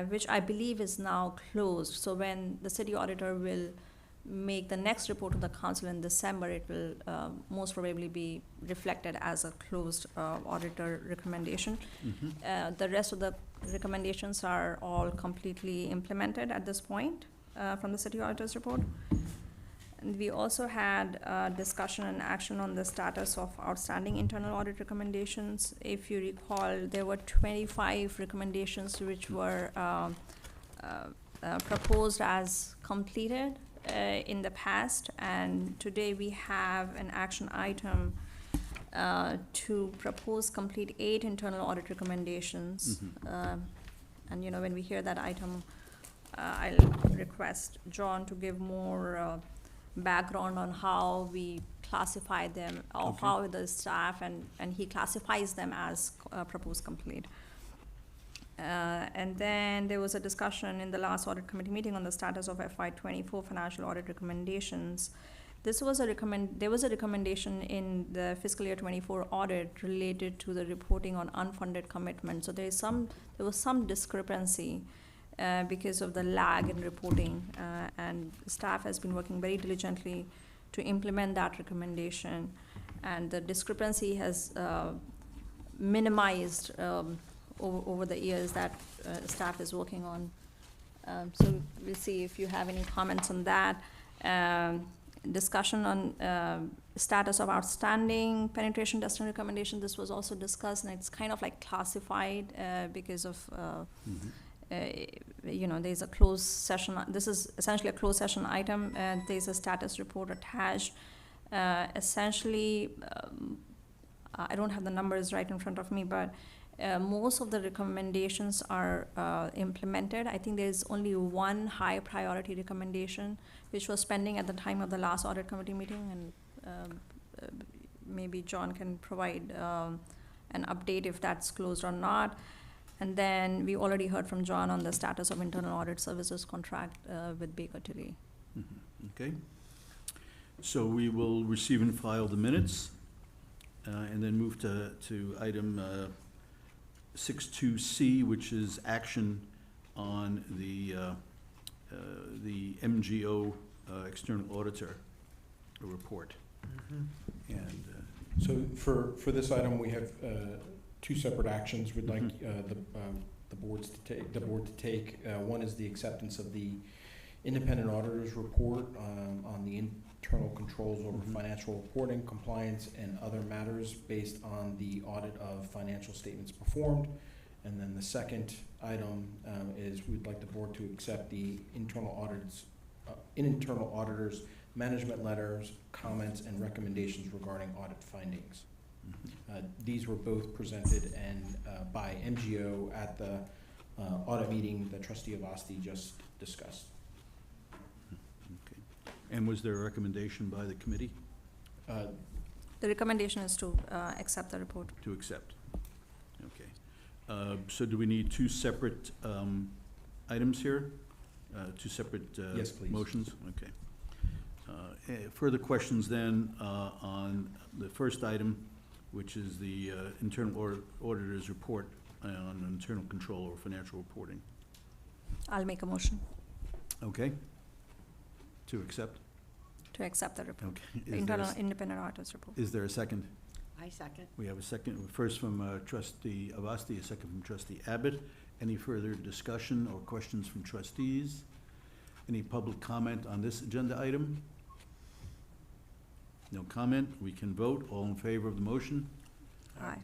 which I believe is now closed. So when the city auditor will make the next report to the council in December, it will most probably be reflected as a closed auditor recommendation. Mm-hmm. The rest of the recommendations are all completely implemented at this point from the city auditor's report. And we also had discussion and action on the status of outstanding internal audit recommendations. If you recall, there were 25 recommendations which were proposed as completed in the past, and today we have an action item to propose complete 8 internal audit recommendations. Mm-hmm. And when we hear that item, I'll request John to give more background on how we classify them, or okay, how the staff and he classifies them as proposed complete. And then there was a discussion in the last audit committee meeting on the status of FY24 financial audit recommendations. There was a recommendation in the fiscal year 24 audit related to the reporting on unfunded commitments. So there was some discrepancy because of the lag in reporting, and staff has been working very diligently to implement that recommendation, and the discrepancy has minimized over the years that staff is working on. So we'll see if you have any comments on that. Discussion on status of outstanding penetration testing recommendation. This was also discussed, and it's kind of like classified because of there's a closed session, this is essentially a closed session item, and there's a status report attached. Essentially, I don't have the numbers right in front of me, but most of the recommendations are implemented. I think there's only one high priority recommendation, which was pending at the time of the last audit committee meeting, and maybe John can provide an update if that's closed or not. And then we already heard from John on the status of internal audit services contract with Baker Tilly. Okay. So we will receive and file the minutes, and then move to item 6.2C, which is action on the MGO external auditor report. And So for this item, we have two separate actions we'd like the board to take. One is the acceptance of the independent auditor's report on the internal controls over financial reporting, compliance, and other matters based on the audit of financial statements performed. And then the second item is we'd like the board to accept the internal auditor's management letters, comments, and recommendations regarding audit findings. These were both presented by MGO at the audit meeting that Trustee Avasti just discussed. Okay. And was there a recommendation by the committee? The recommendation is to accept the report. To accept. Okay. So do we need two separate items here? Two separate Yes, please. motions? Okay. Further questions then on the first item, which is the internal auditor's report on internal control over financial reporting. I'll make a motion Okay. To accept? to accept the report. Okay. The internal independent auditor's report. Is there a second? I second. We have a second, first from Trustee Avasti, a second from Trustee Abbott. Any further discussion or questions from trustees? Any public comment on this agenda item? No comment. We can vote. All in favor of the motion? Aye.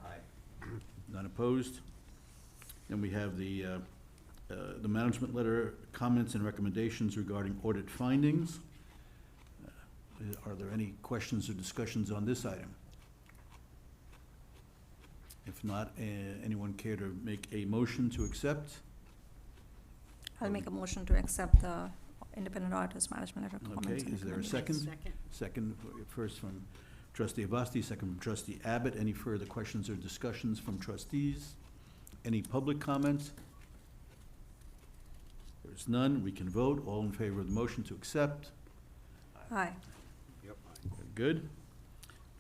None opposed? Then we have the management letter, comments and recommendations regarding audit findings. Are there any questions or discussions on this item? If not, anyone care to make a motion to accept? I'll make a motion to accept the independent auditor's management letter comments. Okay, and is there a recommendations. second? Second, first from Trustee Avasti, second from Trustee Abbott. Any further questions or discussions from trustees? Any public comments? There's none. We can vote. All in favor of the motion to accept? Aye. Very good.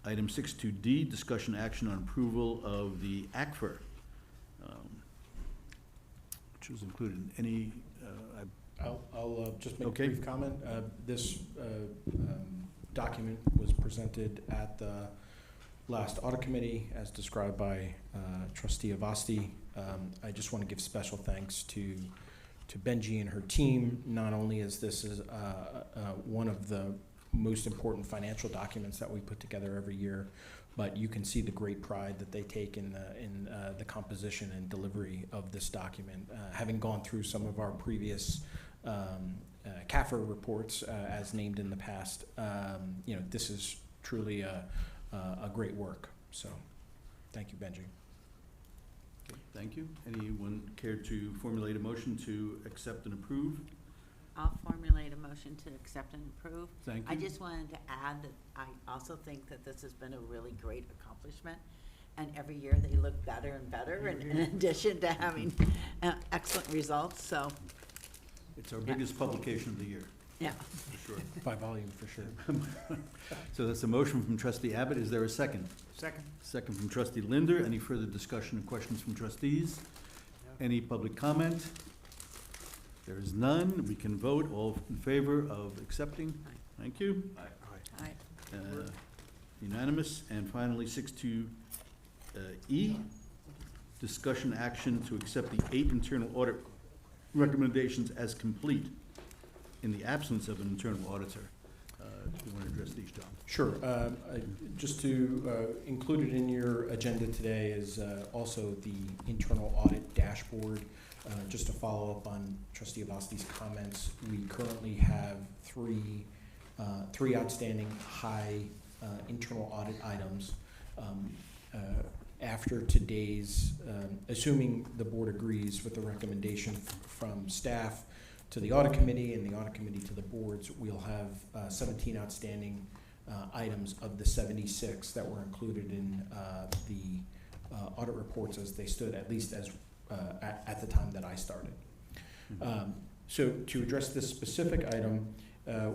Item 6.2D, discussion action on approval of the ACFR, which was included in any, I'll just make a Okay. brief comment. This document was presented at the last audit committee as described by Trustee Avasti. I just want to give special thanks to Benji and her team. Not only is this one of the most important financial documents that we put together every year, but you can see the great pride that they take in the composition and delivery of this document. Having gone through some of our previous CAFR reports as named in the past, this is truly a great work. So, thank you, Benji. okay, thank you. Anyone care to formulate a motion to accept and approve? I'll formulate a motion to accept and approve. Thank I you. just wanted to add that I also think that this has been a really great accomplishment. And every year they look better and better in addition to having excellent results, so, It's our biggest publication of the year, yeah. for sure. By volume, for sure. So that's a motion from Trustee Abbott. Is there a second? Second. Second from Trustee Linder. Any further discussion or questions from trustees? Any public comment? There is none. We can vote. All in favor of accepting? Thank you. Aye. Unanimous. And finally, 6.2E, discussion action to accept the 8 internal audit recommendations as complete in the absence of an internal auditor. Do you want to address these, John? Sure. Just to include it in your agenda today is also the internal audit dashboard Just to follow up on Trustee Avasti's comments, we currently have three outstanding high internal audit items. After today's, assuming the board agrees with the recommendation from staff to the audit committee and the audit committee to the boards, we'll have 17 outstanding items of the 76 that were included in the audit reports as they stood, at least as at the time that I started. So to address this specific item,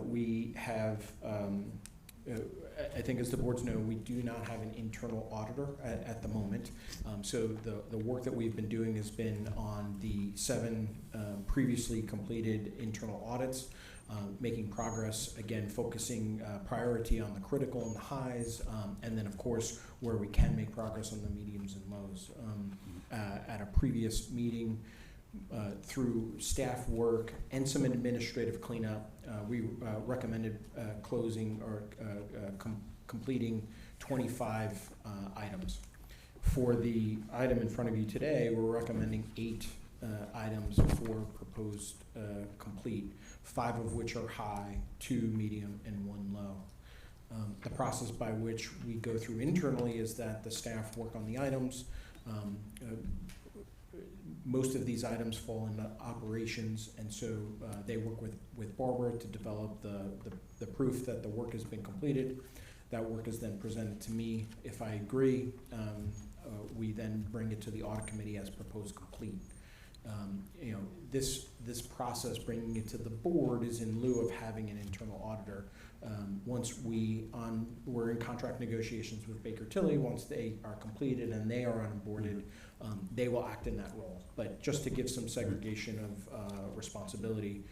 we have, I think as the boards know, we do not have an internal auditor at the moment. So the work that we've been doing has been on the 7 previously completed internal audits, making progress, again, focusing priority on the critical and the highs, and then of course where we can make progress on the mediums and lows. At a previous meeting, through staff work and some administrative cleanup, we recommended closing or completing 25 items. For the item in front of you today, we're recommending 8 items for proposed complete, 5 of which are high, 2 medium, and 1 low. The process by which we go through internally is that the staff work on the items. Most of these items fall into operations, and so they work with Barbara to develop the proof that the work has been completed. That work is then presented to me. If I agree, we then bring it to the audit committee as proposed complete. You know, this process, bringing it to the board, is in lieu of having an internal auditor. Once we're in contract negotiations with Baker Tilly, once they are completed and they are onboarded, they will act in that role. But just to give some segregation of responsibility,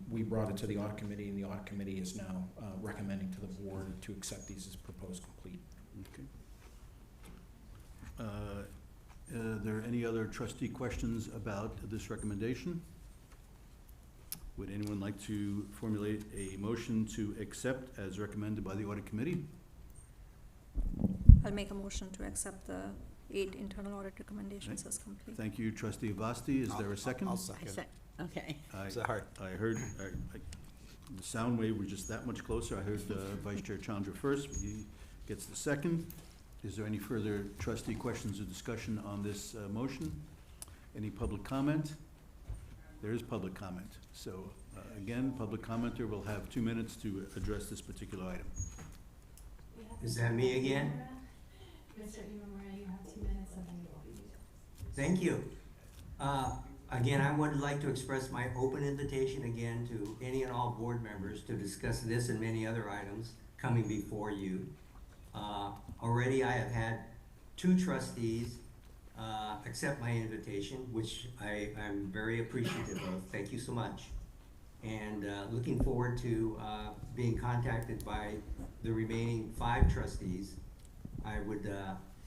we brought it to the audit committee, and the audit committee is now recommending to the board to accept these as proposed complete. Okay. Are there any other trustee questions about this recommendation? Would anyone like to formulate a motion to accept as recommended by the audit committee? I'll make a motion to accept the 8 internal audit recommendations as complete. Thank you, Trustee Avasti. Is there a second? I'll second. Okay. I heard, the sound wave was just that much closer. I heard Vice Chair Chandra first. He gets the second. Is there any further trustee questions or discussion on this motion? Any public comment? There is public comment. So again, public commenter will have 2 minutes to address this particular item. Is that me again? Mr. Imamura, you have 2 minutes and then you will. Thank you. Again, I would like to express my open invitation again to any and all board members to discuss this and many other items coming before you. Already I have had 2 trustees accept my invitation, which I'm very appreciative of. Thank you so much. And looking forward to being contacted by the remaining 5 trustees. I would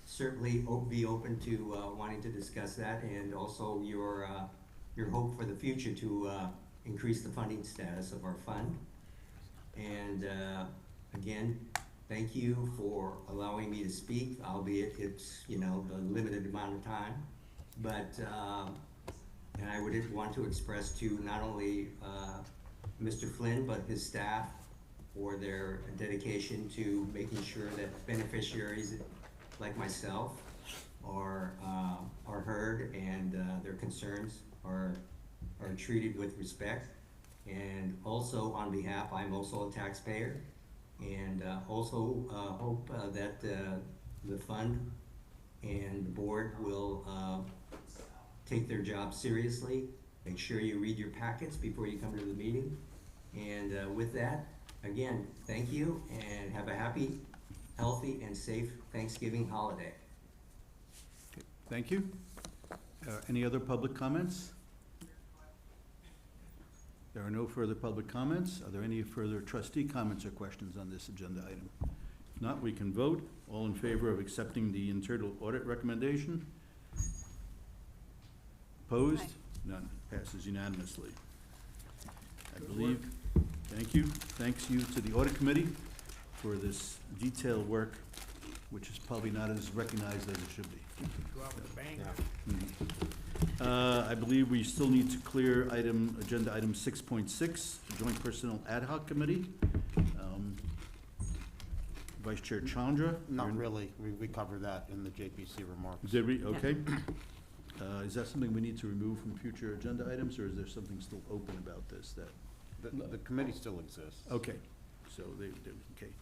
certainly be open to wanting to discuss that, and also your hope for the future to increase the funding status of our fund. And again, thank you for allowing me to speak, albeit it's, you know, the limited amount of time. But, and I would want to express to not only Mr. Flynn, but his staff for their dedication to making sure that beneficiaries like myself are heard, and their concerns are treated with respect. And also on behalf, I'm also a taxpayer, and also hope that the fund and the board will take their job seriously. Make sure you read your packets before you come to the meeting. And with that, again, thank you, and have a happy, healthy, and safe Thanksgiving holiday. Okay, thank you. Any other public comments? There are no further public comments. Are there any further trustee comments or questions on this agenda item? If not, we can vote. All in favor of accepting the internal audit recommendation? Opposed? Aye. None. Passes unanimously. I believe, thank you. Thanks you to the audit committee for this detailed work, which is probably not as recognized as it should be. Go out with a bang. Yeah. I believe we still need to clear agenda item 6.6, Joint Personnel Ad Hoc Committee. Vice Chair Chandra? Not really. We covered that in the JPC remarks. Did we? Okay. Is that something we need to remove from future agenda items, or is there something still open about this that? The committee still exists. Okay, so okay.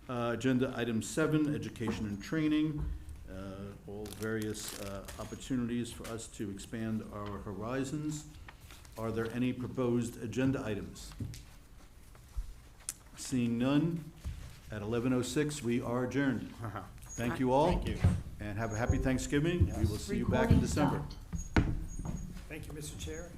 Agenda item 7, education and training. All various opportunities for us to expand our horizons. Are there any proposed agenda items? Seeing none, at 11:06, we are adjourned. Thank you all. Thank you. And have a happy Thanksgiving. We will see you back in Recording December. stopped. Thank you, Mr. Chair.